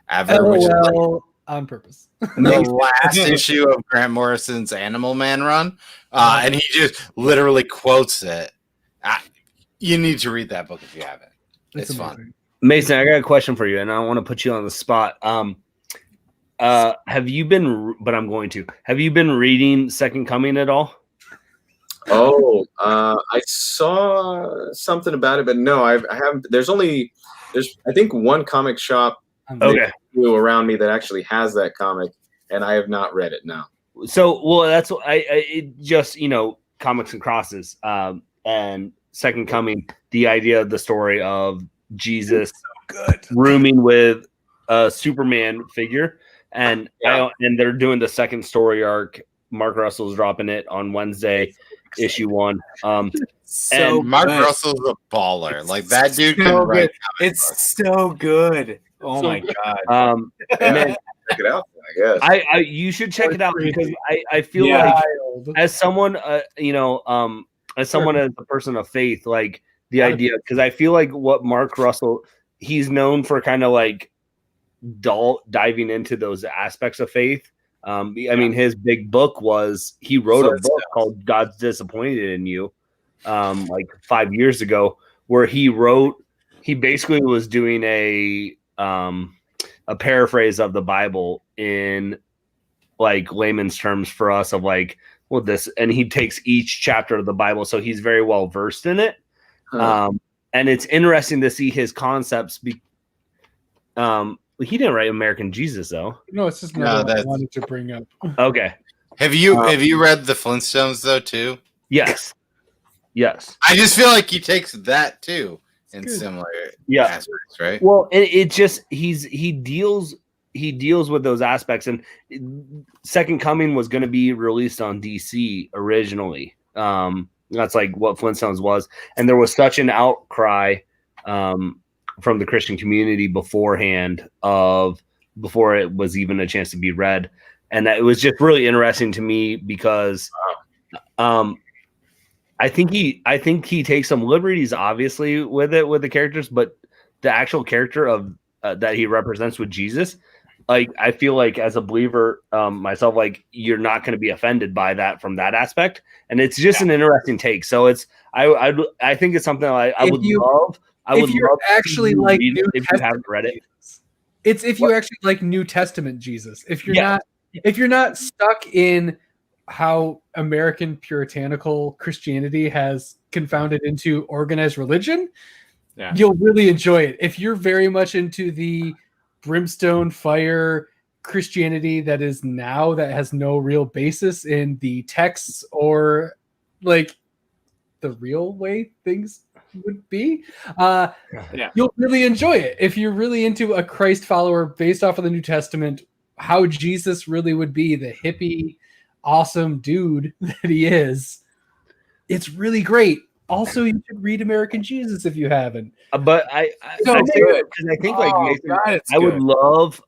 ever. LOL, which is like on purpose. The last issue of Grant Morrison's Animal Man run. And he just literally quotes it. You need to read that book if you haven't. It's fun. Mason, I got a question for you, and I want to put you on the spot. Have you been reading Second Coming at all? Oh, I saw something about it, but no, I haven't. There's I think one comic shop around me that actually has that comic, and I have not read it now. So, well, that's what it just, Comics and Crosses, and Second Coming, the idea of the story of Jesus rooming with a Superman figure, and they're doing the second story arc. Mark Russell's dropping it on Wednesday, issue 1. And Mark Russell's a baller. Like, that dude can write. It's so good. Oh my God. Man, check it out, I guess. You should check it out because I feel like as someone as someone as a person of faith, like the idea, because I feel like what Mark Russell, he's known for kind of like diving into those aspects of faith. I mean, his big book was, he wrote a book called God's Disappointed in You, like 5 years ago, where he basically was doing a paraphrase of the Bible in like layman's terms for us of like, well, this, and he takes each chapter of the Bible, so he's very well versed in it. And it's interesting to see his concepts. He didn't write American Jesus though. No, it's just another one I wanted to bring up. Okay. Have you read the Flintstones though too? Yes. I just feel like he takes that too in similar aspects, right? Well, it just he deals with those aspects, and Second Coming was going to be released on DC originally. That's like what Flintstones was, and there was such an outcry from the Christian community beforehand before it was even a chance to be read, and that it was just really interesting to me because I think he takes some liberties, obviously, with the characters, but the actual character of that he represents with Jesus, like I feel like as a believer myself, like you're not going to be offended by that from that aspect, and it's just an interesting take. So it's I think it's something I would love. If you haven't read it, it's if you actually like New Testament Jesus. If you're not stuck in how American puritanical Christianity has confounded into organized religion, you'll really enjoy it. If you're very much into the brimstone fire Christianity that is now, that has no real basis in the texts or like the real way things would be, you'll really enjoy it. If you're really into a Christ follower based off of the New Testament, how Jesus really would be, the hippie awesome dude that he is, it's really great. Also, you should read American Jesus if you haven't. But I think I would love,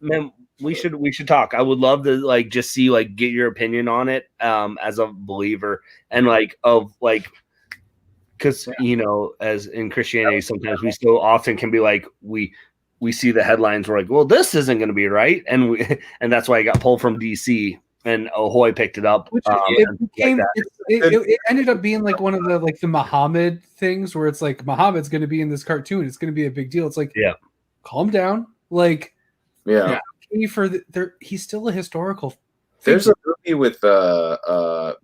man, we should talk. I would love to like just see, like, get your opinion on it as a believer, and because you know, as in Christianity, sometimes we so often can be like, we see the headlines, we're like, well, this isn't going to be right, and that's why I got pulled from DC, and Ahoy picked it up. It ended up being like one of the the Muhammad things where it's like Muhammad's going to be in this cartoon, it's going to be a big deal. It's like, calm down, like, he's still a historical figure. There's a movie with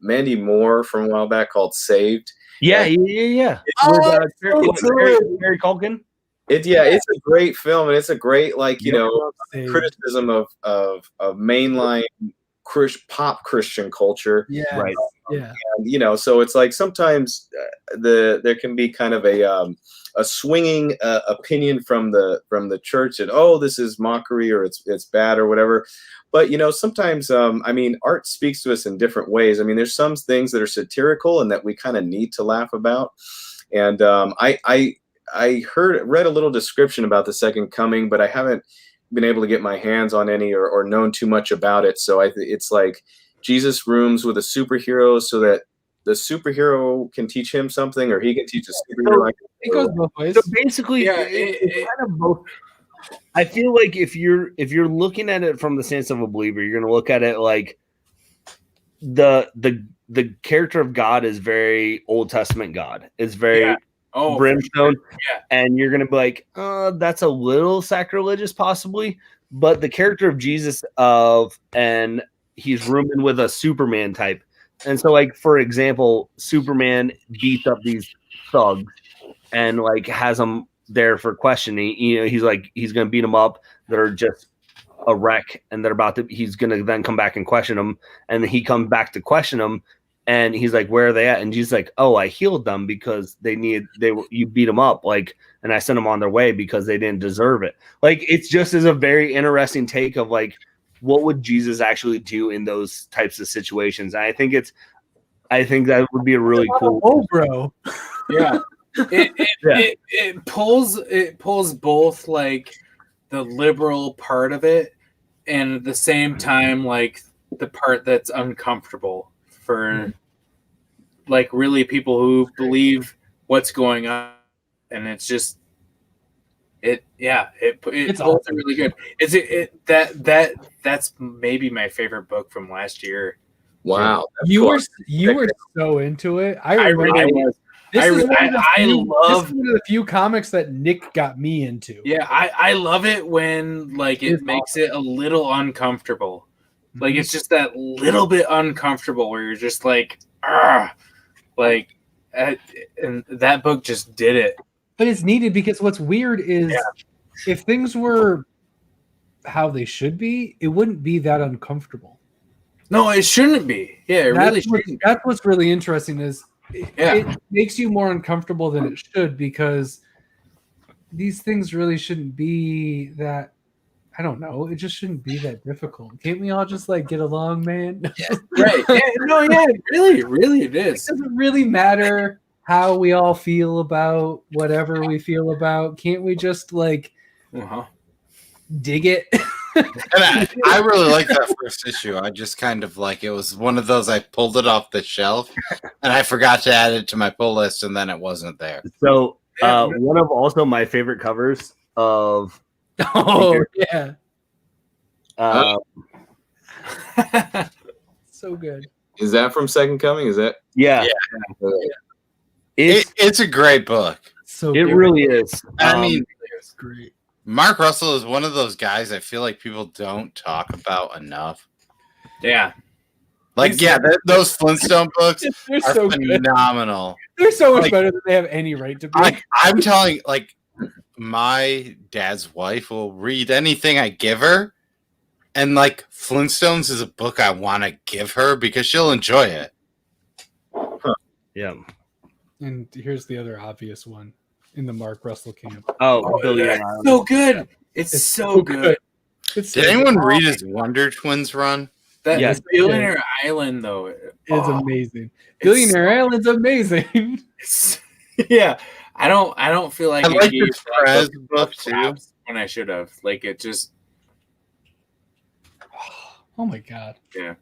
Mandy Moore from a while back called Saved. It's with Mary Culkin. It's a great film, and it's a great criticism of mainline pop Christian culture. And, so it's like sometimes there can be kind of a swinging opinion from the church that, this is mockery or it's bad or whatever. But sometimes art speaks to us in different ways. I mean, there's some things that are satirical and that we kind of need to laugh about. And I read a little description about the Second Coming, but I haven't been able to get my hands on any or known too much about it. So it's like Jesus rooms with a superhero so that the superhero can teach him something, or he can teach the superhero. It goes both ways. So basically, it's kind of both. I feel like if you're looking at it from the stance of a believer, you're going to look at it like the character of God is very Old Testament God. It's very brimstone, and you're going to be like, that's a little sacrilegious possibly, but the character of Jesus and he's rooming with a Superman type. And so, like, for example, Superman beats up these thugs and like has them there for questioning. He's going to beat them up. They're just a wreck, and he's going to then come back and question them. And he comes back to question them, and he's like, "Where are they at?" And Jesus like, "Oh, I healed them because you beat them up, like, and I sent them on their way because they didn't deserve it." Like, it's just as a very interesting take of like, what would Jesus actually do in those types of situations? And I think that would be a really cool. Oh, bro. Yeah. It pulls both like the liberal part of it, and at the same time like the part that's uncomfortable for like really people who believe what's going on, and it's just it's awesome. really good. That's maybe my favorite book from last year. Wow. You were so into it. I remember. really was. This is one of the few comics that Nick got me into. Yeah, I love it when like it makes it a little uncomfortable. Like it's just that little bit uncomfortable where you're just like, like, and that book just did it. But it's needed because what's weird is if things were how they should be, it wouldn't be that uncomfortable. No, it shouldn't be. Yeah, it really shouldn't. That's what's really interesting is it makes you more uncomfortable than it should because these things really shouldn't be that. I don't know. It just shouldn't be that difficult. Can't we all just like get along, man? Right. Yeah, no, yeah, really it is. It doesn't really matter how we all feel about whatever we feel about. Can't we just like dig it? And I really like that first issue. I just kind of like it was one of those I pulled it off the shelf and I forgot to add it to my pull list and then it wasn't there. So one of also my favorite covers of yeah. So good. Is that from Second Coming? Is that? Yeah. It's a great book. So it really is. I mean, it's great. Mark Russell is one of those guys I feel like people don't talk about enough. Yeah. Like, those Flintstone books are so phenomenal. Good. They're so much better than they have any right to be. I'm telling, like, my dad's wife will read anything I give her, and like Flintstones is a book I want to give her because she'll enjoy it. Yeah. And here's the other obvious one in the Mark Russell camp. Oh, Billion Island. So good. It's so good. Did anyone read his Wonder Twins run? That Billionaire Island though is amazing. Billionaire Island's amazing. Yeah. I don't feel like I like this Perez book too. When I should have. Like it just. Oh my god. Yeah.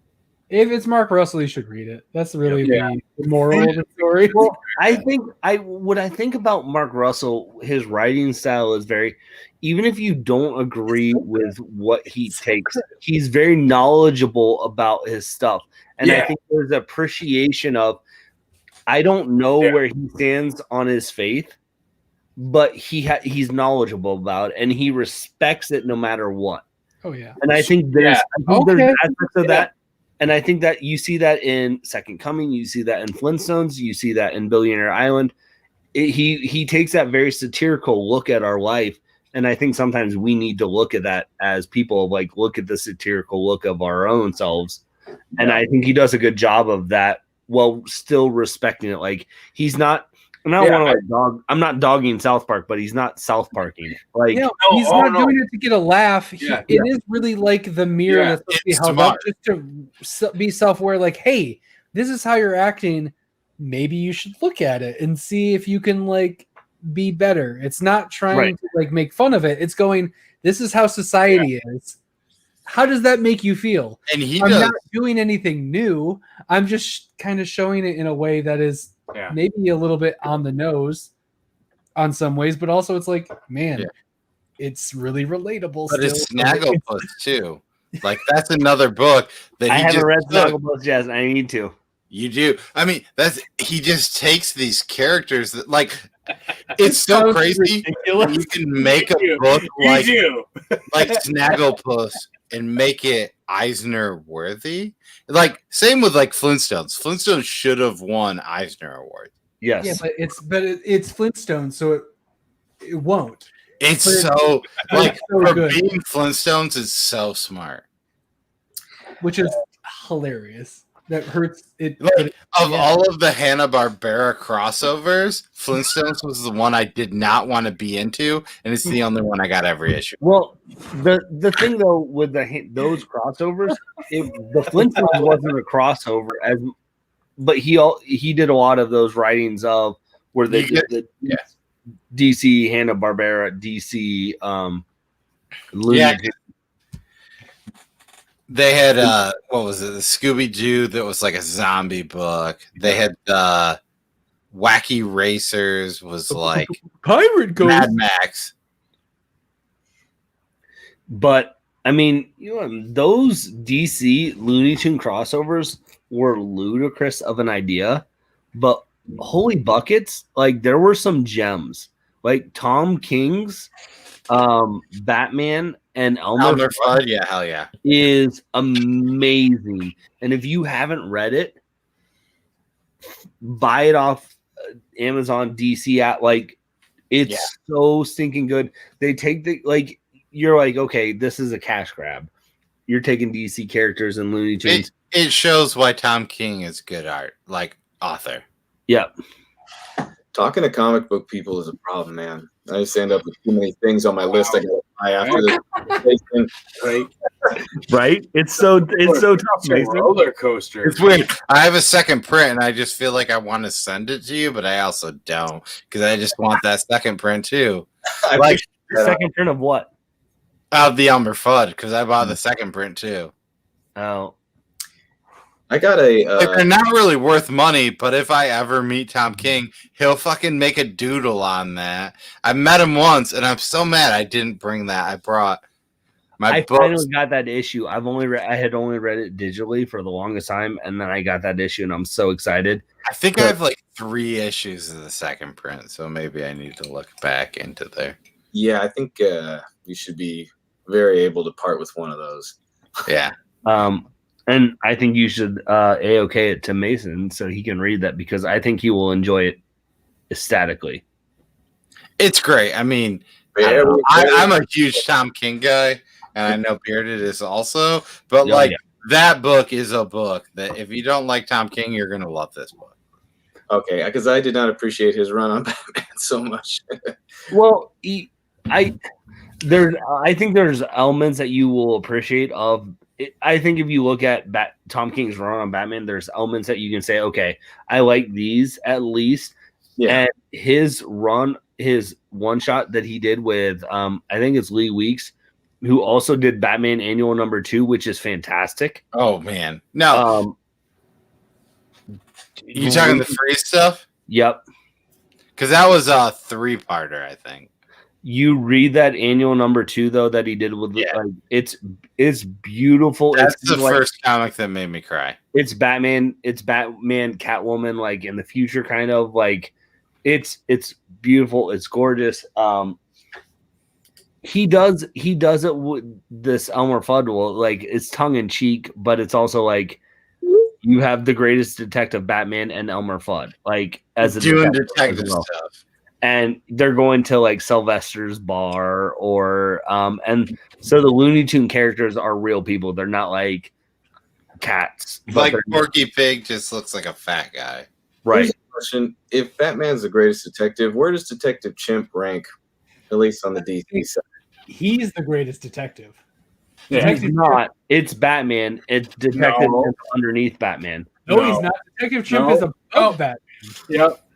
If it's Mark Russell, you should read it. That's really the moral of the story. Well, I think about Mark Russell, his writing style is very. Even if you don't agree with what he takes, he's very knowledgeable about his stuff, and I think there's appreciation of. I don't know where he stands on his faith, but he's knowledgeable about it, and he respects it no matter what. Oh yeah, and I think there's aspects of that, and I think that you see that in Second Coming, you see that in Flintstones, you see that in Billionaire Island. He takes that very satirical look at our life, and I think sometimes we need to look at that as people, like look at the satirical look of our own selves, and I think he does a good job of that. While still respecting it, like he's not. I don't want to like dog. I'm not dogging South Park, but he's not South Parking. Like he's not doing it to get a laugh. It is really like the mirror that's supposed to be held up just to be self-aware. Like, hey, this is how you're acting. Maybe you should look at it and see if you can like be better. It's not trying to like make fun of it. It's going. This is how society is. How does that make you feel? And I'm not doing anything new. I'm just kind of showing it in a way that is maybe a little bit on the nose on some ways, but also it's like, man, it's really relatable. But it's Snagglepuss too. Like that's another book that I haven't read Snagglepuss yet. I need to. You do. I mean, he just takes these characters that like it's so crazy. Ridiculous. You can make a book like Snagglepuss and make it Eisner worthy. Like same with like Flintstones. Flintstones should have won Eisner Award. Yes. Yeah, but it's Flintstones, so it won't. It's so good. Being Flintstones is so smart. Which is hilarious. That hurts it. All of the Hanna-Barbera crossovers, Flintstones was the one I did not want to be into, and it's the only one I got every issue. Well, the thing though with those crossovers, the Flintstones wasn't a crossover but he did a lot of those writings of where they did the DC Hanna-Barbera DC They had what was it? The Scooby-Doo that was like a zombie book. They had Wacky Racers was like Pirate Ghost. Mad Max. But I mean, those DC Looney Tune crossovers were ludicrous of an idea, but holy buckets, like there were some gems. Like Tom King's Batman and Elmer Fudd, yeah, hell yeah, is amazing. And if you haven't read it, buy it off Amazon DC app. Like it's so stinking good. They take you're like, okay, this is a cash grab. You're taking DC characters and Looney Tunes. It shows why Tom King is good author. Yep. Talking to comic book people is a problem, man. I just end up with too many things on my list I gotta buy after this. Right? It's so tough. It's a roller coaster. It's weird. I have a second print, and I just feel like I want to send it to you, but I also don't because I just want that second print too. Like the second print of what? Of the Elmer Fudd, because I bought the second print too. Oh. I got a. They're not really worth money, but if I ever meet Tom King, he'll fucking make a doodle on that. I met him once, and I'm so mad I didn't bring that. I brought my books. Finally got that issue. I had only read it digitally for the longest time, and then I got that issue, and I'm so excited. I think I have like 3 issues of the second print, so maybe I need to look back into there. Yeah, I think you should be very able to part with one of those. Yeah. And I think you should A-OK it to Mason so he can read that because I think he will enjoy it ecstatically. It's great. I mean, I'm a huge Tom King guy, and I know Bearded is also, but that book is a book that if you don't like Tom King, you're going to love this book. Okay, because I did not appreciate his run on Batman so much. Well, I think there's elements that you will appreciate of it. I think if you look at Tom King's run on Batman, there's elements that you can say, okay, I like these at least. Yeah. And his run, his one shot that he did with, I think it's Lee Weeks, who also did Batman Annual #2, which is fantastic. Oh man, no, you talking the free stuff? Yep, because that was a 3-parter, I think. You read that Annual #2 though that he did with it's beautiful. That's the first comic that made me cry. It's Batman, Catwoman, like in the future, kind of like it's beautiful. It's gorgeous. He does it with this Elmer Fudd. Like it's tongue in cheek, but it's also like you have the greatest detective Batman and Elmer Fudd, like as a doing detective stuff. And they're going to like Sylvester's bar or and so the Looney Tune characters are real people. They're not like cats. Like Porky Pig just looks like a fat guy. Right. Question. If Batman's the greatest detective, where does Detective Chimp rank, at least on the DC side? He's the greatest detective. Yeah, he's not. It's Batman. It's Detective Chimp underneath Batman. No, he's not. Detective Chimp is above Batman. Yep.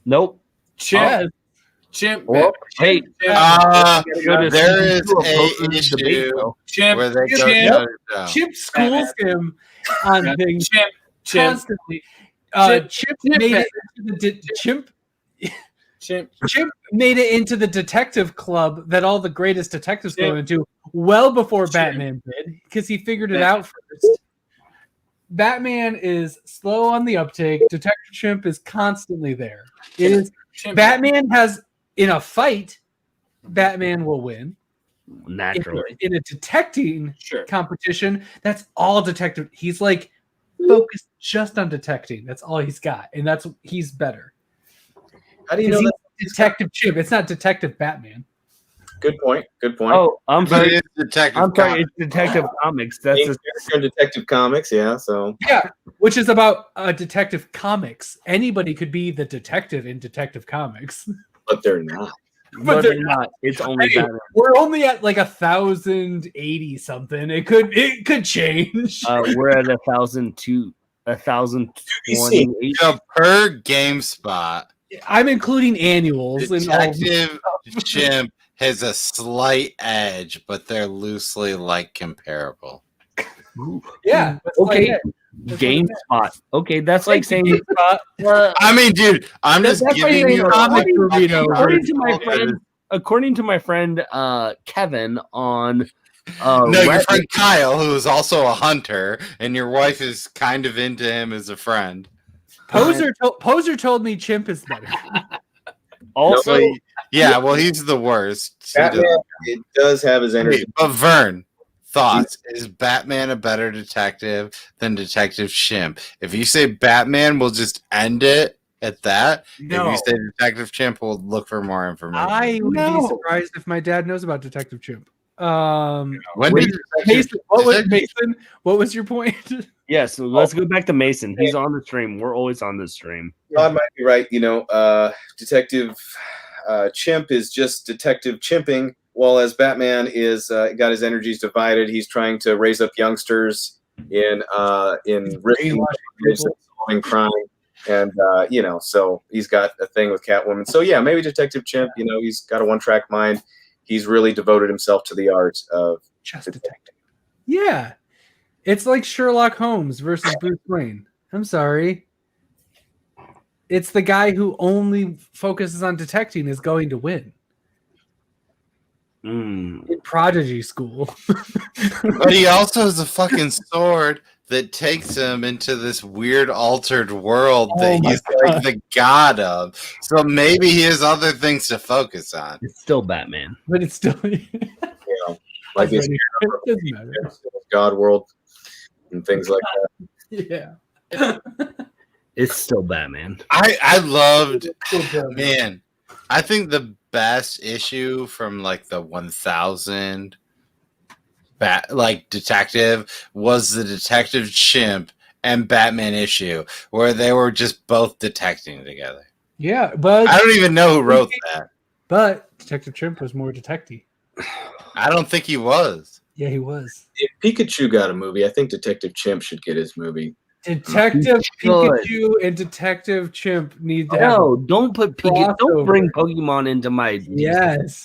Nope. Chimp. Well, hey, there is a issue where they go Chimp schools him on things constantly. Chimp made it into the detective club that all the greatest detectives go into well before Batman did because he figured it out first. Batman is slow on the uptake. Detective Chimp is constantly there. It is Batman has in a fight, Batman will win. Naturally. In a detecting competition, that's all detective. He's like focused just on detecting. That's all he's got. And he's better. How do you know that? Detective Chimp. It's not Detective Batman. Good point. Oh, I'm sorry. It's Detective it's Detective Comics. That's Detective Comics, yeah. So which is about Detective Comics. Anybody could be the detective in Detective Comics, but they're not. But they're not. It's only Batman. We're only at like 1,080 something. It could change. We're at 1,002, 1,028 per GameSpot. I'm including annuals. Detective Chimp has a slight edge, but they're loosely like comparable. Yeah. Okay. Like that's GameSpot. Okay, that's like saying. I mean, dude, I'm just giving you comic burrito. According to my friend Kevin on no, your Reddit, friend Kyle, who is also a hunter, and your wife is kind of into him as a friend. Poser told me Chimp is better. also, yeah, well, he's the worst. Batman, it does have his energy. But Vern, thoughts: is Batman a better detective than Detective Chimp? If you say Batman, we'll just end it at that. No. If you say Detective Chimp, we'll look for more information. I would be surprised if my dad knows about Detective Chimp. When wait, did Mason, what was your point? yeah, so let's go back to Mason. He's on the stream. We're always on the stream. Todd might be right. Detective Chimp is just detective chimping, while as Batman is got his energies divided. He's trying to raise up youngsters in risking solving crime, and so he's got a thing with Catwoman. So yeah, maybe Detective Chimp. He's got a one-track mind. He's really devoted himself to the art of just detective. Yeah, it's like Sherlock Holmes versus Bruce Wayne. I'm sorry. It's the guy who only focuses on detecting is going to win. In Prodigy School. But he also has a fucking sword that takes him into this weird altered world that he's like the god of. So maybe he has other things to focus on. It's still Batman. But it's still like his God world and things like that. Yeah. It's still Batman. I loved, man, I think the best issue from like the 1000 detective was the Detective Chimp and Batman issue where they were just both detecting together. Yeah, but I don't even know who wrote that. But Detective Chimp was more detective. I don't think he was. Yeah, he was. If Pikachu got a movie, I think Detective Chimp should get his movie. Detective Pikachu and Detective Chimp need to have. Don't put Pikachu. Don't bring Pokemon into my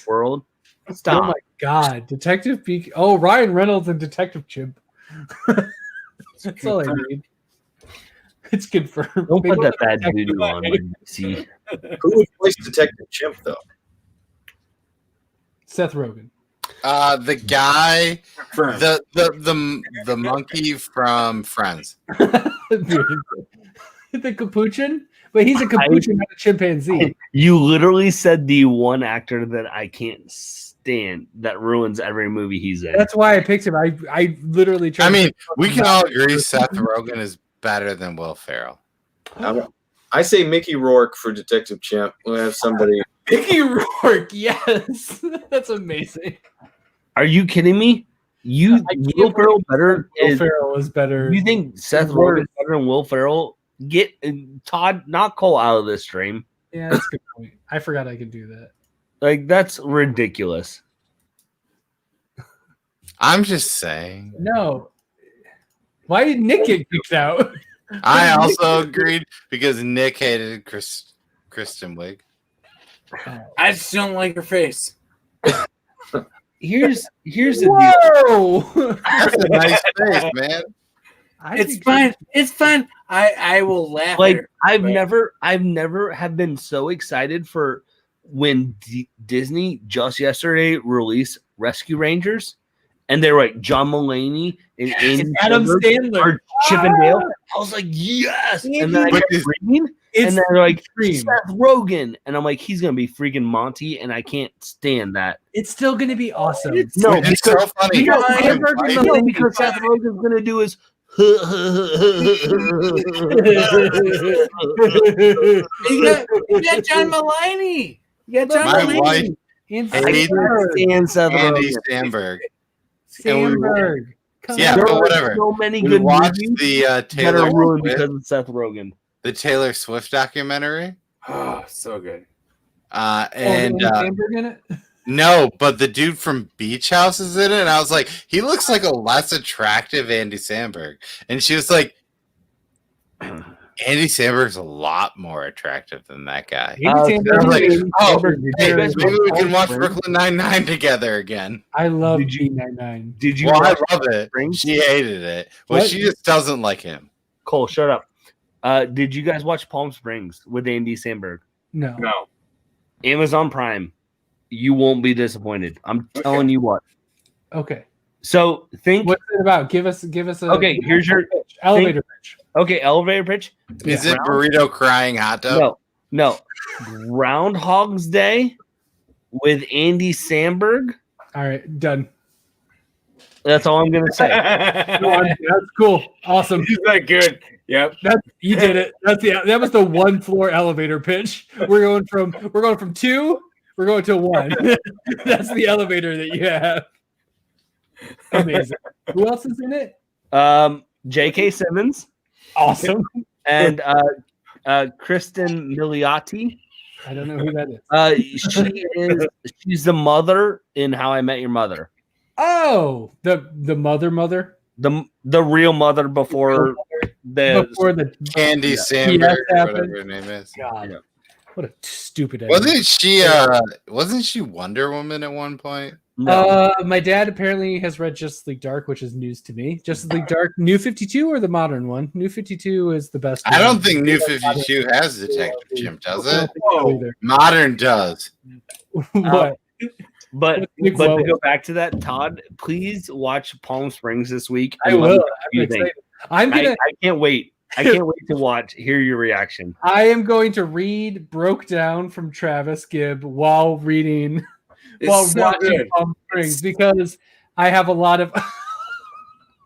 world. Stop. Oh my god, Detective Pikachu. Oh, Ryan Reynolds and Detective Chimp. That's all I need. It's confirmed. Don't put that bad voodoo on my PC. Who would voice Detective Chimp though? Seth Rogen. The guy, the monkey from Friends. The capuchin? But he's a capuchin, not a chimpanzee. You literally said the one actor that I can't stand that ruins every movie he's in. That's why I picked him. I literally tried. I mean, we can all agree Seth Rogen is better than Will Ferrell. I say Mickey Rourke for Detective Chimp. We'll have somebody. Mickey Rourke, yes. That's amazing. Are you kidding me? Will Ferrell better? Will Ferrell is better. You think Seth Rogen is better than Will Ferrell? Get Todd, knock Cole out of this stream. Yeah, that's a good point. I forgot I could do that. Like, that's ridiculous. I'm just saying. No. Why did Nick get kicked out? I also agreed because Nick hated Kristen Wiig. I just don't like her face. Here's the deal. That's a nice face, man. It's fine. It's fine. I will laugh. Like I've never have been so excited for when Disney just yesterday released Rescue Rangers, and they were like John Mulaney and Adam Sandler or Chip and Dale. I was like, yes, and then I kept reading, and then they're like Seth Rogen, and I'm like, he's gonna be freaking Monty, and I can't stand that. It's still gonna be awesome. It's so funny. Because Seth Rogen's gonna do his. You got John Mulaney. You got John My Mulaney. wife hates Andy Samberg. Samberg. Yeah, but whatever. So many we good watched movies the Taylor Swift, because of Seth Rogen. The Taylor Swift documentary. Oh, so good. Samberg in it? No, but the dude from Beach House is in it, and I was like, he looks like a less attractive Andy Samberg. And she was like, Andy Samberg's a lot more attractive than that guy. Andy Samberg, like, hey, maybe we can watch Brooklyn Nine-Nine together again. I love B99. Did you? Well, I love it. She hated it. Well, What? she just doesn't like him. Cole, shut up. Did you guys watch Palm Springs with Andy Samberg? No. Amazon Prime. You won't be disappointed. I'm telling you what. Okay. So think. What's it about? Give us a. Okay, here's your pitch. Elevator pitch. Okay, elevator pitch. Is it Burrito crying hot dog? No. Groundhog's Day with Andy Samberg. All right, done. That's all I'm gonna say. That's cool. Awesome. He's that good. Yep. You did it. That was the 1-floor elevator pitch. We're going from 2. We're going to 1. That's the elevator that you have. Amazing. Who else is in it? J.K. Simmons. Awesome. And Kristen Milioti. I don't know who that is. She's the mother in How I Met Your Mother. Oh, the mother. The real mother before the Candy Samberg, or whatever her name is. God, what a stupid idea. Wasn't she Wonder Woman at one point? No. My dad apparently has read Justice League Dark, which is news to me. Justice League Dark, New 52 or the modern one? New 52 is the best one. I don't think New 52 has Detective Jim, does it? Whoa. Modern does. What? But to go back to that, Todd, please watch Palm Springs this week. I will. I can't wait. I can't wait to hear your reaction. I am going to read Broke Down from Travis Gibb while watching Palm Springs because I have a lot of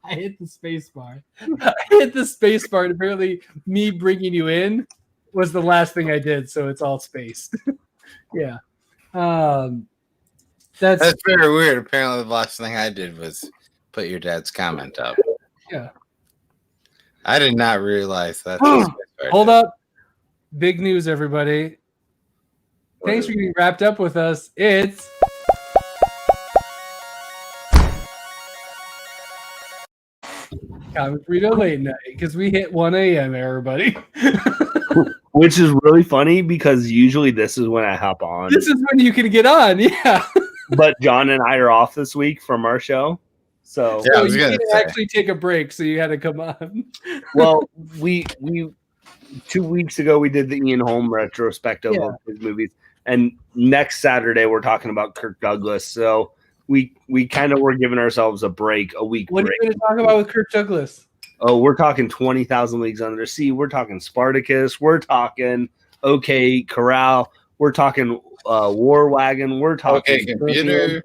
I hit the space bar. And apparently me bringing you in was the last thing I did, so it's all spaced. Yeah. That's very weird. Apparently the last thing I did was put your dad's comment up. Yeah. I did not realize that. Hold up. Big news, everybody. Thanks for getting wrapped up with us. It's Comic Burrito Late Night because we hit 1 a.m., everybody. Which is really funny because usually this is when I hop on. This is when you can get on, yeah. But John and I are off this week from our show. So, yeah, I was you gonna didn't actually take a break, so you had to come on. Well, we 2 weeks ago we did the Ian Holm retrospective of his movies, and next Saturday we're talking about Kirk Douglas. So we kind of were giving ourselves a week. What are you going to talk about with Kirk Douglas? Oh, we're talking 20,000 Leagues Under the Sea. We're talking Spartacus. We're talking OK Corral. We're talking War Wagon. We're talking Computer.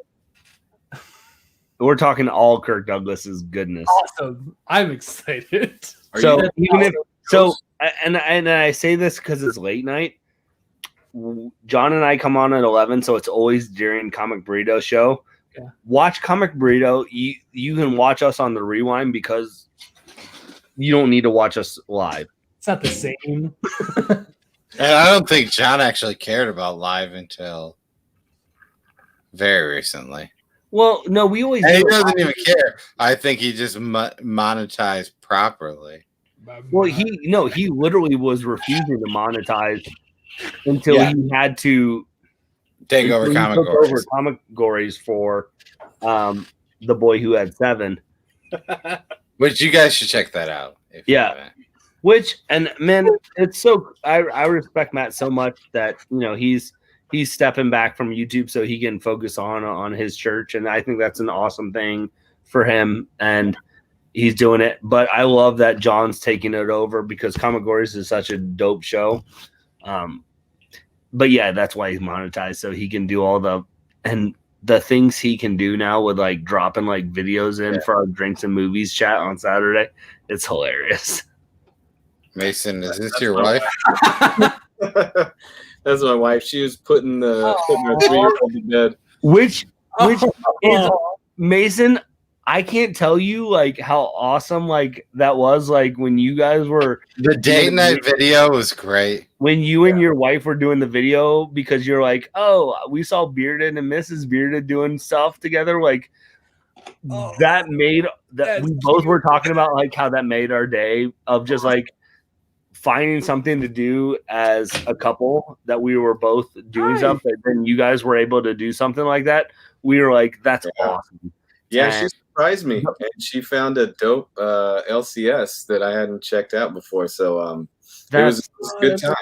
We're talking all Kirk Douglas's goodness. Awesome! I'm excited. And I say this because it's late night. John and I come on at 11, so it's always during Comic Burrito show. Yeah. Watch Comic Burrito. You can watch us on the rewind because you don't need to watch us live. It's not the same. And I don't think John actually cared about live until very recently. Well, no, we always. And he doesn't even care. I think he just monetized properly. Well, he literally was refusing to monetize until he had to take over Comic Gories for The Boy Who Had 7. Which you guys should check that out. If you haven't. Which, and man, it's so I respect Matt so much that he's stepping back from YouTube so he can focus on his church, and I think that's an awesome thing for him, and he's doing it. But I love that John's taking it over because Comic Gories is such a dope show. But yeah, that's why he's monetized, so he can do all the things he can do now with like dropping like videos in for our drinks and movies chat on Saturday. It's hilarious. Mason, is this your wife? That's my wife. She was putting our 3-year-old to bed. Which is Mason. I can't tell you like how awesome like that was. Like when you guys were the date night video was great. When you and your wife were doing the video because you're like, oh, we saw Bearded and Mrs. Bearded doing stuff together. Like that made that we both were talking about like how that made our day of just like finding something to do as a couple that we were both doing stuff, but then you guys were able to do something like that. We were like, that's awesome. Yeah, she surprised me, and she found a dope LCS that I hadn't checked out before. So it was a good time.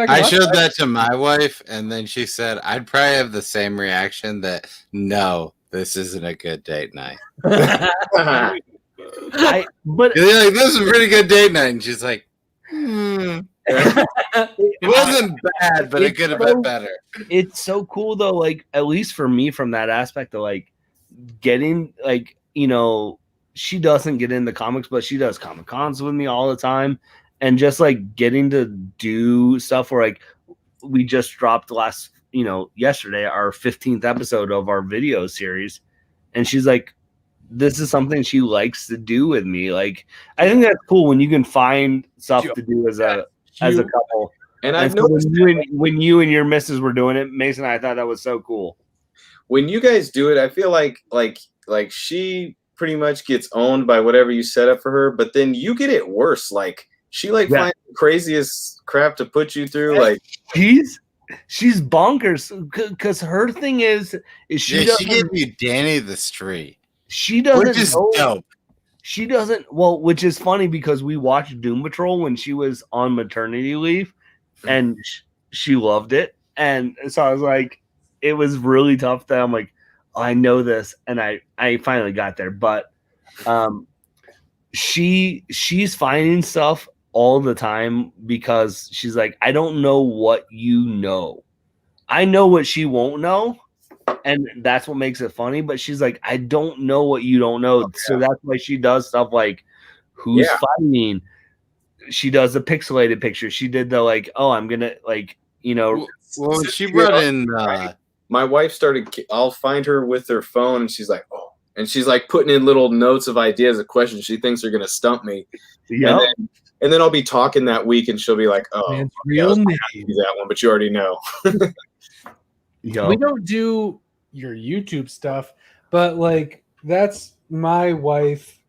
I showed that to my wife, and then she said, I'd probably have the same reaction that, no, this isn't a good date night. But you're like, this is a pretty good date night. And she's like, it wasn't bad, but it could have been better. It's so cool, though, like, at least for me, from that aspect of, like, getting, like, you know, she doesn't get into comics, but she does Comic Cons with me all the time. And just, like, getting to do stuff where, like, we just dropped yesterday, our 15th episode of our video series. And she's like, this is something she likes to do with me. Like, I think that's cool when you can find stuff to do as a couple. And I've so noticed when you and your missus were doing it, Mason, I thought that was so cool. When you guys do it, I feel like she pretty much gets owned by whatever you set up for her, but then you get it worse. Like, she finds the craziest crap to put you through. Like, she's bonkers because her thing is she gave you Danny the Street. She doesn't, which is dope. She doesn't. Well, which is funny because we watched Doom Patrol when she was on maternity leave, and she loved it. And so I was like, it was really tough. That I'm like, oh, I know this, and I finally got there. But she's finding stuff all the time because she's like, I don't know what you know. I know what she won't know. And that's what makes it funny. But she's like, I don't know what you don't know. Okay. So that's why she does stuff like who's fighting. She does the pixelated picture. She did the like, oh, I'm gonna like, you know. Well, she brought in. My wife started. I'll find her with her phone, and she's like, oh, and she's like putting in little notes of ideas of questions she thinks are gonna stump me. Yeah. And then I'll be talking that week, and she'll be like, oh, it's real name. That one, but you already know. We don't do your YouTube stuff, but like that's my wife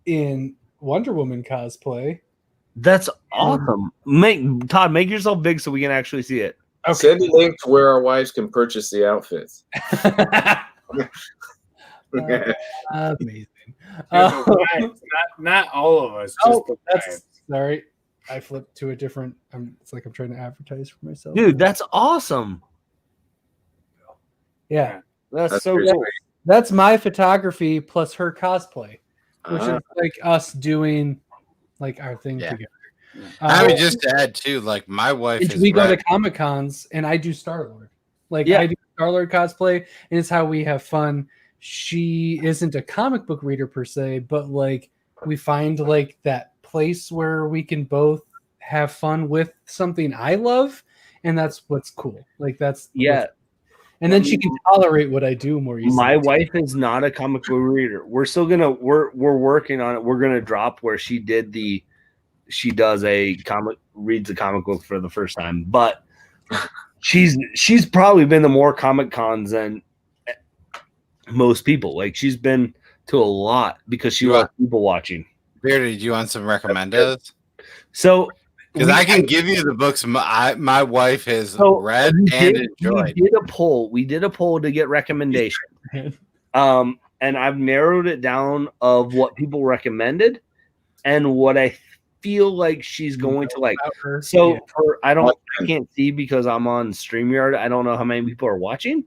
in Wonder Woman cosplay. That's awesome. Todd, make yourself big so we can actually see it. Okay. Send a link to where our wives can purchase the outfits. Amazing. Not all of us. Sorry. I flipped to a different. It's like I'm trying to advertise for myself. Dude, that's awesome. Yeah, that's so cool. That's my photography plus her cosplay, which is like us doing like our thing together. I would just add too, like my wife. We go to Comic Cons and I do Star-Lord. Like I do Star-Lord cosplay, and it's how we have fun. She isn't a comic book reader per se, but like we find like that place where we can both have fun with something I love, and that's what's cool. Like that's and then she can tolerate what I do more easily. My wife is not a comic book reader. We're still gonna we're working on it. We're gonna drop where she does reads a comic book for the first time, but she's probably been to more Comic Cons than most people. Like she's been to a lot because she loves people watching. Bearded, do you want some recommendos? So because I can give you the books my wife has read and enjoyed. We did a poll to get recommendations. And I've narrowed it down of what people recommended and what I feel like she's going to like. So I can't see because I'm on StreamYard. I don't know how many people are watching.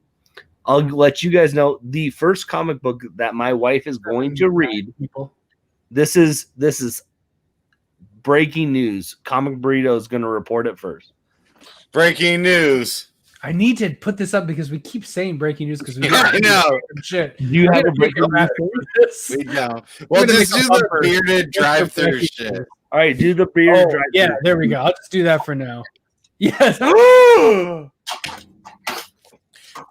I'll let you guys know the first comic book that my wife is going to read. This is breaking news. Comic Burrito is going to report it first. Breaking news. I need to put this up because we keep saying breaking news because we I know. Shit. You have a breaking news. We don't. Well, just do the bearded drive-through shit. All right, do the bearded drive-through. Yeah, there we go. I'll just do that for now. Yes.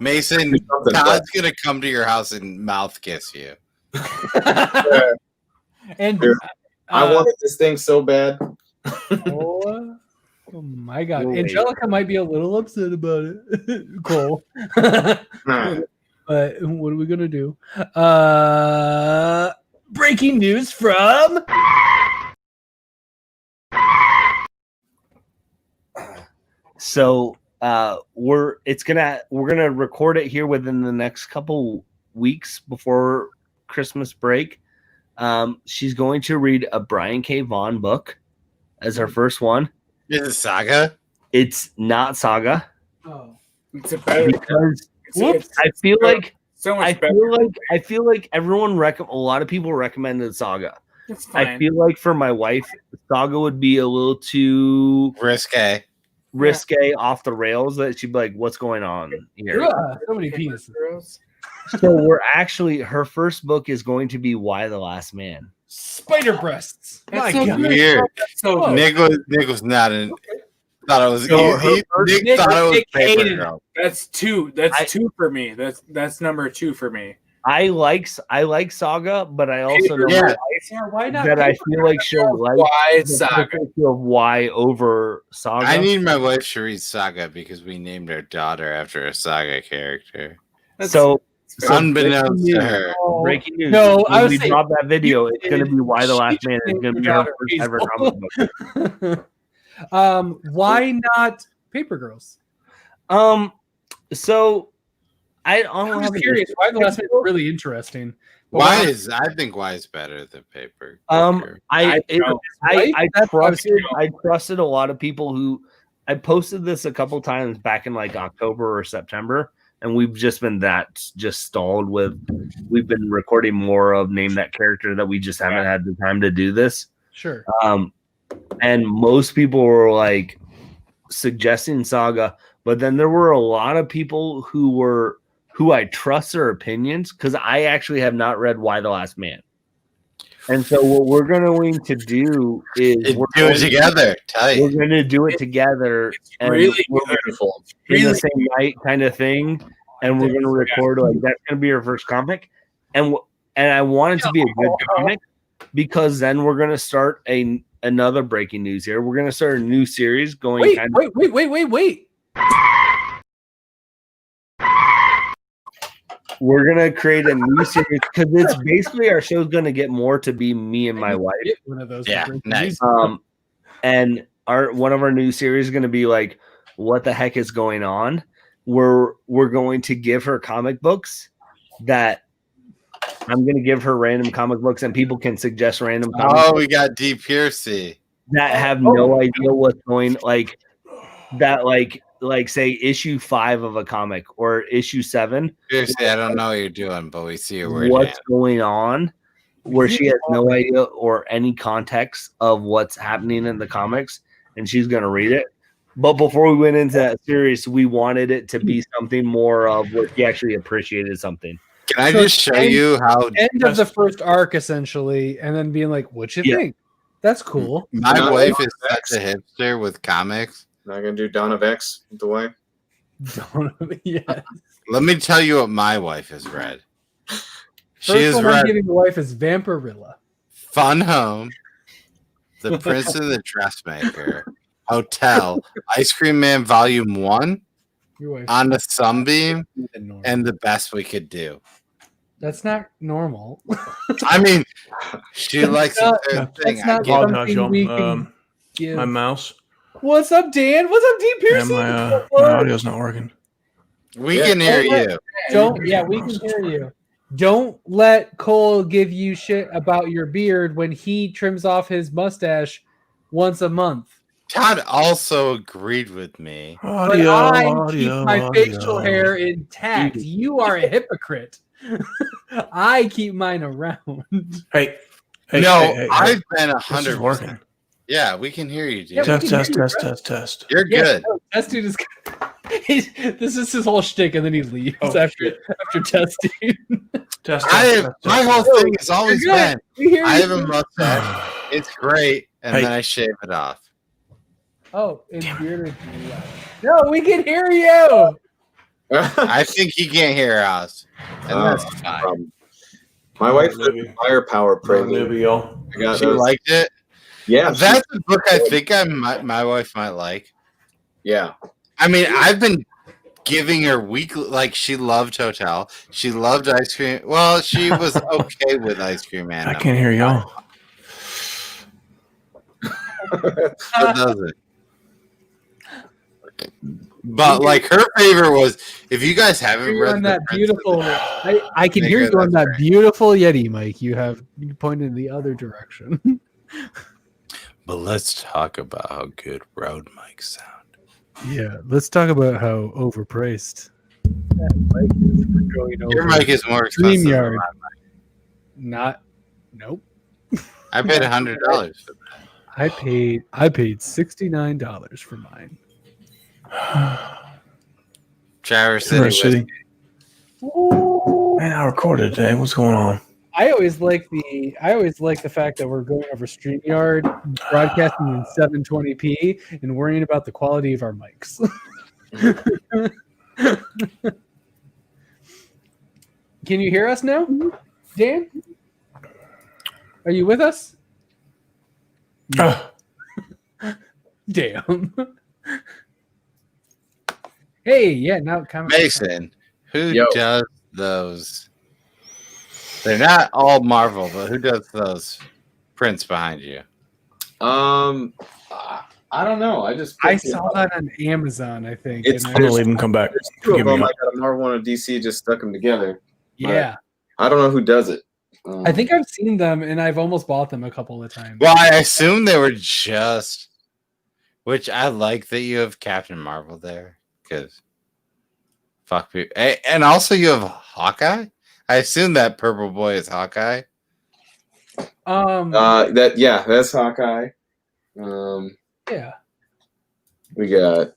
Mason, Todd's gonna come to your house and mouth kiss you. And I wanted this thing so bad. Oh my god. Angelica might be a little upset about it. Cole. But what are we gonna do? Breaking news from So we're gonna record it here within the next couple weeks before Christmas break. She's going to read a Brian K. Vaughan book as her first one. Is it Saga? It's not Saga. Oh. It's a better Because I feel like everyone a lot of people recommended Saga. It's fine. I feel like for my wife, Saga would be a little too risque, off the rails. That she'd be like, "What's going on here?" Yeah, so many penises. So we're actually her first book is going to be Why the Last Man. Spider breasts. My so God. Weird. So Nick was not in. Thought it was. So Nick thought it was Paper Girl. that's two. That's two for me. That's number 2 for me. I like Saga, but I also know Yeah. Why not? that I feel like she'll like Why the Saga? frequency of Why over Saga. I need my wife to read Saga because we named our daughter after a Saga character. so Unbeknownst to her. breaking news. No, when I was we saying- drop that video, it's going to be Why the Last Man. It's going to be her first ever comic book. Why not Paper Girls? So I'm I'm just curious. Why the last one is really interesting. But I think why is better than Paper. I Right? trusted a lot of people who I posted this a couple times back in like October or September, and we've just been stalled with. We've been recording more of Name That Character that we just haven't had the time to do this. Sure. And most people were like suggesting Saga, but then there were a lot of people who I trust their opinions because I actually have not read Why the Last Man. And so what we're going to do is do it together. Tight. We're going to do it together. And really we're beautiful. in the same night kind of thing. And we're going to record like that's going to be our first comic. And I want it to be a good comic because then we're going to start another breaking news here. We're going to start a new series going. Wait. We're gonna create a new series because it's basically our show's gonna get more to be me and my wife. One of those. Yeah, nice. And one of our new series is gonna be like, what the heck is going on? We're going to give her comic books that I'm gonna give her random comic books, and people can suggest random comic books We got D. Piercy that have no idea what's going like say issue 5 of a comic or issue 7. Piercy, I don't know what you're doing, but we see your word. What's going on where she has no idea or any context of what's happening in the comics, and she's going to read it. But before we went into that series, we wanted it to be something more of what she actually appreciated something. Can I just show you how End of the first arc, essentially, and then being like, what you think? That's cool. my wife is such a hipster with comics. Not gonna do Dawn of X with the wife. Yeah. Let me tell you what my wife has read. She First has one I'm read giving the wife is Vampirilla. Fun Home, The Prince of the Dressmaker, Hotel, Ice Cream Man Volume 1, Your wife. On the Sunbeam, Normal. and The Best We Could Do. That's not normal. I mean, she likes a certain thing. That's not I get it. something we can give. My mouse What's up, Dan? What's up, D. and Piercy? my audio's not working. We can hear you. We can hear you. Don't let Cole give you shit about your beard when he trims off his mustache once a month. Todd also agreed with me. But I keep my facial hair intact. You are a hypocrite. I keep mine around. Hey, I've been This is 100%. working. Yeah, we can hear you, dude. Yeah, we can hear you, Test. You're good. That dude is. This is his whole shtick, and then he leaves after testing. My whole thing has always been I have a mustache. It's great, and Hey. then I shave it off. Oh, it's bearded. No, we can hear you. I think he can't hear us, and that's fine. My wife did Firepower Prelude. I got She those. liked it. Yeah, That's a book I think my wife might like. yeah. I mean, I've been giving her weekly, like, she loved Hotel. She loved Ice Cream. Well, she was okay with Ice Cream Man. I can't hear y'all. What does it? But like her favorite was, if you guys haven't You're read on that beautiful. I can hear you on that's that beautiful Yeti mic. You pointed in the other direction. But let's talk about how good Rode mics sound. Yeah, let's talk about how overpriced that mic is for going over. Your mic is more expensive than StreamYard. my mic. Nope. I paid $100. I paid $69 for mine. Traverse Traverse City. City. Man, I recorded today. What's going on? I always like the fact that we're going over StreamYard, broadcasting in 720p, and worrying about the quality of our mics. Can you hear us now, Dan? Are you with us? Damn. Hey, yeah, now comment. Mason, who does those? They're not all Marvel, but who does those prints behind you? I don't know. I saw that on Amazon, I think. It's I'm gonna leave him come back. There's two of them. I got a Marvel and a DC, just stuck them together. Yeah. I don't know who does it. I think I've seen them, and I've almost bought them a couple of times. Well, I assume they were just, which I like that you have Captain Marvel there, because fuck people. And also you have Hawkeye. I assume that purple boy is Hawkeye. That's Hawkeye. Yeah. We got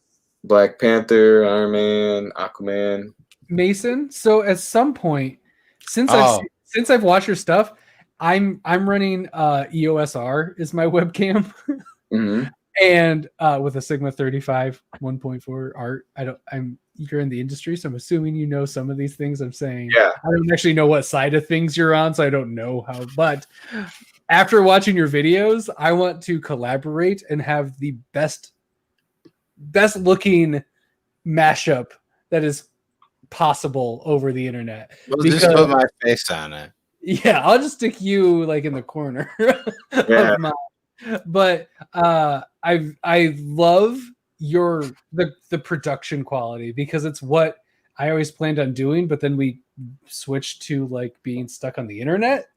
Black Panther, Iron Man, Aquaman. Mason, so at some point, since I've watched your stuff, I'm running EOS-R is my webcam. Mm-hmm. And with a Sigma 35 1.4 art. You're in the industry, so I'm assuming you know some of these things I'm saying. Yeah. I don't actually know what side of things you're on, so I don't know how, but after watching your videos, I want to collaborate and have the best looking mashup that is possible over the internet. Well, just put my face on it. Yeah, I'll just stick you like in the corner of mine. But I love the production quality, because it's what I always planned on doing, but then we switched to like being stuck on the internet.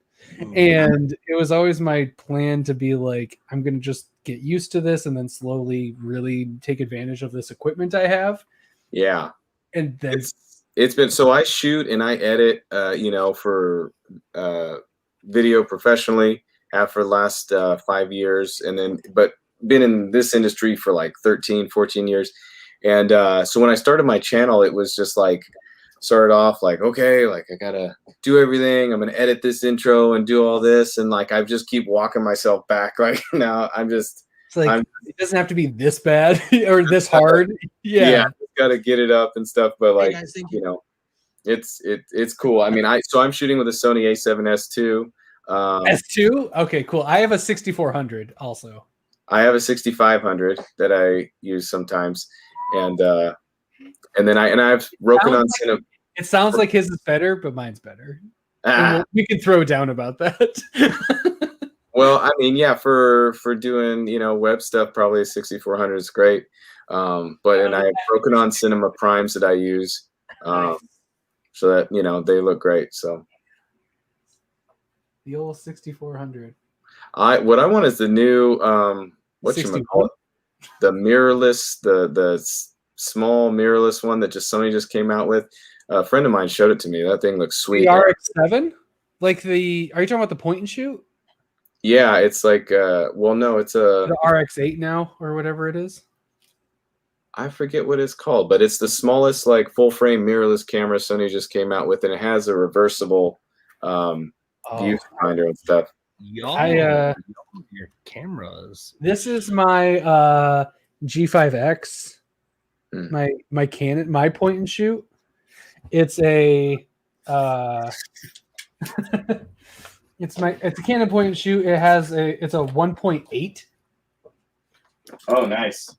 And it was always my plan to be like, I'm going to just get used to this and then slowly really take advantage of this equipment I have. Yeah. And then it's been, so I shoot and I edit, for video professionally for the last 5 years. And then, but been in this industry for like 13, 14 years. And so when I started my channel, it was just like, started off like, okay, like I gotta do everything. I'm gonna edit this intro and do all this, and like I just keep walking myself back. Like now it doesn't have to be this bad or this hard. Yeah, gotta get it up and stuff. But like it's cool. I mean, I'm shooting with a Sony A7S II. S2? Okay, cool. I have a 6400 also. I have a 6500 that I use sometimes, and then I've broken on cinema. It sounds like his is better, but mine's better. We can throw down about that. Well, I mean, yeah, for doing web stuff, probably a 6400 is great. And I have broken on cinema primes that I use, so that they look great. So the old 6400. What I want is the new the mirrorless, the small mirrorless one that Sony just came out with. A friend of mine showed it to me. That thing looks sweet. The RX7? Are you talking about the point and shoot? Yeah, it's like no, it's the RX8 now or whatever it is. I forget what it's called, but it's the smallest like full frame mirrorless camera Sony just came out with, and it has a reversible viewfinder and stuff. Your cameras. This is my G5X. My Canon, my point and shoot. It's a it's a Canon point and shoot. It's a 1.8. Oh, nice.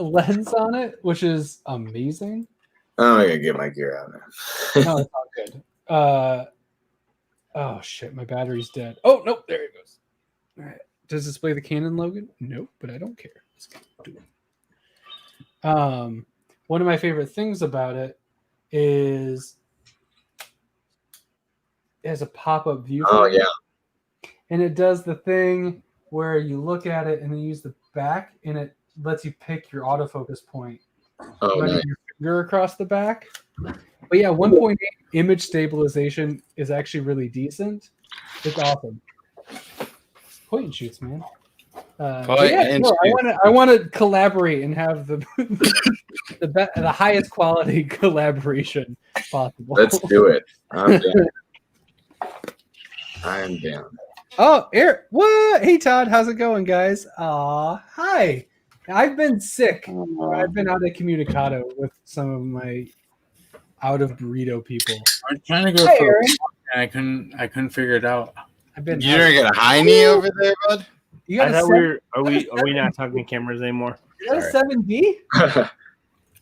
Lens on it, which is amazing. Oh, I gotta get my gear out now. No, it's all good. Oh shit, my battery's dead. Oh no, there it goes. All right. Does it display the Canon logo? Nope, but I don't care. Let's do it. One of my favorite things about it is it has a pop-up view. Oh yeah. And it does the thing where you look at it and then use the back, and it lets you pick your autofocus point. Running Nice. your finger across the back. But yeah, 1.8 image stabilization is actually really decent. It's awesome. Point and shoots, man. I want to collaborate and have the the highest quality collaboration possible. Let's do it. I'm down. I am down. Oh, Eric, what? Hey, Todd, how's it going, guys? Hi. I've been sick. I've been out of communicado with some of my out of burrito people. I was trying to go Hi, for Aaron. and I couldn't figure it out. I've been. You didn't get a high knee over there, bud? You got I a thought seven, are we not talking cameras anymore? is that a 7D?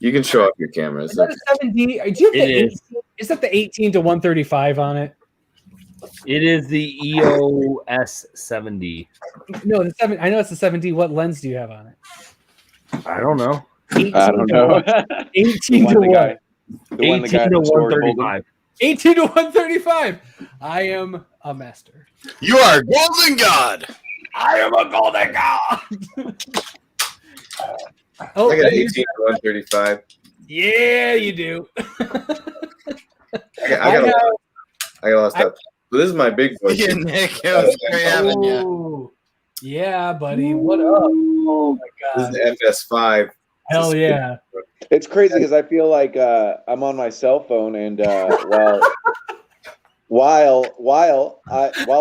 You can show up your cameras. Is that a 7D? Do you have the It is. 18, is that the 18 to 135 on it? It is the EOS 70. No, the 7. I know it's the 7D. What lens do you have on it? I don't know. 18 I don't know. 18 to The what? one the guy 18 to at the store told him. 135. 18 to 135. I am a master. You are a golden god. I am a golden god. Oh, I got 18 to 135. yeah, you do. I got a lot of stuff. So this is my big voice. Yeah, Nick, it was great having you. Oh, yeah, buddy. What up? Oh my This god. is the FS5. Hell yeah. It's crazy because I feel like I'm on my cell phone, and while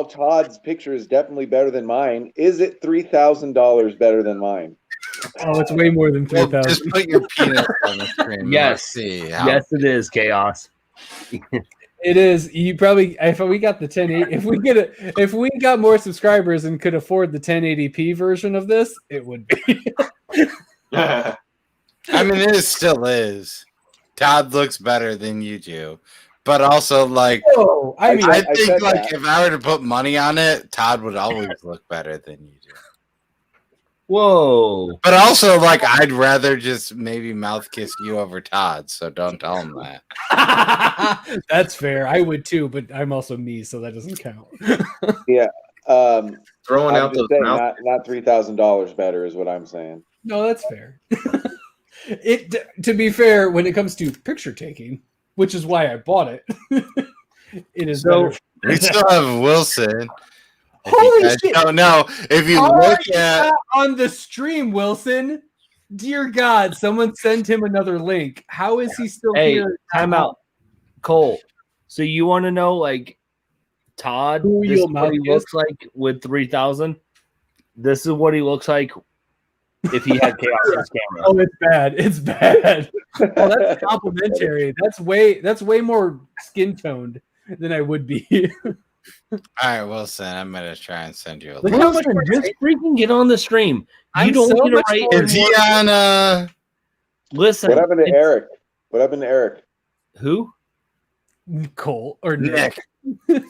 Todd's picture is definitely better than mine, is it $3,000 better than mine? Oh, it's way more than Well, 3,000. just put your penis on the screen. Yes. Let's see how Yes, it is chaos. It is. You probably if we got the 1080, if we got more subscribers and could afford the 1080p version of this, it would be. I mean, it still is. Todd looks better than you do, but also like Oh, I mean, I I think said like that. if I were to put money on it, Todd would always look better than you do. Whoa. But also, like, I'd rather just maybe mouth kiss you over Todd, so don't tell him that. that's fair. I would too, but I'm also me, so that doesn't count. Throwing I'm out just those saying, mouth. not $3,000 better is what I'm saying. No, that's fair. To be fair, when it comes to picture taking, which is why I bought it, it is So- better. We still have Wilson. Holy shit! Oh no! If you How are look you at not on the stream, Wilson? Dear God, someone send him another link. How is he still Hey, here? time out. Cole, so you want to know, like, Todd, Who this is you'll what he mouth looks like with 3,000? This is what he looks like if he had chaos on his camera. Oh, it's bad. It's bad. Oh, that's complimentary. That's way more skin toned than I would be. all right, Wilson, I'm gonna try and send you a Look link. how much Wilson, more just freaking get on the stream. You I'm don't so need to much write more- Is he on? Listen. What happened to it's- Eric? What happened to Eric? Who? Cole or Nick. Nick.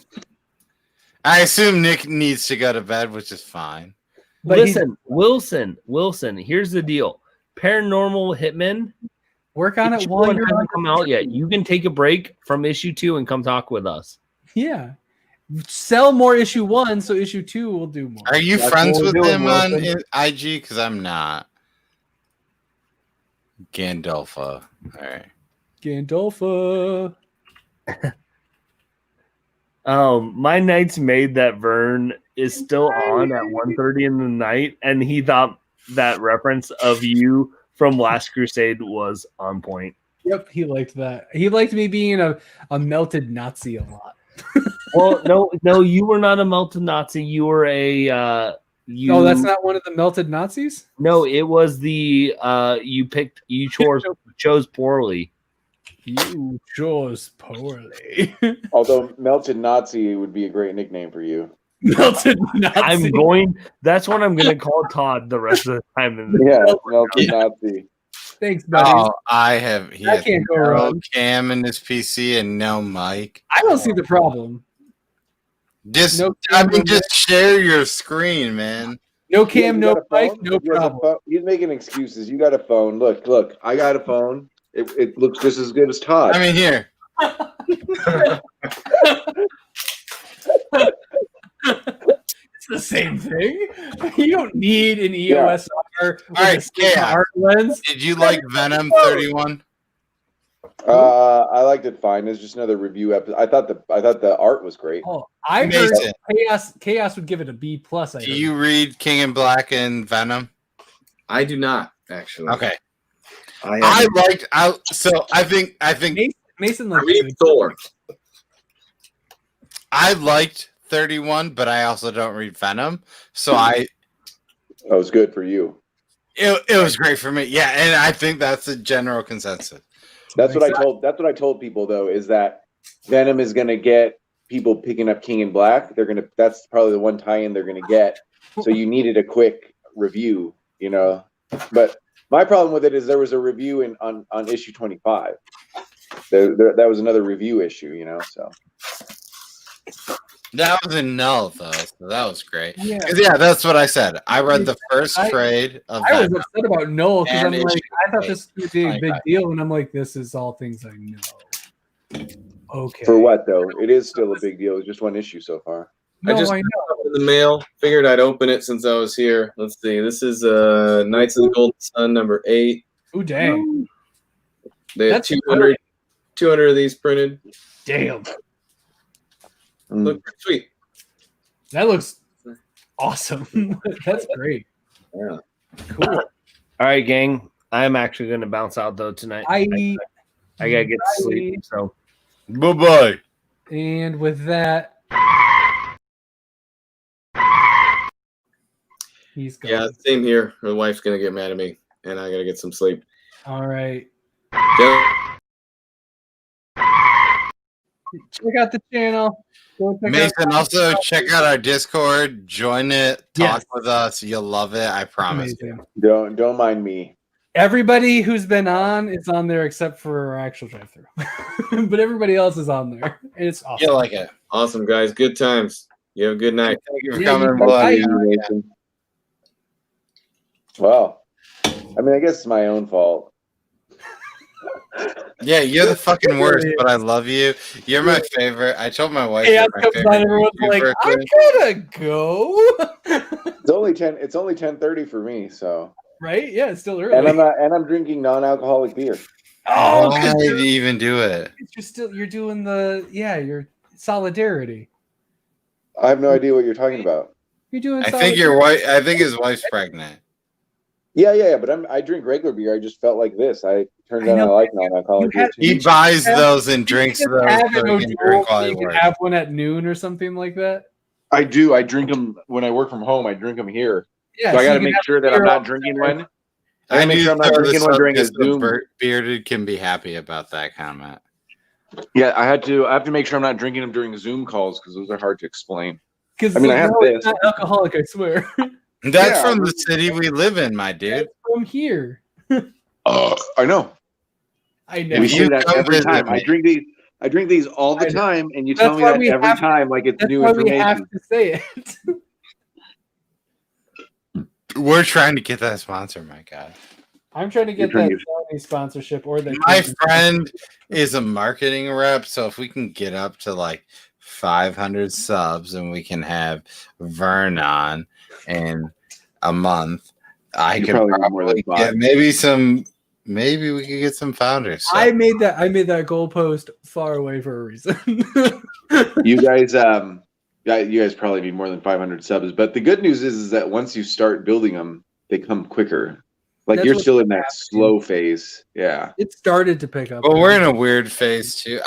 I assume Nick needs to go to bed, which is fine. But Listen, Wilson, here's the deal. Paranormal Hitmen, Work on it issue while 1 you're on. hasn't come out yet. You can take a break from issue 2 and come talk with us. Yeah. Sell more issue 1, so issue 2 will do more. Are you That's friends what with we're doing, him on Wilson. IG? Because I'm not. Gandolfo. All right. Gandolfo. My Knight's Maid that Vern is still on at 1:30 in the night, and he thought that reference of you from Last Crusade was on point. Yep, he liked that. He liked me being a melted Nazi a lot. Well, no, you were not a melted Nazi. You were a you. Oh, that's not one of the melted Nazis? No, it was the you chose poorly. You chose poorly. Although Melted Nazi would be a great nickname for you. Melted Nazi. That's what I'm gonna call Todd the rest of the time. Yeah, Melted Nazi. Thanks, buddy. Oh, he I has can't go no wrong. cam in his PC and no mic. I don't see the problem. Just, No I camera, mean, just share your screen, man. No cam, you no got a mic, phone? no He has a problem. phone. He's making excuses. You got a phone. Look. I got a phone. It looks just as good as Todd. I mean, here. It's the same thing. You don't need an EOS R with All right, a Sigma art lens. Did you like Venom 31? I liked it fine. It's just another review episode. I thought the art was great. Oh, I heard Chaos would give it a B plus. Do you read King in Black and Venom? I do not actually. Okay. I think Mason I read Thor. I liked 31, but I also don't read Venom. So that was good for you. It was great for me. Yeah, and I think that's the general consensus. That's what I told people though, is that Venom is gonna get people picking up King in Black. That's probably the one tie-in they're gonna get. So you needed a quick review, you know. But my problem with it is there was a review on issue 25. That was another review issue, you know. So that was a null though, so that was great. Yeah, that's what I said. I read the first trade of I was upset about Null because I'm like, I thought this would be a big deal, and I'm like, this is all things I know. Okay. For what though? It is still a big deal. It's just one issue so far. I just got it in the mail. Figured I'd open it since I was here. Let's see. This is Knights of the Golden Sun number 8. Ooh, dang. They have 200 of these printed. Damn. Look pretty sweet. That looks awesome. That's great. Yeah. Cool. All right, gang. I'm actually going to bounce out though tonight. I gotta get to sleep. So bye. And with that, he's gone. Yeah, same here. My wife's gonna get mad at me, and I gotta get some sleep. All right. Check out the channel. Mason, also check out our Discord. Join it. Talk with us. You'll love it. I promise. Don't mind me. Everybody who's been on is on there except for our actual drive-through, but everybody else is on there. And it's awesome. You like it? Awesome, guys. Good times. You have a good night. Thank you for coming. Well, I mean, I guess it's my own fault. Yeah, you're the fucking worst, but I love you. You're my favorite. I told my wife. Yeah, you're my favorite. everyone's like, I gotta go. It's only 10:30 for me, so. Right? Yeah, it's still early. And I'm drinking non-alcoholic beer. Oh, why did you even do it? You're doing your solidarity. I have no idea what you're talking about. You're doing. I think your wife. I think his wife's pregnant. Yeah. But I drink regular beer. I just felt like this. I turned out I like non-alcoholic beer. He buys those and drinks those. You can have one at noon or something like that. I do. I drink them when I work from home. I drink them here. Yeah, so I got to make sure that I'm not drinking one. I make sure I'm not drinking one during a Zoom. Bearded can be happy about that comment. Yeah, I have to make sure I'm not drinking them during Zoom calls because those are hard to explain. Because I have this. Not alcoholic, I swear. That's from the city we live in, my dude. That's from here. I know. We say that every time. I drink these all the time, and you tell me that every time like it's new information. We have to say it. We're trying to get that sponsor, my God. I'm trying to get that Sony sponsorship or that. My friend is a marketing rep, so if we can get up to like 500 subs and we can have Vern on in a month, I could probably get maybe we could get some founders. So. I made that goalpost far away for a reason. You guys probably need more than 500 subs, but the good news is that once you start building them, they come quicker. Like you're still in that slow phase. Yeah. It started to pick up. Well, we're in a weird phase too.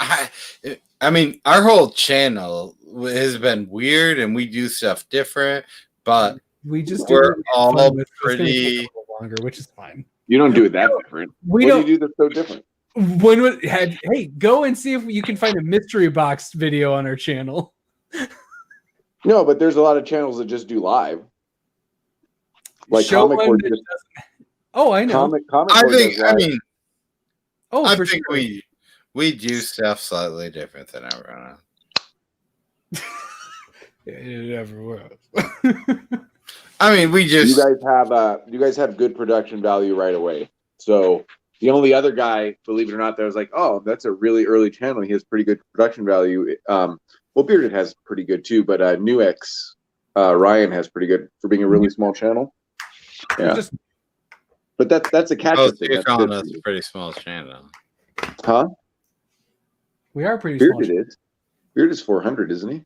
I mean, our whole channel has been weird and we do stuff different, but we're all pretty longer, which is fine. You don't do it that different. What do you do that's so different? Hey, go and see if you can find a mystery box video on our channel. No, but there's a lot of channels that just do live. Like Comic Board just. Oh, I know. I think we do stuff slightly different than everyone else. It never was. I mean, you guys have good production value right away. So the only other guy, believe it or not, that was like, oh, that's a really early channel. He has pretty good production value. Well, Bearded has pretty good too, but Nuex Ryan has pretty good for being a really small channel. Yeah, but that's a catch-up thing. You're calling us a pretty small channel, huh? We are pretty Bearded small. Bearded is 400, isn't he?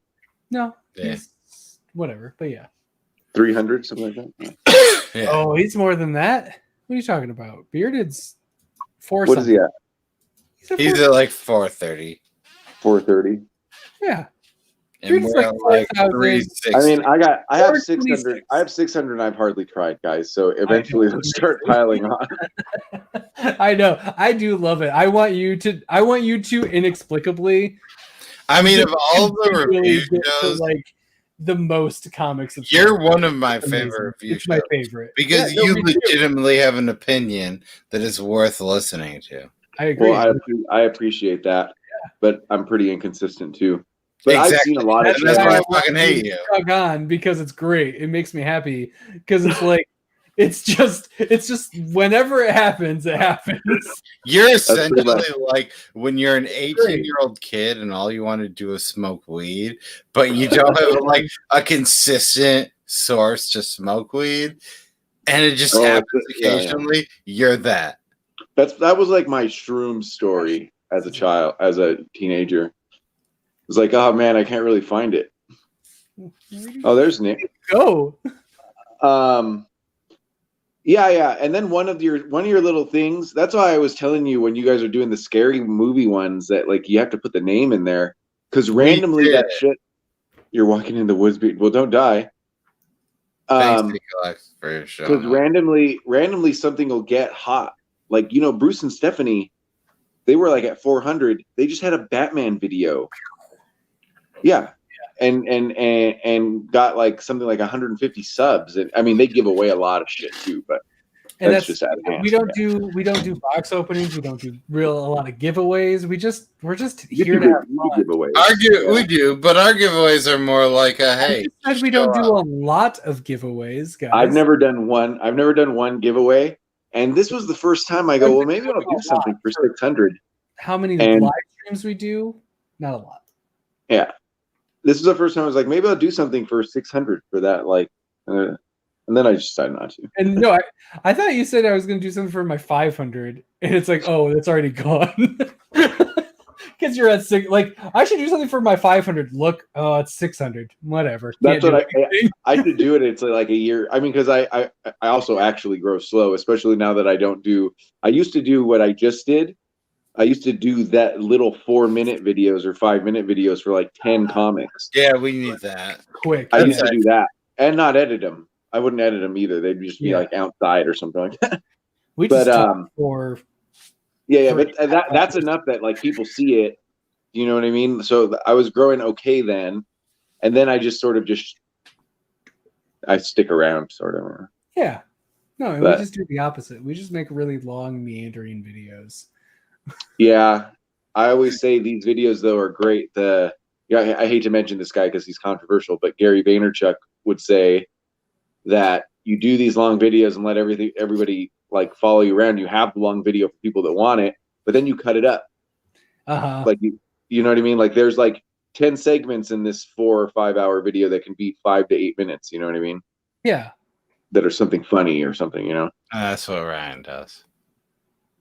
No, Yeah. he's whatever, but yeah. 300, something like that. Yeah. Oh, he's more than that. What are you talking about? Bearded's 4. What is he at? He's at like 430. 430. Yeah. And Bearded's we're like at like 4,000. 360. I mean, I have 426. 600. I have 600, and I've hardly tried, guys. So eventually they'll start piling on. I know. I do love it. I want you to inexplicably. I mean, of all the really review get to, shows, like the most comics of you're comics. one of my It's amazing. favorite review It's shows. my favorite Because Yeah, no, you me too. legitimately have an opinion that is worth listening to. I agree. Well, I appreciate that, but I'm pretty inconsistent too. But Exactly. I've seen a lot of And that's shit. why I fucking hate you. Tug on because it's great. It makes me happy because it's like it's just whenever it happens, it happens. You're pretty essentially much- like when you're an 18-year-old kid and all you want to do is smoke weed, but you don't have like a consistent source to smoke weed, and it just happens occasionally. You're that. That was like my shroom story as a child, as a teenager. It was like, oh man, I can't really find it. Oh, there's Nick. Go. Yeah. And then one of your little things. That's why I was telling you when you guys are doing the scary movie ones that like you have to put the name in there because randomly that shit. You're walking in the woods. Well, don't die. Thanks, Nicholas, for your show. Because randomly something will get hot. Like Bruce and Stephanie, they were like at 400. They just had a Batman video. Yeah. And got like something like 150 subs. And I mean, they give away a lot of shit too, but that's just out of hand. We don't do box openings. We don't do a lot of giveaways. We're just here to have fun. Giveaways. We do, but our giveaways are more like a hey. I said we don't do a lot of giveaways, guys. I've never done one giveaway, and this was the first time I go. Well, maybe I'll do something for 600. How many live streams we do? Not a lot. Yeah. This is the first time I was like, maybe I'll do something for 600 for that. Like, and then I just decided not to. And no, I thought you said I was going to do something for my 500, and it's like, oh, that's already gone. Because you're at 6. Like, I should do something for my 500. Look, oh, it's 600. Whatever. That's what I should do it. It's like a year. I mean, because I also actually grow slow, especially now that I don't do. I used to do what I just did. I used to do that little 4-minute videos or 5-minute videos for like 10 comics. Yeah, we need that. Quick. I used to do that and not edit them. I wouldn't edit them either. They'd just be like outside or something like that. We just talk for. Yeah, but that's enough that like people see it. You know what I mean? So I was growing okay then, and then I just sort of I stick around sort of. Yeah. No, we just do the opposite. We just make really long meandering videos. Yeah, I always say these videos though are great. I hate to mention this guy because he's controversial, but Gary Vaynerchuk would say that you do these long videos and let everybody like follow you around. You have the long video for people that want it, but then you cut it up. Like you know what I mean? Like there's like 10 segments in this 4 or 5 hour video that can be 5 to 8 minutes. You know what I mean? Yeah. That are something funny or something. That's what Ryan does.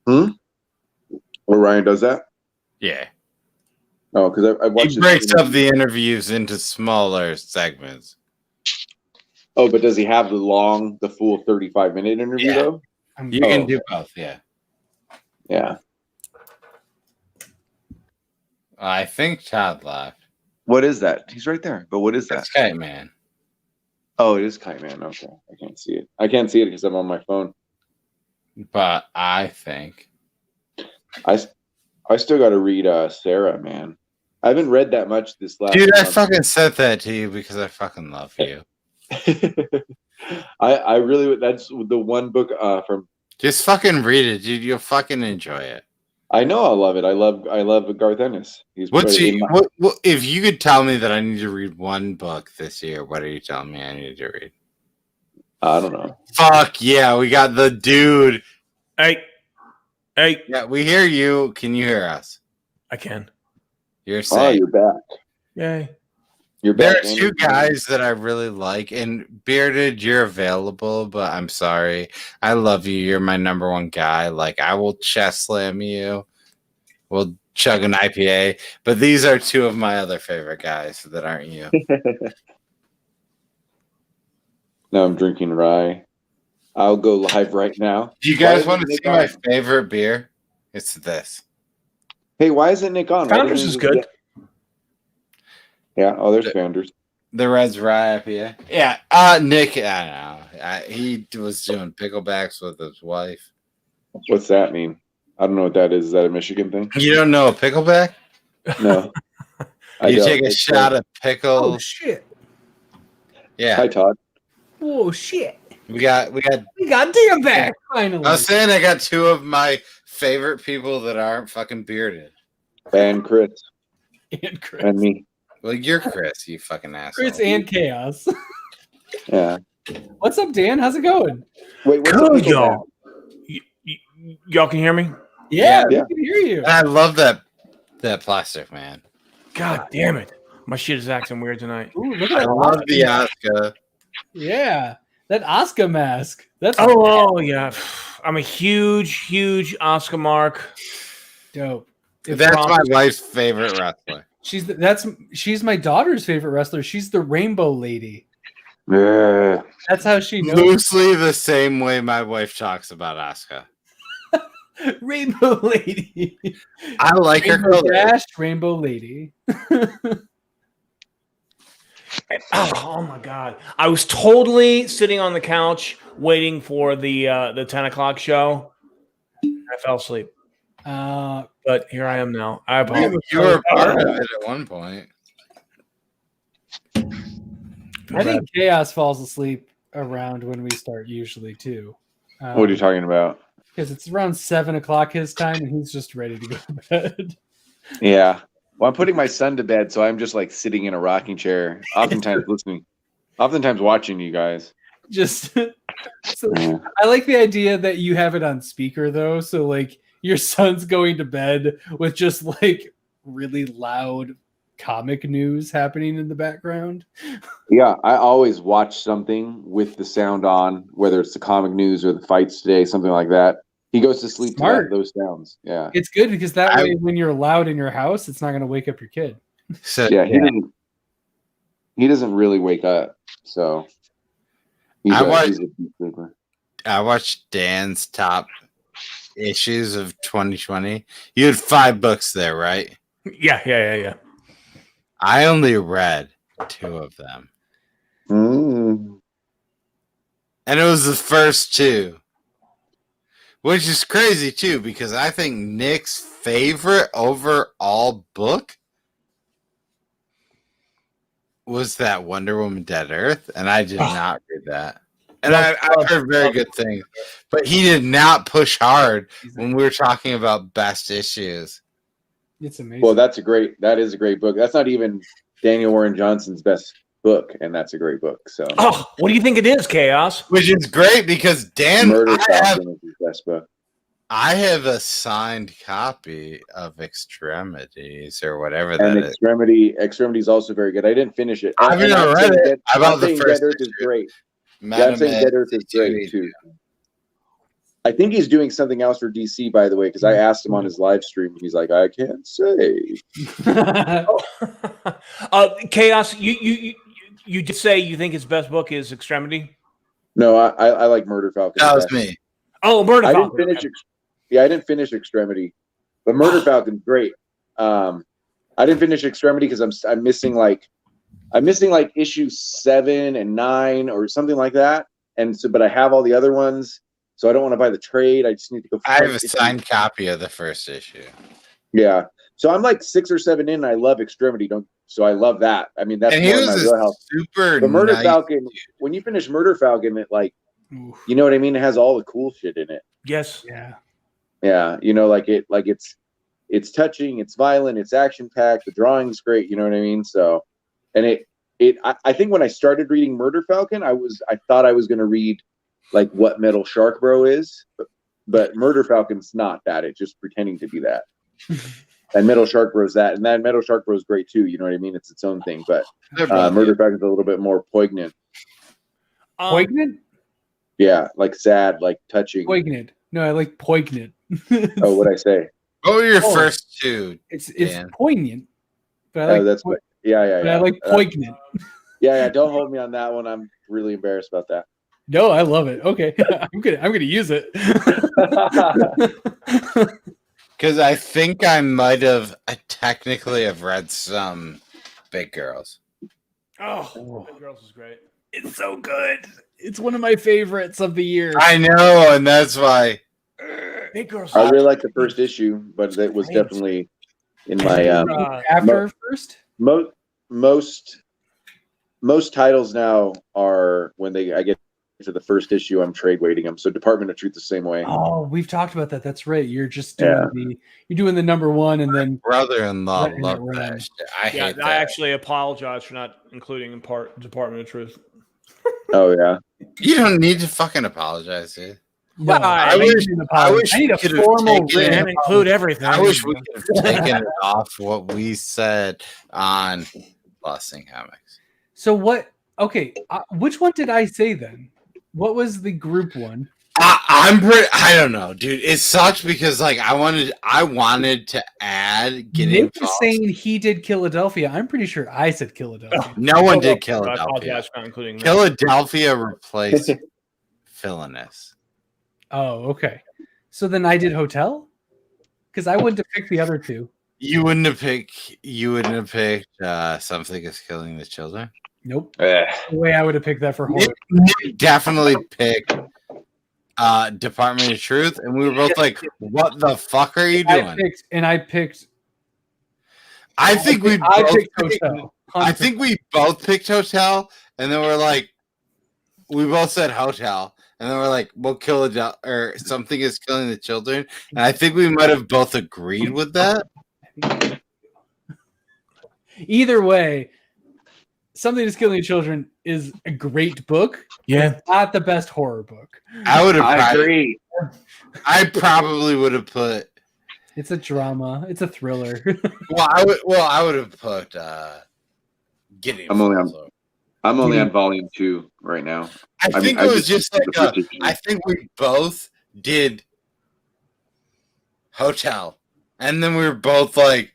Or Ryan does that? Yeah. Oh, because I watched. He breaks up the interviews into smaller segments. Oh, but does he have the full 35-minute interview though? You can do both, yeah. Yeah. I think Todd left. What is that? He's right there. But what is that? That's Kite Man. Oh, it is Kite Man. Okay, I can't see it. I can't see it because I'm on my phone. But I think I still got to read Sarah, man. I haven't read that much this last. Dude, I month. fucking said that to you because I fucking love you. I really. That's the one book from. Just fucking read it, dude. You'll fucking enjoy it. I know I'll love it. I love Garth Ennis. He's What if you could tell me that I need to read one book this year? What are you telling me I need to read? I don't know. Fuck yeah, we got the dude. Hey. Yeah, we hear you. Can you hear us? I can. You're safe. You're back. Yay. You're There back. are two guys that I really like, and Bearded, you're available, but I'm sorry. I love you. You're my number one guy. Like, I will chest slam you. We'll chug an IPA, but these are two of my other favorite guys that aren't you. Now I'm drinking rye. I'll go live right now. Do you guys want to see my favorite beer? It's this. Hey, why isn't Nick on? Founders is good. Yeah. Oh, there's Founders. The Red's Rye IPA. Yeah. Nick, I don't know. He was doing picklebacks with his wife. What's that mean? I don't know what that is. Is that a Michigan thing? You don't know a pickleback? No. You take a shot of pickle. Oh shit! Yeah. Hi, Todd. Oh shit! We got Dan back finally. I was saying I got two of my favorite people that aren't fucking bearded. And Chris. And Chris. And me. Well, you're Chris, you fucking asshole. Chris and Chaos. Yeah. What's up, Dan? How's it going? Wait, what's Good, up, y'all. Y'all can hear me? Yeah, Yeah. we can hear you. And I love that plastic, man. God damn it. My shit is acting weird tonight. Ooh, look at I that. love the Oscar. Yeah, that Oscar mask. That's Oh, yeah. I'm a huge Oscar mark. dope. That's my wife's favorite wrestler. She's my daughter's favorite wrestler. She's the Rainbow Lady. Yeah. That's how she knows. Loosely the same way my wife talks about Asuka. Rainbow Lady. I like her Rainbow color. Dash, Rainbow Lady. Oh my god! I was totally sitting on the couch waiting for the 10 o'clock show. I fell asleep, but here I am now. I apologize. You were part of it at one point. I think Chaos falls asleep around when we start usually too. What are you talking about? Because it's around 7 o'clock his time, and he's just ready to go to bed. Yeah. Well, I'm putting my son to bed, so I'm just like sitting in a rocking chair, oftentimes watching you guys. Just so, I like the idea that you have it on speaker though, so like your son's going to bed with just like really loud comic news happening in the background. Yeah, I always watch something with the sound on, whether it's the comic news or the fights today, something like that. He goes to sleep to those sounds. Yeah, it's good because that way when you're loud in your house, it's not going to wake up your kid. So yeah, he doesn't really wake up, so he's a deep sleeper. I watched Dan's top issues of 2020. You had 5 books there, right? Yeah. I only read 2 of them. And it was the first 2. Which is crazy, too, because I think Nick's favorite overall book was that Wonder Woman Dead Earth, and I did not read that. And I've heard very good things. But he did not push hard when we were talking about best issues. It's amazing. Well, that is a great book. That's not even Daniel Warren Johnson's best book, and that's a great book. So, what do you think it is, Chaos? Which is great because Dan, Murder Falcon is his best book. I have a signed copy of Extremities or whatever that and is. Extremity is also very good. I didn't finish it. I've never read it. About the first Dead Earth is great. I'm saying Dead Earth is great too. I think he's doing something else for DC, by the way, because I asked him on his live stream. He's like, I can't say. Chaos, you did say you think his best book is Extremity? No, I like Murder Falcon. That was me. Oh, Murder Falcon. I didn't finish Extremity, but Murder Falcon's great. I didn't finish Extremity because I'm missing like issue 7 and 9 or something like that, and so but I have all the other ones. So I don't want to buy the trade. I just need to go. I have a signed copy of the first issue. Yeah. So I'm like 6 or 7 in, and I love Extremity. So I love that. I mean, that's and he was my wheelhouse. Super. But Murder nice Falcon, when you finish Murder Falcon, it like, you know what I mean? It has all the cool shit in it. Yes. Yeah. Yeah. You know, it's touching, it's violent, it's action packed. The drawing's great. You know what I mean? So, and I think when I started reading Murder Falcon, I thought I was going to read like what Metal Shark Bro is, but Murder Falcon's not that. It's just pretending to be that. And Metal Shark Bro's that, and that Metal Shark Bro's great too. You know what I mean? It's its own thing, but Murder Falcon's a little bit more poignant. Poignant? Yeah, like sad, like touching. Poignant. No, I like poignant. Oh, what'd I say? What were your first two? It's poignant. But I like that's what. Yeah. But I like poignant. Yeah. Don't hold me on that one. I'm really embarrassed about that. No, I love it. Okay, I'm gonna use it. Because I think I might have technically have read some Big Girls. Oh, Big Girls is great. It's so good. It's one of my favorites of the year. I know, and that's why. Big Girls. I really like the first issue, but it was definitely in my after first. Most titles now are when I get to the first issue, I'm trade weighting them. So Department of Truth the same way. Oh, we've talked about that. That's right. You're just doing you're doing the number one, and then brother-in-law love that shit. I hate that. I actually apologize for not including in Department of Truth. Oh yeah. You don't need to fucking apologize, dude. No, I wish I need a formal written include everything. I wish we could have taken it off what we said on Busting Comics. So what? Okay, which one did I say then? What was the group one? I don't know, dude. It sucks because like I wanted to add Nick is saying he did Philadelphia. I'm pretty sure I said Philadelphia. No one did Philadelphia. I apologize for not including that. Philadelphia replaced Villainous. Oh, okay. So then I did Hotel? Because I wouldn't have picked the other two. You wouldn't have picked Something Is Killing the Children? Nope. The way I would have picked that for horror. Nick definitely picked Department of Truth, and we were both like, what the fuck are you doing? I think we both picked Hotel, and then we're like, we both said Hotel. And then we're like, we'll kill or Something Is Killing the Children. And I think we might have both agreed with that. Either way, Something Is Killing the Children is a great book. Yeah. It's not the best horror book. I agree. I probably would have put. It's a drama. It's a thriller. I would have put Gideon. I'm only on volume 2 right now. I think it was just like I think we both did Hotel, and then we were both like,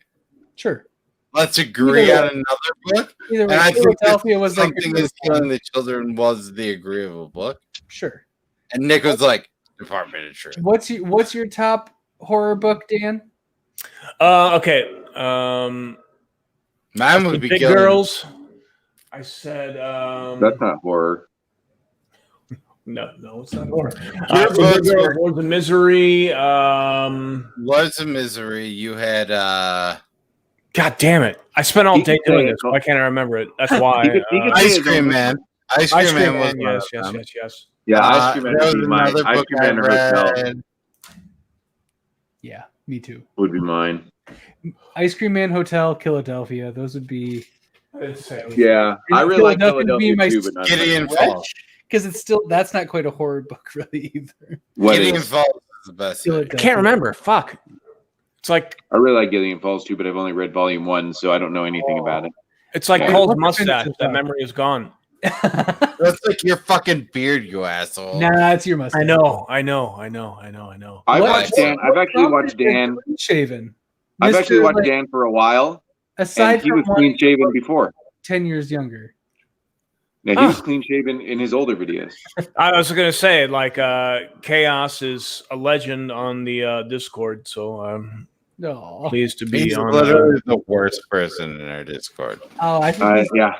"Sure, let's agree on another book." Either way, and I think Philadelphia was Something Is Killing the Children was the agreeable book. Sure. And Nick was like, Department of Truth. What's your top horror book, Dan? Okay. Mine would be Big Girls. I said that's not horror. No, it's not horror. Big Girls, Words of Misery. Words of Misery. You had God damn it! I spent all day doing this. Why can't I remember it? That's why. Ice Cream Man. Ice Cream Man was yes. Yeah, Ice Cream Man would be mine. Ice Cream Man or Hotel. Yeah, me too. Would be mine. Ice Cream Man, Hotel, Philadelphia. Those would be. Yeah, I really like Philadelphia too, but not Gideon Falls. Because that's not quite a horror book really either. Gideon Falls is the best. I can't remember. Fuck. It's like I really like Gideon Falls too, but I've only read volume 1, so I don't know anything about it. It's like Cole's mustache. That memory is gone. That's like your fucking beard, you asshole. Nah, it's your mustache. I know. I've actually watched Dan. Shaven. I've actually watched Dan for a while. Aside he was clean shaven before. 10 years younger. Yeah, he was clean shaven in his older videos. I was going to say, like, Chaos is a legend on the Discord, so pleased to be He's on. Literally the worst person in our Discord. Oh, I think yeah,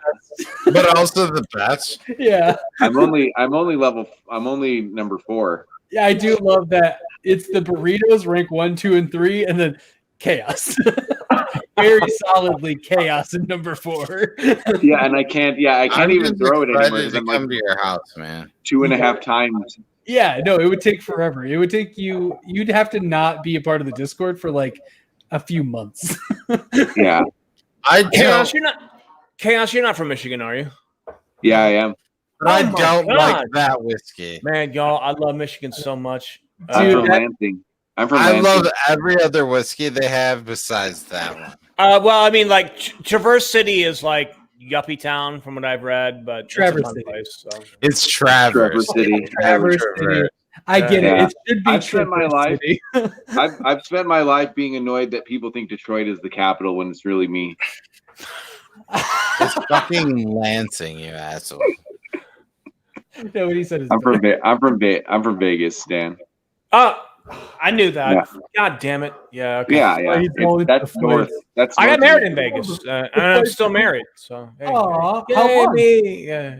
but also the best. Yeah, I'm only number 4. Yeah, I do love that. It's the burritos rank 1, 2, and 3, and then Chaos. Very solidly Chaos in number 4. Yeah, and I can't even throw it anymore. I'm come to your house, man. 2.5 times. Yeah, no, it would take forever. It would take you'd have to not be a part of the Discord for like a few months. Yeah. Chaos, you're not. Chaos, you're not from Michigan, are you? Yeah, I am. But I Oh my don't God. like that whiskey. Man, y'all, I love Michigan so much. I'm from Lansing. I'm from I Lansing. love every other whiskey they have besides that one. Well, I mean, like Traverse City is like yuppie town from what I've read, but Traverse it's a fun City. place. So. It's Traverse. City. Traverse City. I get it. It should be I've spent my Traverse life. City. I've spent my life being annoyed that people think Detroit is the capital when it's really me. It's fucking Lansing, you asshole. No, what he said is I'm from Vegas, Stan. I knew that. Yeah. God damn it. Yeah. Okay. Yeah. That's north. That's I got north married of in Vegas, and I'm still married. So. Hey. Aw, Yay, how long? me. Yeah.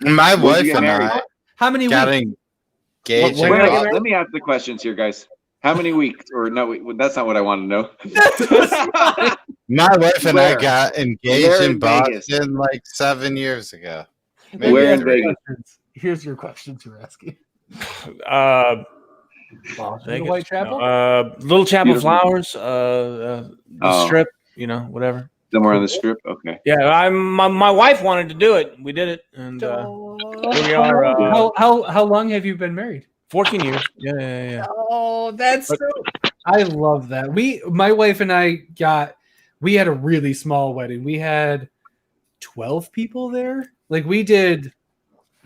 My Where'd you wife get and married? I How many got weeks? engaged. When did I get married? Let me ask the questions here, guys. How many weeks? Or no, that's not what I want to know. My wife and I Where? got engaged Where in in Vegas? Boston like 7 years ago. Where in three. Vegas? Here's your questions you're asking. Vegas, Whitechapel? Little Chapel Beautiful. Flowers, the Strip, whatever. Somewhere on the strip? Okay. Yeah, my wife wanted to do it. We did it, and here we are. How long have you been married? 14 years. Yeah. Oh, that's so. I love that. My wife and I we had a really small wedding. We had 12 people there. Like we did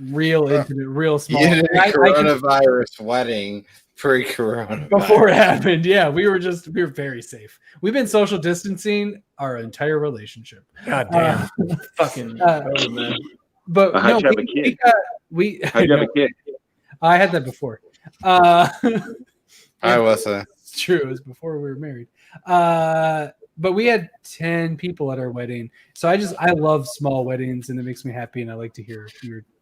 real intimate, real small. You did a coronavirus wedding pre-corona. Before it happened, yeah, we were very safe. We've been social distancing our entire relationship. God damn, fucking. Man. But how'd no, you have a kid? I How'd you have a kid? I had that before. I was It's true. It was before we were married. But we had 10 people at our wedding. So I love small weddings, and it makes me happy. And I like to hear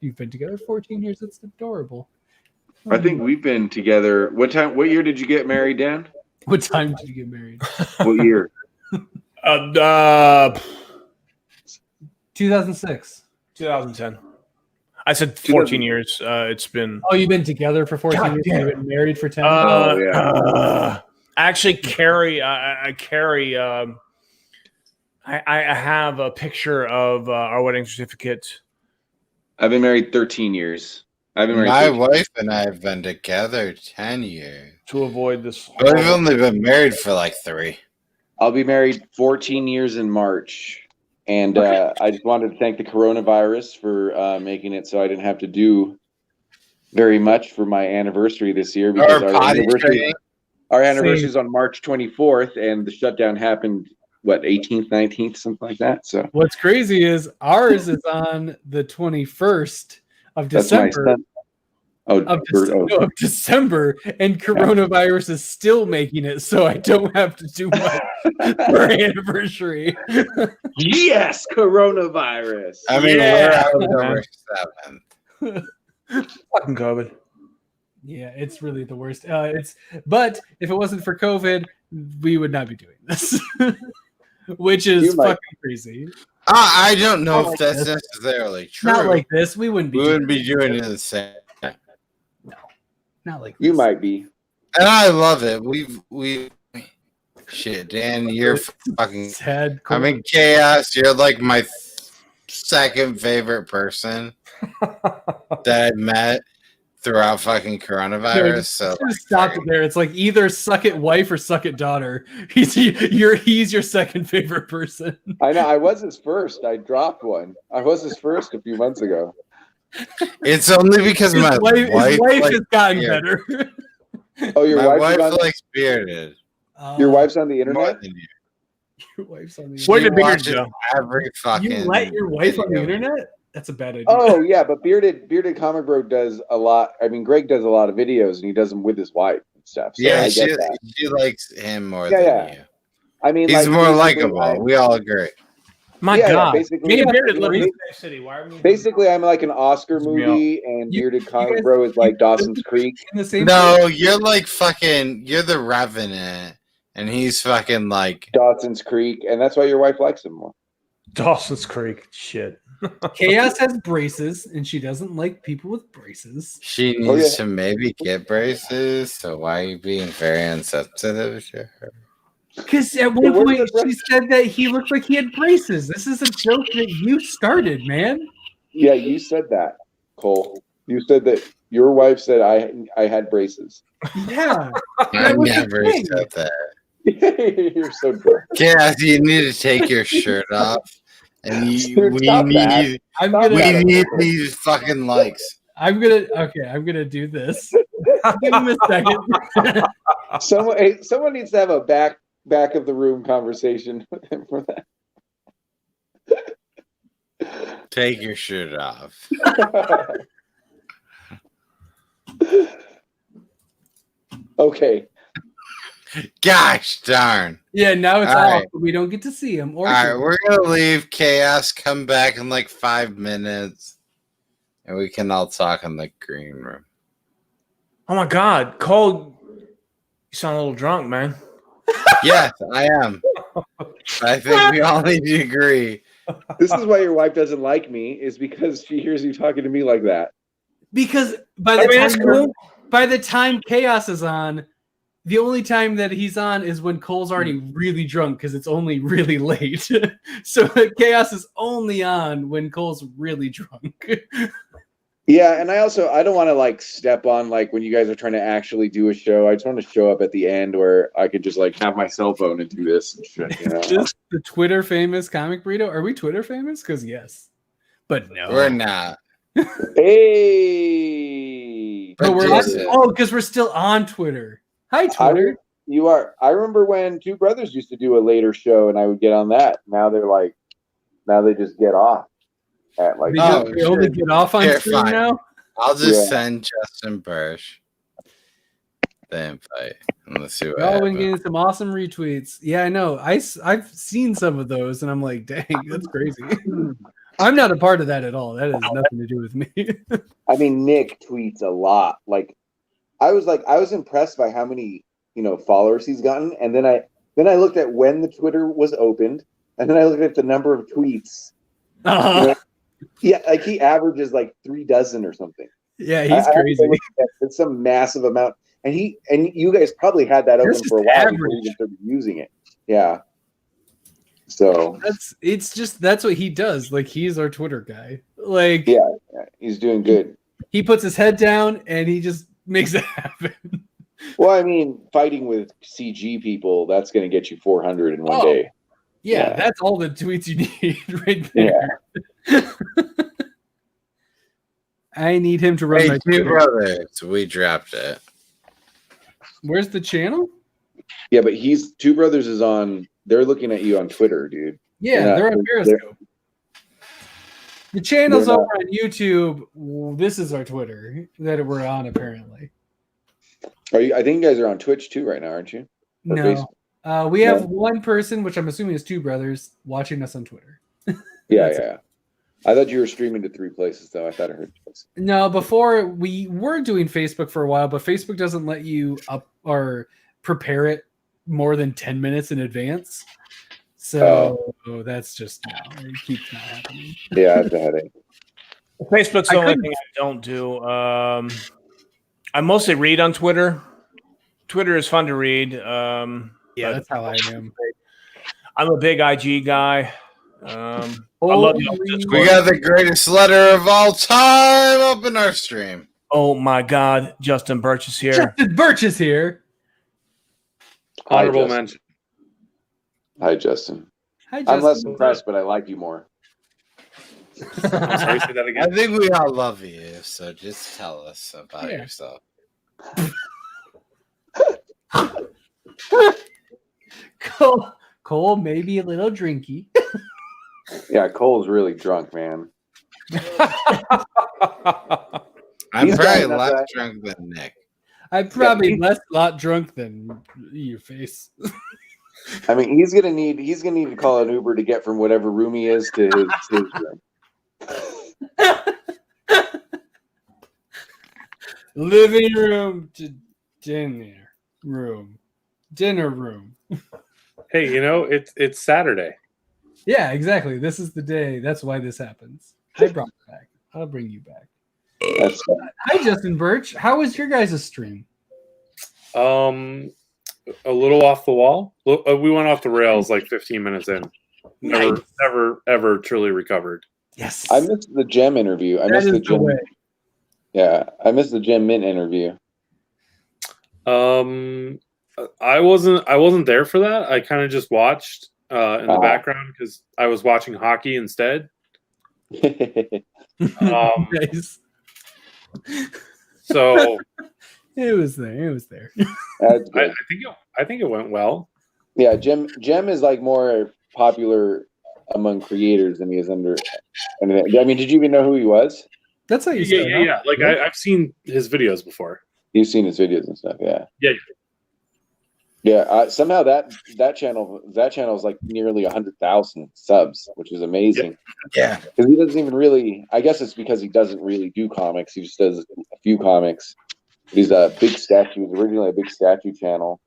you've been together 14 years. That's adorable. I think we've been together. What year did you get married, Dan? What time did you get married? What year? 2006. 2010. I said 14 years. It's been. Oh, you've been together for 14 years. You've been married for 10. Actually, Carrie. I have a picture of our wedding certificate. I've been married 13 years. My wife and I have been together 10 years. To avoid this. But we've only been married for like 3. I'll be married 14 years in March. And I just wanted to thank the coronavirus for making it so I didn't have to do very much for my anniversary this year. Because our anniversary is on March 24th, and the shutdown happened, 18th, 19th, something like that. So what's crazy is ours is on the 21st of December. Of December, and coronavirus is still making it so I don't have to do much for our anniversary. Yes, coronavirus. I mean, we're out October 7th. Fucking COVID. Yeah, it's really the worst. But if it wasn't for COVID, we would not be doing this, which is fucking crazy. I don't know if that's necessarily true. Not like this. We wouldn't be doing it the same. Not like you this. might be. And I love it. We shit, Dan, you're fucking sad. I'm in chaos. You're like my second favorite person that I've met throughout fucking coronavirus. So stop it there. It's like either suck it wife or suck it daughter. He's your second favorite person. I know. I was his first. I dropped one. I was his first a few months ago. It's only because his my wife like, has gotten better. Oh, your my wife likes bearded. Your wife's on the internet? Your wife's on the Where did internet. Beard go? Every fucking You let your wife on the internet? That's a bad idea. Oh yeah, but Bearded Comic Bro does a lot. I mean, Greg does a lot of videos, and he does them with his wife and stuff. So yeah, I get that. she likes him more than you. I mean, he's more likable. We all agree. My God, basically, Bearded lives in the same city. Why are we? Basically, I'm like an Oscar movie, and Bearded Comic Bro is like Dawson's Creek. In the same No, you're like fucking. You're the Revenant, and he's fucking like Dawson's Creek, and that's why your wife likes him more. Dawson's Creek, shit. Chaos has braces, and she doesn't like people with braces. She needs to maybe get braces. So why are you being very insensitive to her? Because at one point she said that he looked like he had braces. This is a joke that you started, man. Yeah, you said that, Cole. You said that your wife said I had braces. Yeah. I never said that. You're so drunk. Yeah, you need to take your shirt off. And Dude, we stop that. need these fucking likes. I'm gonna do this. Give him a second. Someone needs to have a back of the room conversation with him for that. Take your shirt off. Okay. Gosh darn. Yeah, now it's all off, right. but we don't get to see him. All right, we're gonna leave Chaos, come back in like 5 minutes, and we can all talk in the green room. Oh my God, Cole, you sound a little drunk, man. Yes, I am. I think we all need to agree. This is why your wife doesn't like me, is because she hears you talking to me like that. Because by the time Chaos is on, the only time that he's on is when Cole's already really drunk because it's only really late. So Chaos is only on when Cole's really drunk. Yeah, and I don't want to like step on like when you guys are trying to actually do a show. I just want to show up at the end where I could just like have my cell phone and do this and shit. You know? Just the Twitter famous comic burrito. Are we Twitter famous? Because yes, but no, we're not. Hey, but we're not. Oh, because we're still on Twitter. Hi, Twitter. You are. I remember when Two Brothers used to do a later show, and I would get on that. Now they just get off at like. They only get off on stream now. I'll just send Justin Bursch the invite and let's see what Y'all been happens. getting some awesome retweets. Yeah, I know. I've seen some of those, and I'm like, dang, that's crazy. I'm not a part of that at all. That has nothing to do with me. I mean, Nick tweets a lot. Like, I was impressed by how many followers he's gotten, and then I looked at when the Twitter was opened, and then I looked at the number of tweets. Yeah, like he averages like 36 or something. Yeah, he's crazy. It's some massive amount, and you guys probably had that open for a while before you even started using it. Yeah. So that's what he does. Like, he's our Twitter guy. Like, yeah, he's doing good. He puts his head down and he just makes it happen. Well, I mean, fighting with CG people, that's going to get you 400 in one day. Yeah, that's all the tweets you need right there. Yeah. I need him to run my Two Brothers. We dropped it. Where's the channel? Yeah, but Two Brothers is on. They're looking at you on Twitter, dude. Yeah, they're on Periscope. The channel's over on YouTube. This is our Twitter that we're on, apparently. I think you guys are on Twitch too right now, aren't you? Or no. We have one person, which I'm assuming is Two Brothers, watching us on Twitter. Yeah. I thought you were streaming to 3 places, though. I thought I heard twice. No, before we were doing Facebook for a while, but Facebook doesn't let you up or prepare it more than 10 minutes in advance. So that's just it keeps not happening. Yeah, it's a headache. Facebook's the only thing I don't do. I mostly read on Twitter. Twitter is fun to read. Yeah, that's how I am. I'm a big IG guy. I love you. We got the greatest letter of all time up in our stream. Oh my God, Justin Birch is here. Justin Birch is here. Honorable mention. Hi, Justin. Hi, Justin. I'm less impressed, but I like you more. I'm sorry, say that again. I think we all love you, so just tell us about yourself. Cole may be a little drinky. Yeah, Cole's really drunk, man. I'm probably less drunk than Nick. I'm probably lot drunk than your face. I mean, he's gonna need to call an Uber to get from whatever room he is to his room. Living room to dinner room. Dinner room. Hey, it's Saturday. Yeah, exactly. This is the day. That's why this happens. I brought you back. I'll bring you back. That's Hi, Justin Birch. How was your guys' stream? a little off the wall. We went off the rails like 15 minutes in. Never, ever truly recovered. Yes. I missed the Gem interview. I missed the Gem. Yeah, I missed the Gem Mint interview. I wasn't there for that. I kind of just watched in the background because I was watching hockey instead. Nice. So it was there. I think it went well. Yeah, Gem is like more popular among creators than he is under. I mean, did you even know who he was? That's how you yeah. Like I've seen his videos before. You've seen his videos and stuff, yeah. Yeah. Somehow that channel is like nearly 100,000 subs, which is amazing. Yeah. Because he doesn't even really. I guess it's because he doesn't really do comics. He just does a few comics. He's a big statue. He's originally a big statue channel.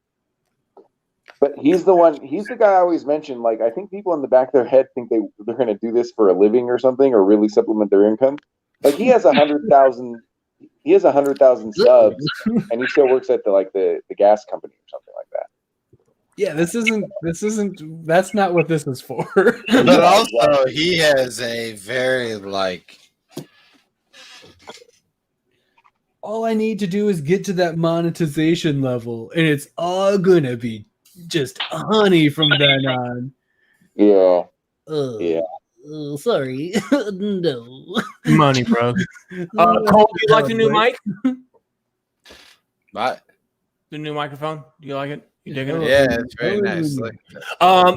But he's the guy I always mention. Like, I think people in the back of their head think they're going to do this for a living or something, or really supplement their income. Like, he has 100,000. He has 100,000 subs, and he still works at the gas company or something like that. Yeah, this isn't. That's not what this is for. But also, he has a very all I need to do is get to that monetization level, and it's all gonna be just honey from then on. Yeah. Yeah. Sorry. No. Money, bro. Cole, do you like the new mic? What? The new microphone? Do you like it? You digging it? Yeah, it's very nice.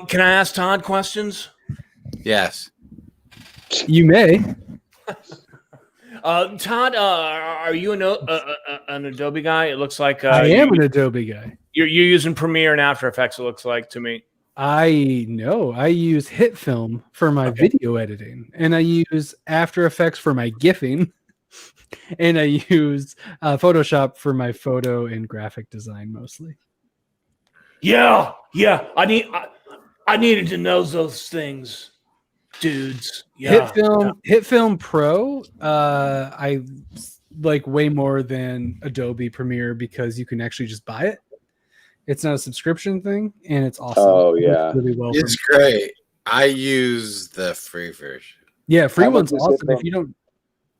Can I ask Todd questions? Yes. You may. Todd, are you an Adobe guy? It looks like I am an Adobe guy. You're using Premiere and After Effects. It looks like to me. I know. I use HitFilm for my video editing, and I use After Effects for my GIFing, and I use Photoshop for my photo and graphic design mostly. Yeah. I needed to know those things, dudes. Yeah. HitFilm Pro, I like way more than Adobe Premiere because you can actually just buy it. It's not a subscription thing, and it's awesome. Oh yeah, really well. It's great. I use the free version. Yeah, free one's awesome. If you don't,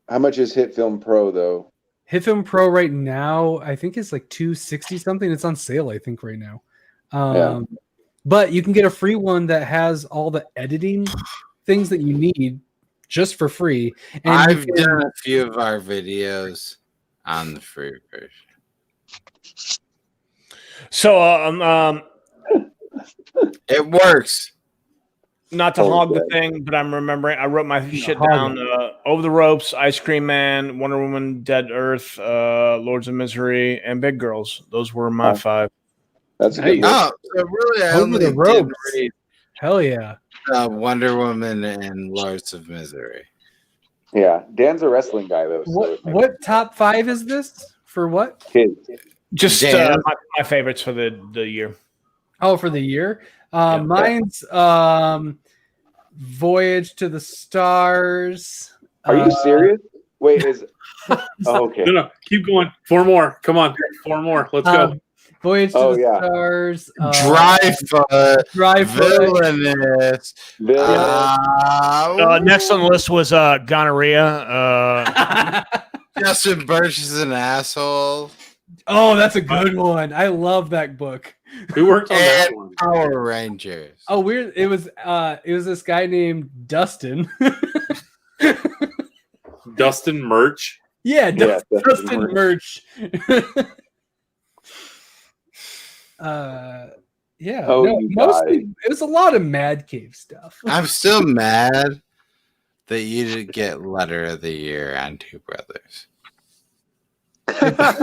how much is HitFilm Pro though? HitFilm Pro right now, I think it's like $260 something. It's on sale, I think, right now. But you can get a free one that has all the editing things that you need just for free. And I've done a few of our videos on the free version. So, it works. Not to hog the thing, but I'm remembering. I wrote my shit down. Over the Ropes, Ice Cream Man, Wonder Woman, Dead Earth, Lords of Misery, and Big Girls. Those were my 5. That's a good so really, I only did read Hell yeah, Wonder Woman and Lords of Misery. Yeah, Dan's a wrestling guy though. So what top 5 is this for? What? Just my favorites for the year. Oh, for the year. Mine's Voyage to the Stars. Are you serious? Wait, okay. No, keep going. 4 more. Come on, 4 more. Let's go. Voyage to the Stars. Dry Villainous. Next on the list was Gonorrhea. Justin Birch is an asshole. Oh, that's a good one. I love that book. Who worked on that one? Power Rangers. Oh, weird. It was this guy named Dustin. Dustin Murch. Yeah, Dustin Murch. Yeah. Mostly it was a lot of Mad Cave stuff. I'm still mad that you didn't get Letter of the Year on Two Brothers. You're just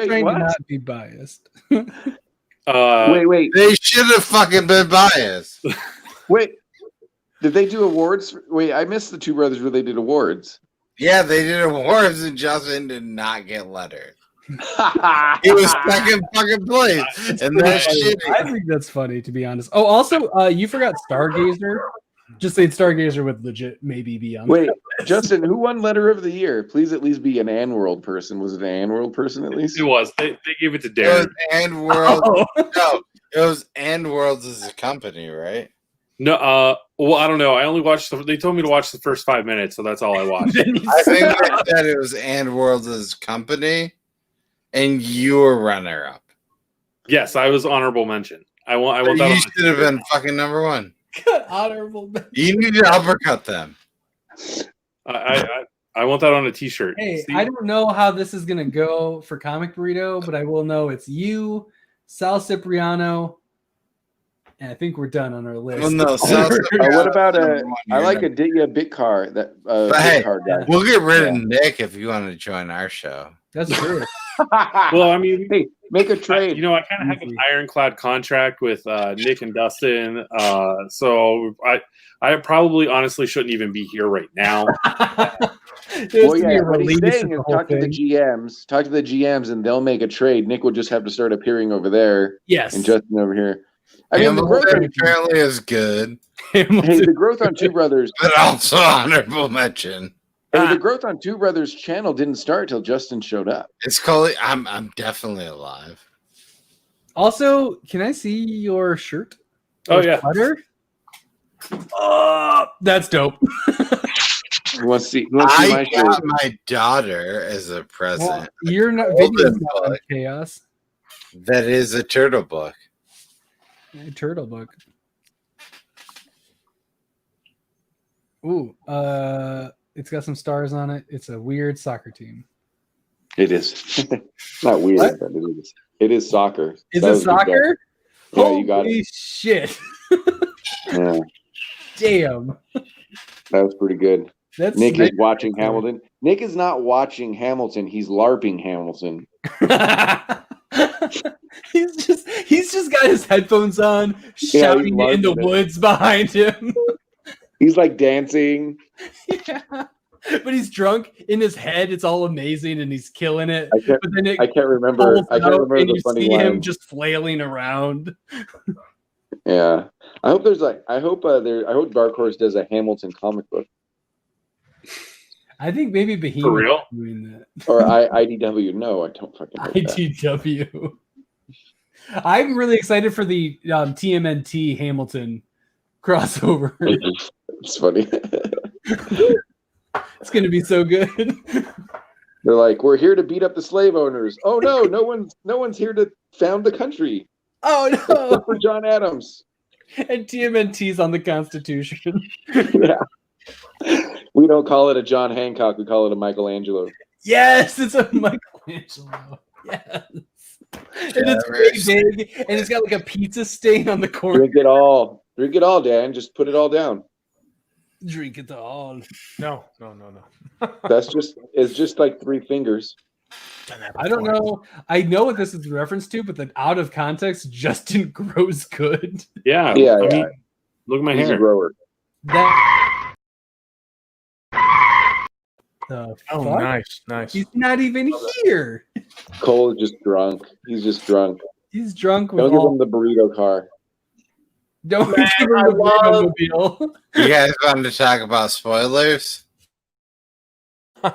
trying to not be biased. Wait. They should have fucking been biased. Wait. Did they do awards? Wait, I missed the Two Brothers where they did awards. Yeah, they did awards and Justin did not get Letter. He was second fucking place. And that's shitty. I think that's funny, to be honest. Oh, also, you forgot Stargazer. Just saying, Stargazer would legit maybe be on. Wait, Justin, who won Letter of the Year? Please at least be an Anworld person. Was it an Anworld person at least? It was. They gave it to It Darren. was Andworld. Oh. No, it was Andworlds as a company, right? No, well, I don't know. I only watched. They told me to watch the first 5 minutes, so that's all I watched. I think they said it was Andworlds as a company, and you were runner-up. Yes, I was honorable mention. I want that. You should have been fucking number one. Honorable mention. You need to uppercut them. I want that on a T-shirt. Hey, Steve? I don't know how this is gonna go for Comic Burrito, but I will know it's you, Sal Cipriano, and I think we're done on our list. Well, no, Sal What about I like a Aditya Bitcar, that but Bit hey, card guy. we'll get rid of Nick if you want to join our show. That's true. Well, I mean, hey, make a trade. I kind of have an ironclad contract with Nick and Dustin, so I probably honestly shouldn't even be here right now. Well, yeah, what he's saying is talk to the GMs, and they'll make a trade. Nick will just have to start appearing over there. Yes, and Justin over here. I mean, Hamilton apparently is good. Hey, the growth on Two Brothers, but also honorable mention. Hey, the growth on Two Brothers channel didn't start till Justin showed up. It's called. I'm definitely alive. Also, can I see your shirt? Oh yeah, sweater? Oh, that's dope. You want to see I got my daughter as a present. Well, you're not video's not on Chaos. That is a turtle book. A turtle book. Ooh, it's got some stars on it. It's a weird soccer team. It is. It's not weird, What? but it is. It is soccer. Is it soccer? Yeah, you got Holy it. Shit. Yeah, Damn. that was pretty good. That's Nick is watching Hamilton. Nick is not watching Hamilton. He's LARPing Hamilton. He's just got his headphones on, shouting in the woods behind him. He's like dancing. Yeah. But he's drunk in his head. It's all amazing, and he's killing it. I can't remember. I can't remember and the you funny see line. him just flailing around. Yeah, I hope there's like. I hope Dark Horse does a Hamilton comic book. I think maybe Behemoth For real? is doing that. Or IDW. No, I don't fucking know that. IDW. I'm really excited for the TMNT Hamilton crossover. It's funny. It's gonna be so good. They're like, we're here to beat up the slave owners. Oh no, no one's here to found the country. Oh no, except for John Adams. And TMNT's on the Constitution. Yeah. We don't call it a John Hancock. We call it a Michelangelo. Yes, it's a Michelangelo. Yes. And it's pretty big, and it's got like a pizza stain on the corner. Drink it all. Drink it all, Dan. Just put it all down. Drink it all. No. It's just like 3 fingers. I don't know. I know what this is a reference to, but the out of context, Justin grows good. Yeah. I mean, look at my He's hair. a grower. The Oh, fuck? nice. He's not even here. Cole is just drunk. He's just drunk. He's drunk with Don't give all. him the burrito car. Don't give him the Burrito-mobile. You guys want to talk about spoilers?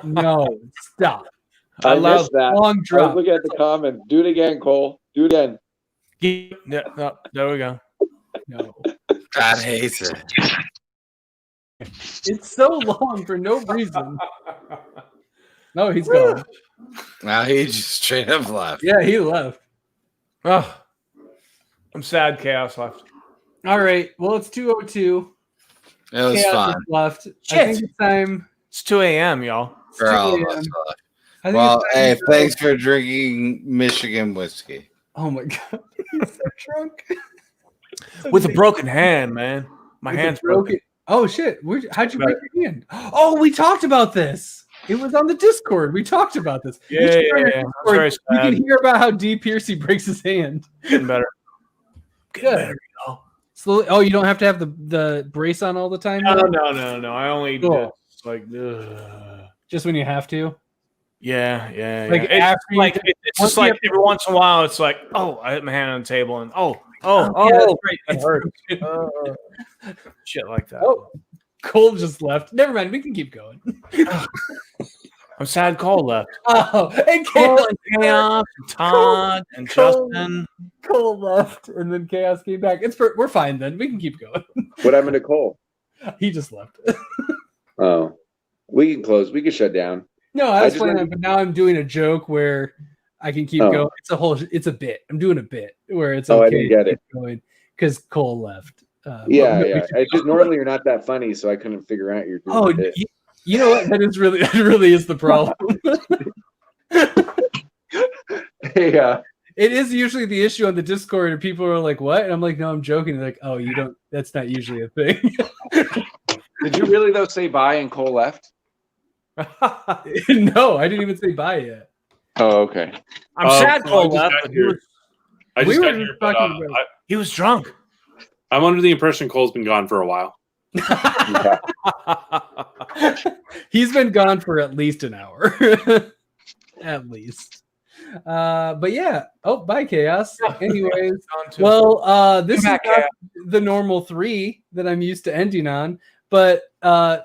No, stop. I missed that. Long I drop. was looking at the comments. Do it again, Cole. Do it again. Yeah, no, there we go. No. God hates it. It's so long for no reason. No, he's gone. Now he just straight up left. Yeah, he left. Oh, I'm sad Chaos left. All right. Well, it's 2:02. It was Chaos fun. is left. I Shit. think it's time. It's 2 a.m., y'all. For all of us. I think Well, it's time hey, to go. thanks for drinking Michigan whiskey. Oh my god, he's so drunk. With a broken hand, man. My With a hand's broken. Oh shit! How'd you break your hand? Oh, we talked about this. It was on the Discord. We talked about this. You Yeah, should yeah, join our yeah. Discord. I'm very You can sad. hear about how D. Piercy breaks his hand. Getting better. Good. Better, y'all. Slowly. Oh, you don't have to have the brace on all the time. No. now? I only Cool. just like, Just when you have to. yeah. Like It's after you like get It's just like every once in a while, it's like, oh, I hit my hand on the table, and yeah, that's right. it hurts. Shit like that. Oh, Cole just left. Never mind. We can keep going. I'm sad Cole left. Oh, and Cole and Chaos, and Todd, and Justin. Cole left, and then Chaos came back. We're fine then. We can keep going. What happened to Cole? He just left. Oh, we can close. We can shut down. No, I was playing, but now I'm doing a joke where I can keep going. It's a bit. I'm doing a bit where it's okay. I didn't get it. Going because Cole left. Yeah. It's just normally you're not that funny, so I couldn't figure out you're doing a bit. You know what? That really is the problem. Yeah. It is usually the issue on the Discord, and people are like, "What?" And I'm like, "No, I'm joking." They're like, "Oh, you don't. That's not usually a thing." Did you really though say bye and Cole left? No, I didn't even say bye yet. Oh, okay. I'm sad Cole left. He was drunk. I'm under the impression Cole's been gone for a while. He's been gone for at least an hour. At least. But yeah. Oh, bye, Chaos. Anyways, well, this is not the normal 3 that I'm used to ending on. But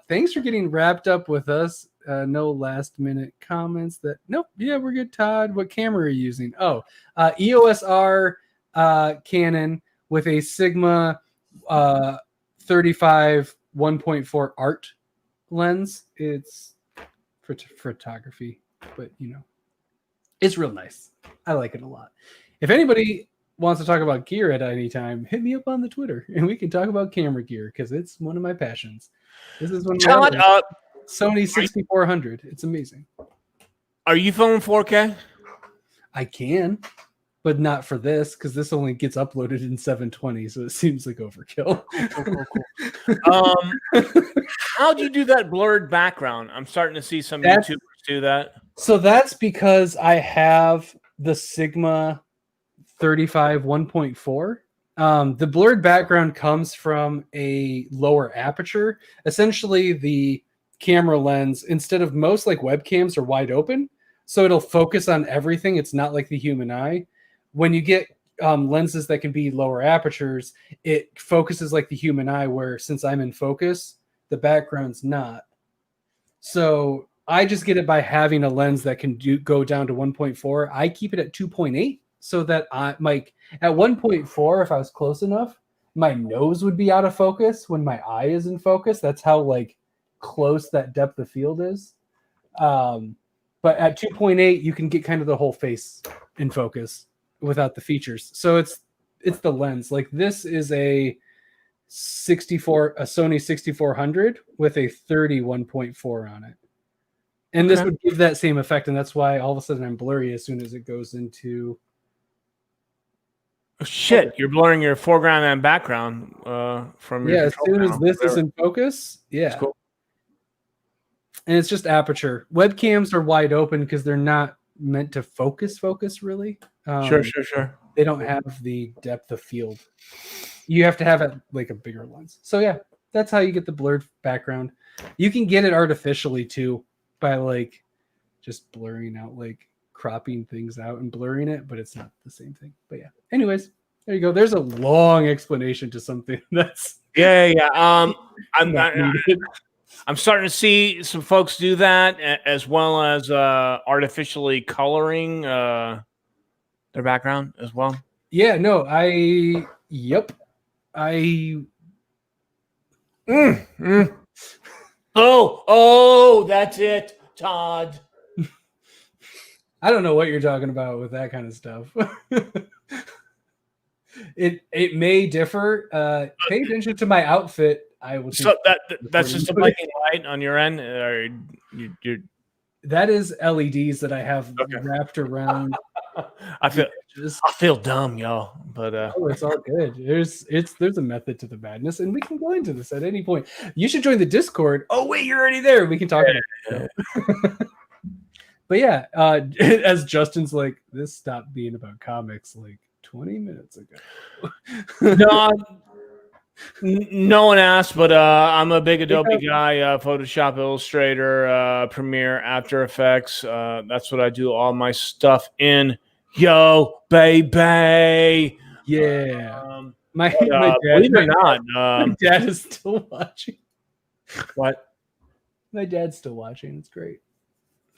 thanks for getting wrapped up with us. No last minute comments. Nope. Yeah, we're good. Todd, what camera are you using? Oh, EOS R Canon with a Sigma 35 1.4 art lens. It's for photography, but it's real nice. I like it a lot. If anybody wants to talk about gear at any time, hit me up on the Twitter and we can talk about camera gear because it's one of my passions. This is one of my Sony 6400. It's amazing. Are you filming 4K? I can, but not for this because this only gets uploaded in 720, so it seems like overkill. Cool. How do you do that blurred background? I'm starting to see some YouTubers do that. So that's because I have the Sigma 35 1.4. The blurred background comes from a lower aperture. Essentially, the camera lens, instead of most like webcams, are wide open, so it'll focus on everything. It's not like the human eye. When you get lenses that can be lower apertures, it focuses like the human eye, where since I'm in focus, the background's not. So I just get it by having a lens that can go down to 1.4. I keep it at 2.8 so that at 1.4, if I was close enough, my nose would be out of focus when my eye is in focus. That's how like close that depth of field is. But at 2.8, you can get kind of the whole face in focus without the features. So it's the lens. Like this is a Sony 6400 with a 30 1.4 on it. And this would give that same effect, and that's why all of a sudden I'm blurry as soon as it goes into. Oh, shit, you're blurring your foreground and background from your. Yeah, as soon as this is in focus, yeah. That's cool. And it's just aperture. Webcams are wide open because they're not meant to focus really. Sure. They don't have the depth of field. You have to have it like a bigger lens. So yeah, that's how you get the blurred background. You can get it artificially too, by like just blurring out, like cropping things out and blurring it, but it's not the same thing. But yeah, anyways, there you go. There's a long explanation to something that's I'm starting to see some folks do that, as well as artificially coloring their background as well. Yeah, no, Oh, that's it, Todd. I don't know what you're talking about with that kind of stuff. It may differ. Pay attention to my outfit. I will. So that's just a blinking light on your end, or you. That is LEDs that I have wrapped around. I feel dumb, y'all, but oh, it's all good. There's a method to the madness, and we can go into this at any point. You should join the Discord. Oh wait, you're already there. We can talk about it. But yeah, as Justin's like, this stopped being about comics like 20 minutes ago. No, No one asked, but I'm a big Adobe guy. Photoshop, Illustrator, Premiere, After Effects. That's what I do all my stuff in. Yo, baby. Yeah. My dad, believe it or not, my dad is still watching. What? My dad's still watching. It's great.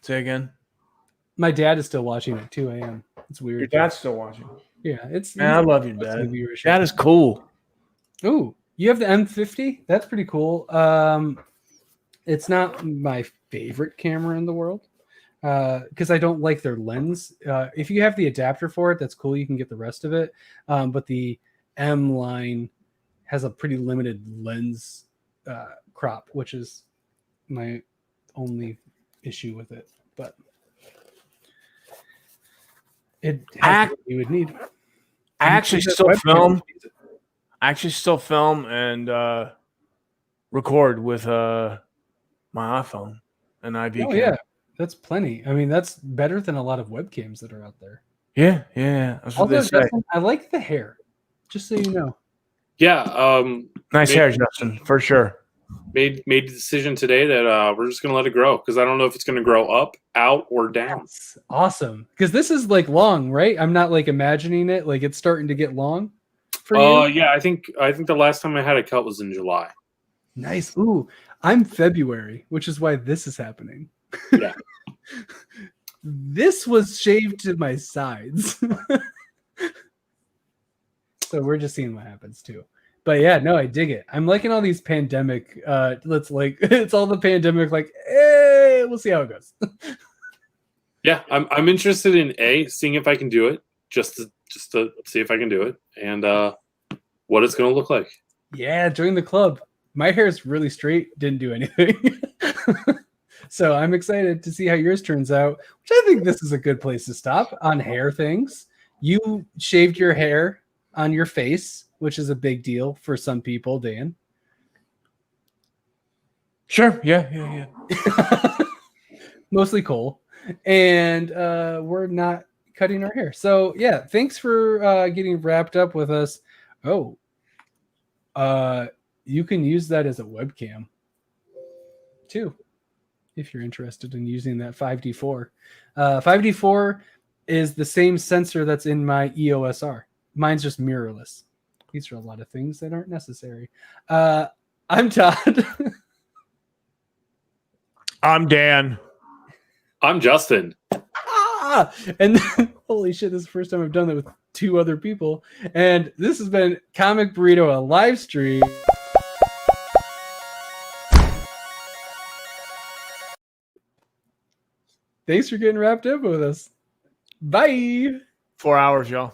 Say again. My dad is still watching at 2 a.m. It's weird. Your dad's still watching. Yeah, it's. Man, I love you, Dad. Dad is cool. Ooh, you have the M50? That's pretty cool. It's not my favorite camera in the world because I don't like their lens. If you have the adapter for it, that's cool. You can get the rest of it. But the M line has a pretty limited lens crop, which is my only issue with it. But it has what you would need. I actually still film. I actually still film and record with my iPhone and IV Oh cam. yeah, that's plenty. I mean, that's better than a lot of webcams that are out there. Yeah. That's what Although, they say. Justin, I like the hair. Just so you know. Yeah. Nice hair, Justin, for sure. Made the decision today that we're just gonna let it grow because I don't know if it's gonna grow up, out, or down. That's awesome. Because this is like long, right? I'm not like imagining it. Like it's starting to get long for you. Yeah, I think the last time I had a cut was in July. Nice. Ooh, I'm February, which is why this is happening. Yeah. This was shaved to my sides. So we're just seeing what happens too. But yeah, no, I dig it. I'm liking all these pandemic. It's all the pandemic. Like, hey, we'll see how it goes. Yeah, I'm interested in seeing if I can do it, just to see if I can do it, and what it's going to look like. Yeah, join the club. My hair is really straight. Didn't do anything. So I'm excited to see how yours turns out. Which I think this is a good place to stop on hair things. You shaved your hair on your face, which is a big deal for some people, Dan. Sure. Yeah. Mostly Cole. And we're not cutting our hair. So yeah, thanks for getting wrapped up with us. Oh, you can use that as a webcam too, if you're interested in using that 5D4. 5D4 is the same sensor that's in my EOS R. Mine's just mirrorless. These are a lot of things that aren't necessary. I'm Todd. I'm Dan. I'm Justin. And holy shit, this is the first time I've done that with two other people. And this has been Comic Burrito, a live stream. Thanks for getting wrapped up with us. Bye. 4 hours, y'all.